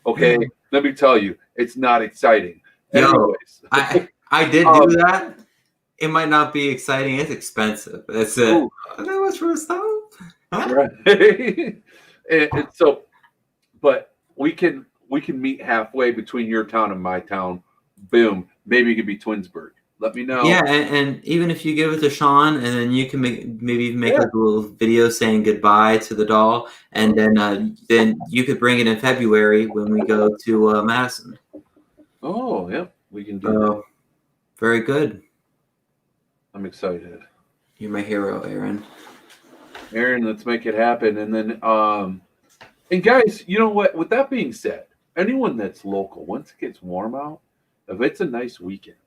B: Okay, let me tell you, it's not exciting. Anyways,
C: I did do that. It might not be exciting. It's expensive. That's it.
B: Ooh.
C: That much for a stove?
B: Right. and so, but we can meet halfway between your town and my town. Boom. Maybe it could be Twinsburg. Let me know.
C: Yeah, and even if you give it to Shawn, and then you can maybe make like a little video saying goodbye to the doll, and then you could bring it in February when we go to Madison.
B: Oh, yeah. We can do that.
C: Very good.
B: I'm excited.
C: You're my hero, Aaron.
B: Aaron, let's make it happen. And then, and guys, you know what? With that being said, anyone that's local, once it gets warm out, if it's a nice weekend,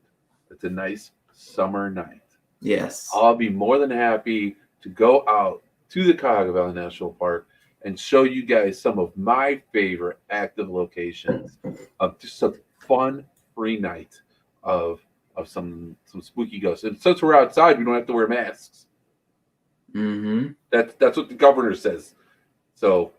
B: it's a nice summer night.
C: Yes.
B: I'll be more than happy to go out to the Cuyahoga Valley National Park and show you guys some of my favorite active locations of just a fun, free night of some spooky ghosts. And since we're outside, we don't have to wear masks.
C: Mm-hmm.
B: That's what the governor says. So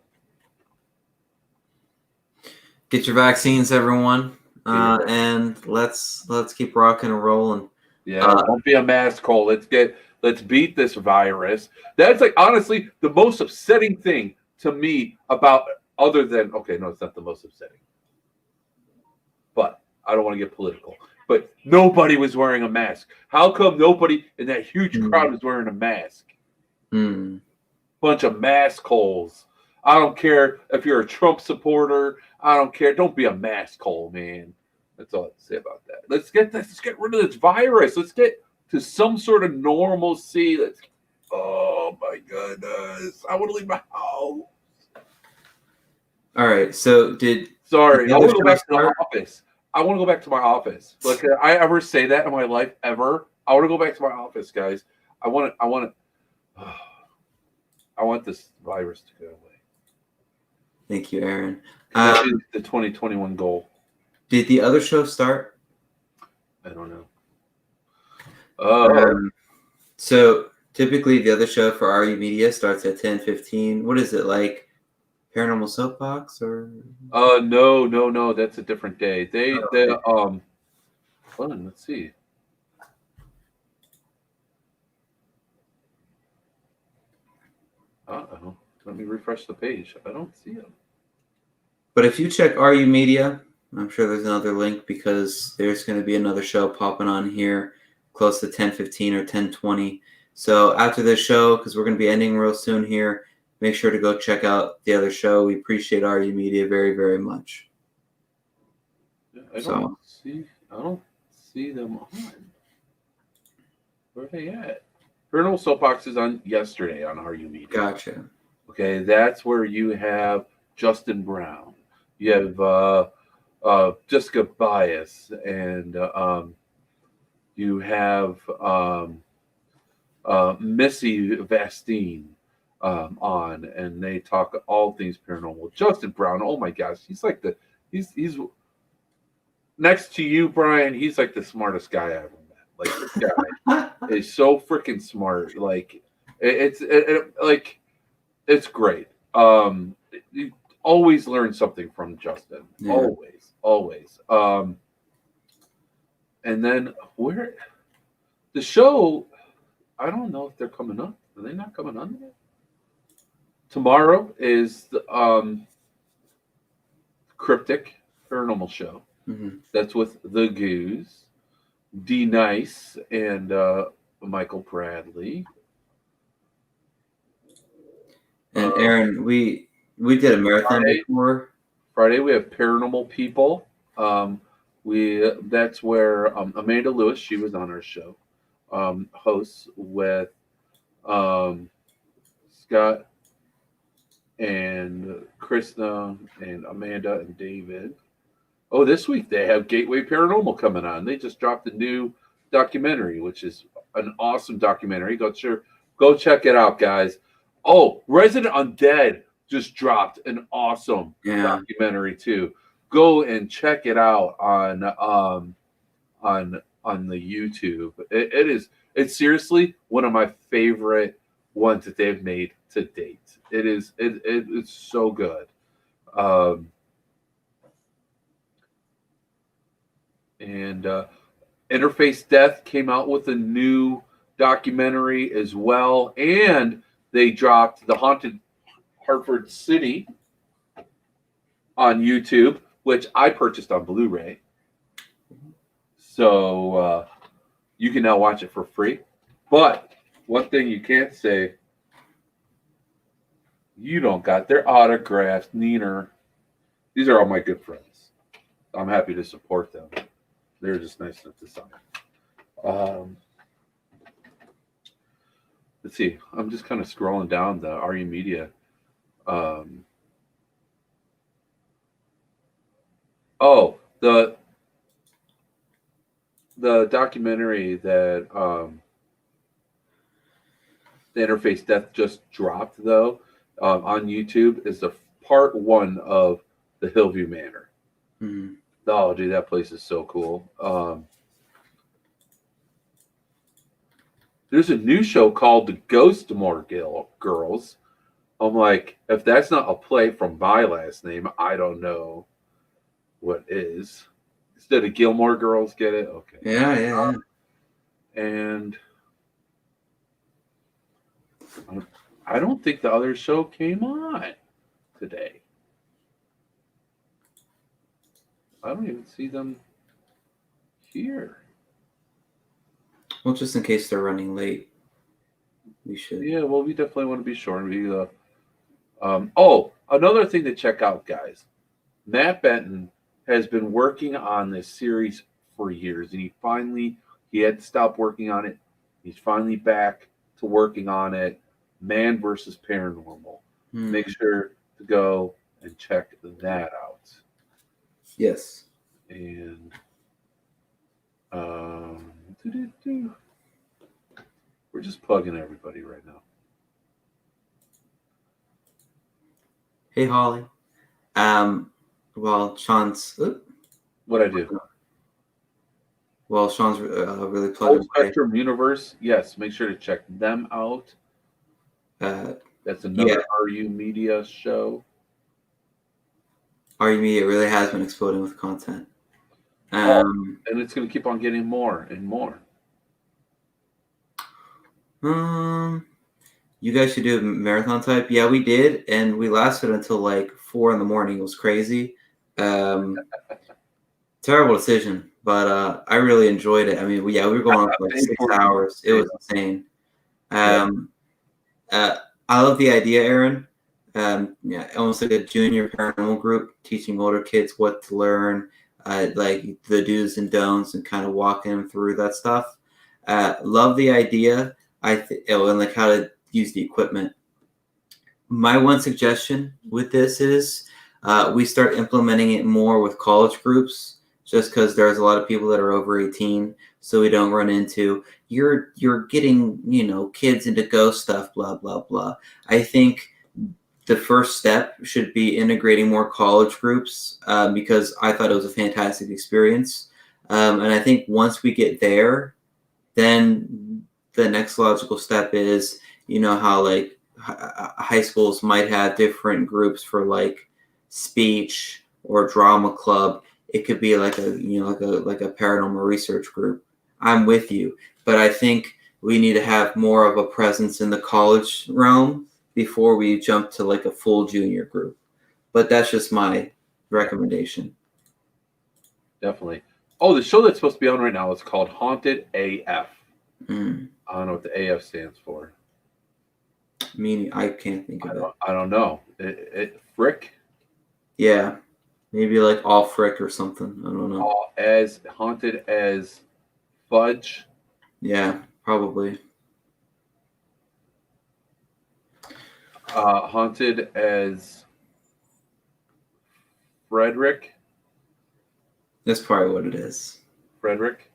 C: get your vaccines, everyone, and let's keep rocking and rolling.
B: Yeah, don't be a mask hole. Let's beat this virus. That's like honestly the most upsetting thing to me about other than it's not the most upsetting. But I don't want to get political. But nobody was wearing a mask. How come nobody in that huge crowd was wearing a mask? Bunch of mask holes. I don't care if you're a Trump supporter. I don't care. Don't be a mask hole, man. That's all I have to say about that. Let's get rid of this virus. Let's get to some sort of normalcy. Oh my goodness. I want to leave my house.
C: All right. So
B: Sorry, I want to go back to the office. I want to go back to my office. Like, did I ever say that in my life ever? I want to go back to my office, guys. I want this virus to go away.
C: Thank you, Aaron.
B: That is the 2021 goal.
C: Did the other show start?
B: I don't know.
C: So typically the other show for RU Media starts at 10:15. What is it, like Paranormal Soapbox or?
B: No. That's a different day. Hold on, let's see. Uh-oh. Let me refresh the page. I don't see them.
C: But if you check RU Media, I'm sure there's another link because there's going to be another show popping on here close to 10:15 or 10:20. So after this show, because we're going to be ending real soon here, make sure to go check out the other show. We appreciate RU Media very, very much.
B: I don't see them on. Where are they at? Paranormal Soapbox is on yesterday on RU Media.
C: Gotcha.
B: Okay, that's where you have Justin Brown. You have Jessica Bias, and you have Missy Vastine on, and they talk all things paranormal. Justin Brown, oh my gosh, he's he's next to you, Brian. He's like the smartest guy I ever met. Like, this guy is so freaking smart. Like, it's great. You always learn something from Justin. Yeah. Always. And then where the show, I don't know if they're coming up. Are they not coming on yet? Tomorrow is the Cryptic Paranormal Show. Mm-hmm. That's with The Goose, D Nice, and Michael Bradley.
C: And Aaron, we did a marathon before.
B: Friday we have Paranormal People. That's where Amanda Lewis, she was on our show, hosts with Scott and Krishna and Amanda and David. Oh, this week they have Gateway Paranormal coming on. They just dropped a new documentary, which is an awesome documentary. Go check it out, guys. Oh, Resident Undead just dropped an awesome documentary too. Go and check it out on the YouTube. It's seriously one of my favorite ones that they've made to date. It's so good. And Interface Death came out with a new documentary as well, and they dropped The Haunted Hartford City on YouTube, which I purchased on Blu-ray. So you can now watch it for free. But one thing you can't say, you don't got their autographs, Neener. These are all my good friends. I'm happy to support them. They're just nice enough to sign. Let's see. I'm just kind of scrolling down the RU Media. The documentary that the Interface Death just dropped, though, on YouTube is the part 1 of the Hillview Manor.
C: Mm-hmm.
B: Oh, dude, that place is so cool. There's a new show called The Ghostmore Girls. I'm like, if that's not a play from my last name, I don't know what is. Instead of Gilmore Girls, get it? Okay.
C: Yeah.
B: And I don't think the other show came on today. I don't even see them here.
C: Well, just in case they're running late, we should.
B: Yeah, well, we definitely want to be sure. Another thing to check out, guys. Matt Benton has been working on this series for years, and he had to stop working on it. He's finally back to working on it. Man versus Paranormal. Make sure to go and check that out.
C: Yes.
B: And we're just plugging everybody right now.
C: Hey, Holly. Well, Sean's.
B: What'd I do?
C: Well, Sean's really plugging.
B: Full Spectrum Universe. Yes, make sure to check them out. That's another RU Media show.
C: RU Media really has been exploding with content.
B: And it's going to keep on getting more and more.
C: You guys should do a marathon type. Yeah, we did, and we lasted until like 4 a.m. It was crazy. Terrible decision, but I really enjoyed it. I mean, we were going on for like 6 hours. It was insane. I love the idea, Aaron. Almost like a junior paranormal group, teaching older kids what to learn, like the do's and don'ts, and kind of walking them through that stuff. Love the idea. And like how to use the equipment. My one suggestion with this is we start implementing it more with college groups, just because there's a lot of people that are over 18, so we don't run into you're getting kids into ghost stuff, blah blah blah. I think the first step should be integrating more college groups, because I thought it was a fantastic experience, and I think once we get there, then the next logical step is how like high schools might have different groups for like speech or drama club. It could be like a like a paranormal research group. I'm with you, but I think we need to have more of a presence in the college realm before we jump to like a full junior group. But that's just my recommendation.
B: Definitely. Oh, the show that's supposed to be on right now is called Haunted AF. I don't know what the AF stands for.
C: Meaning, I can't think of it.
B: I don't know. Frick?
C: Yeah, maybe like all frick or something. I don't know.
B: As haunted as fudge?
C: Yeah, probably.
B: Haunted as Frederick?
C: That's probably what it is.
B: Frederick?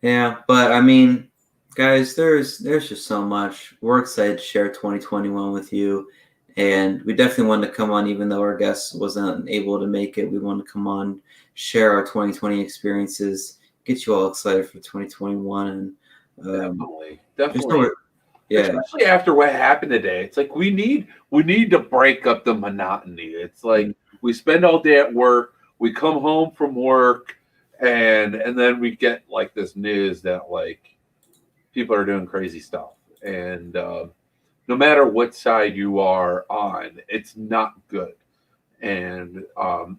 C: Yeah, but I mean, guys, there's just so much. We're excited to share 2021 with you, and we definitely wanted to come on, even though our guest wasn't able to make it. We wanted to come on, share our 2020 experiences, get you all excited for 2021, and
B: Definitely.
C: Yeah,
B: especially after what happened today. It's like we need to break up the monotony. It's like we spend all day at work, we come home from work, and then we get like this news that like people are doing crazy stuff, and no matter what side you are on, it's not good, and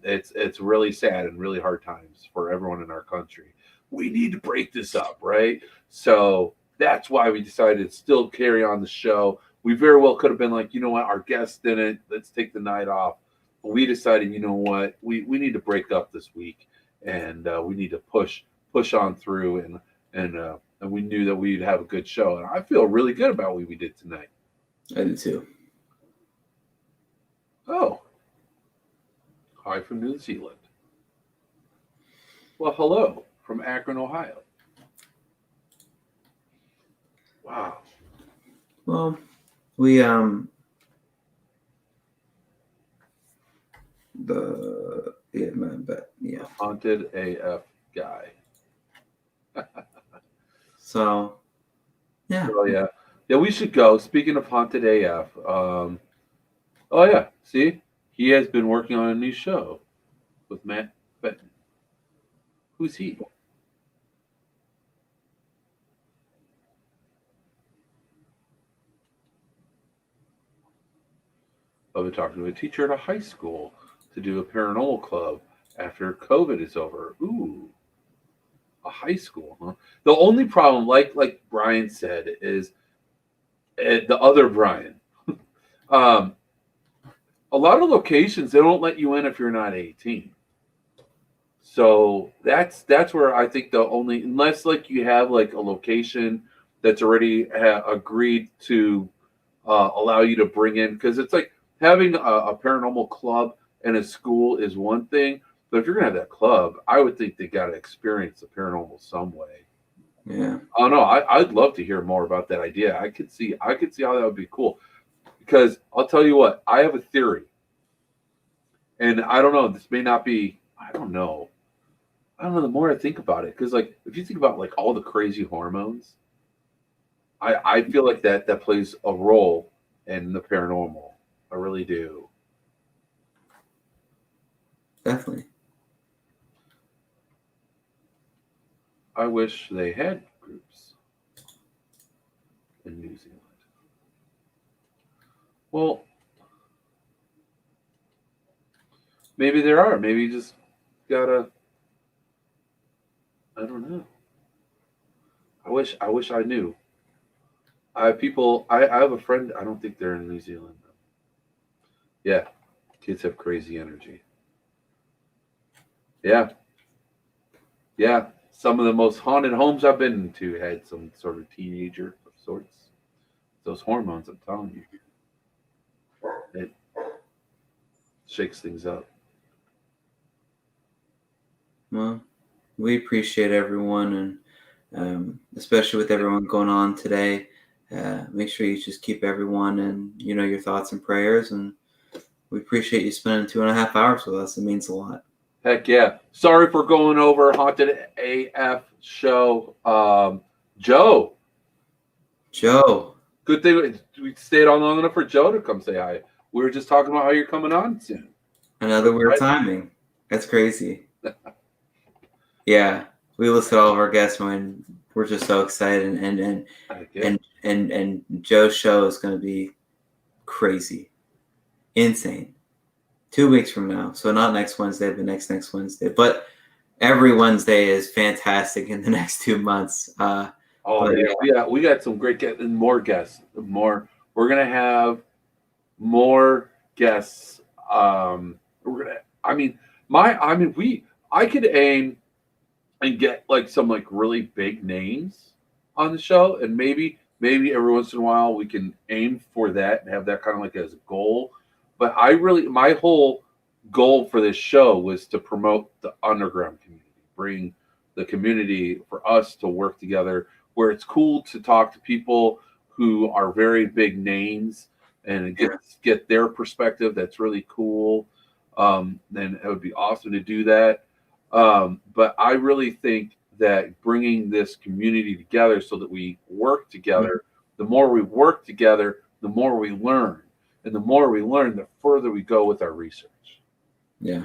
B: it's really sad and really hard times for everyone in our country. We need to break this up, right? So that's why we decided to still carry on the show. We very well could have been like, you know what, our guest didn't, let's take the night off. But we decided, you know what, we need to break up this week, and we need to push on through, and we knew that we'd have a good show. And I feel really good about what we did tonight.
C: I do too.
B: Oh, hi from New Zealand. Well, hello from Akron, Ohio. Wow.
C: Well, we
B: Haunted AF guy.
C: So yeah.
B: Oh yeah. Yeah, we should go. Speaking of haunted AF, oh yeah, see? He has been working on a new show with Matt Benton. Who's he? I'll be talking to a teacher at a high school to do a paranormal club after COVID is over. Ooh, a high school, huh? The only problem, like Brian said, is the other Brian. A lot of locations, they don't let you in if you're not 18. So that's where I think the only, unless like you have like a location that's already agreed to allow you to bring in, because it's like having a paranormal club in a school is one thing, but if you're gonna have that club, I would think they got to experience the paranormal some way.
C: Yeah.
B: I don't know. I'd love to hear more about that idea. I could see how that would be cool, because I'll tell you what, I have a theory, and I don't know. This may not be. I don't know. The more I think about it, because like if you think about like all the crazy hormones, I feel like that plays a role in the paranormal. I really do.
C: Definitely.
B: I wish they had groups in New Zealand. Well, maybe there are. Maybe you just gotta. I don't know. I wish I knew. I have people. I have a friend. I don't think they're in New Zealand. Yeah, kids have crazy energy. Yeah. Some of the most haunted homes I've been to had some sort of teenager of sorts. Those hormones, I'm telling you, it shakes things up.
C: Well, we appreciate everyone, and especially with everyone going on today. Make sure you just keep everyone in, your thoughts and prayers, and we appreciate you spending 2.5 hours with us. It means a lot.
B: Heck yeah. Sorry for going over Haunted AF show. Joe. Good thing we stayed on long enough for Joe to come say hi. We were just talking about how you're coming on soon.
C: Another weird timing. That's crazy. Yeah. We listed all of our guests when we're just so excited, and Joe's show is going to be crazy. Insane. 2 weeks from now. So not next Wednesday, but next Wednesday. But every Wednesday is fantastic in the next 2 months.
B: Oh
C: But,
B: yeah, we got some great guests and more guests. We're gonna have more guests. We're gonna. I could aim and get like some like really big names on the show, and maybe every once in a while we can aim for that and have that kind of like as a goal. But my whole goal for this show was to promote the underground community, bring the community for us to work together, where it's cool to talk to people who are very big names and get their perspective. That's really cool. Then it would be awesome to do that. But I really think that bringing this community together so that we work together, the more we work together, the more we learn. And the more we learn, the further we go with our research.
C: yeah.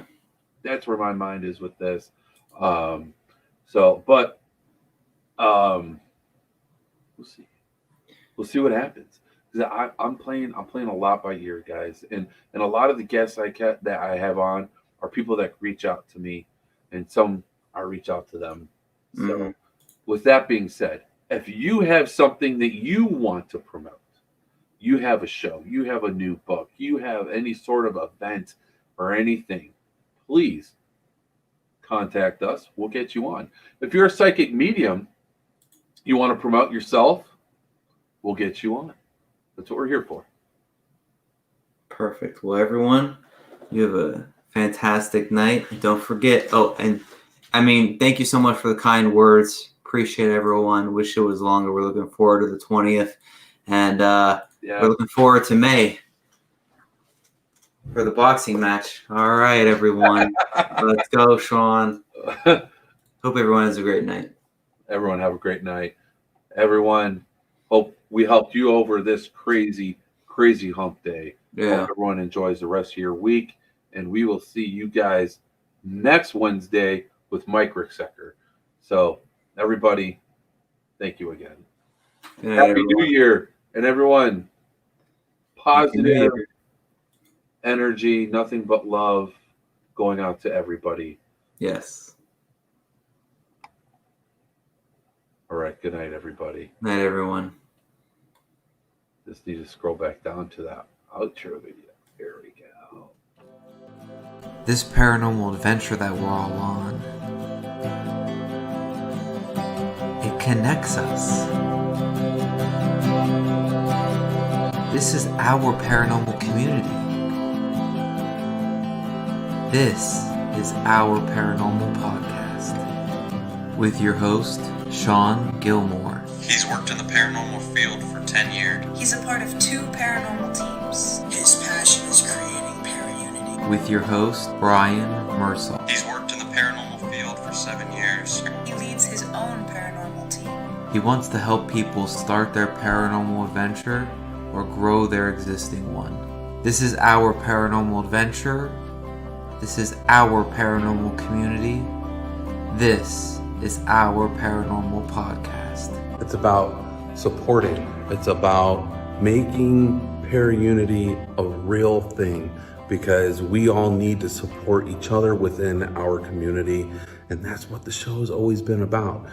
B: That's where my mind is with this. We'll see. We'll see what happens. I'm playing a lot by ear, guys, and a lot of the guests that I have on are people that reach out to me, and some I reach out to them. So, with that being said, if you have something that you want to promote, you have a show, you have a new book, you have any sort of event or anything, please contact us. We'll get you on. If you're a psychic medium, you want to promote yourself, we'll get you on. That's what we're here for.
C: Perfect. Well, everyone, you have a fantastic night. Don't forget. Oh, and I mean, thank you so much for the kind words. Appreciate everyone. Wish it was longer. We're looking forward to the 20th. And we're looking forward to May for the boxing match. All right, everyone. Let's go, Shawn. Hope everyone has a great night.
B: Everyone have a great night. Everyone, hope we helped you over this crazy, crazy hump day.
C: Yeah.
B: Hope everyone enjoys the rest of your week. And we will see you guys next Wednesday with Mike Ricksecker. So, everybody, thank you again. Happy New Year. And everyone, positive energy, nothing but love going out to everybody.
C: Yes.
B: All right. Good night, everybody.
C: Night, everyone.
B: Just need to scroll back down to that outro video. Here we go.
C: This paranormal adventure that we're all on, it connects us. This is our paranormal community. This is our paranormal podcast with your host, Shawn Gilmore.
G: He's worked in the paranormal field for 10 years.
H: He's a part of 2 paranormal teams.
I: His passion is creating para-unity.
C: With your host, Brian Mersel.
G: He's worked in the paranormal field for 7 years.
H: He leads his own paranormal team.
C: He wants to help people start their paranormal adventure or grow their existing one. This is our paranormal adventure. This is our paranormal community. This is our paranormal podcast.
J: It's about supporting. It's about making para-unity a real thing, because we all need to support each other within our community. And that's what the show has always been about.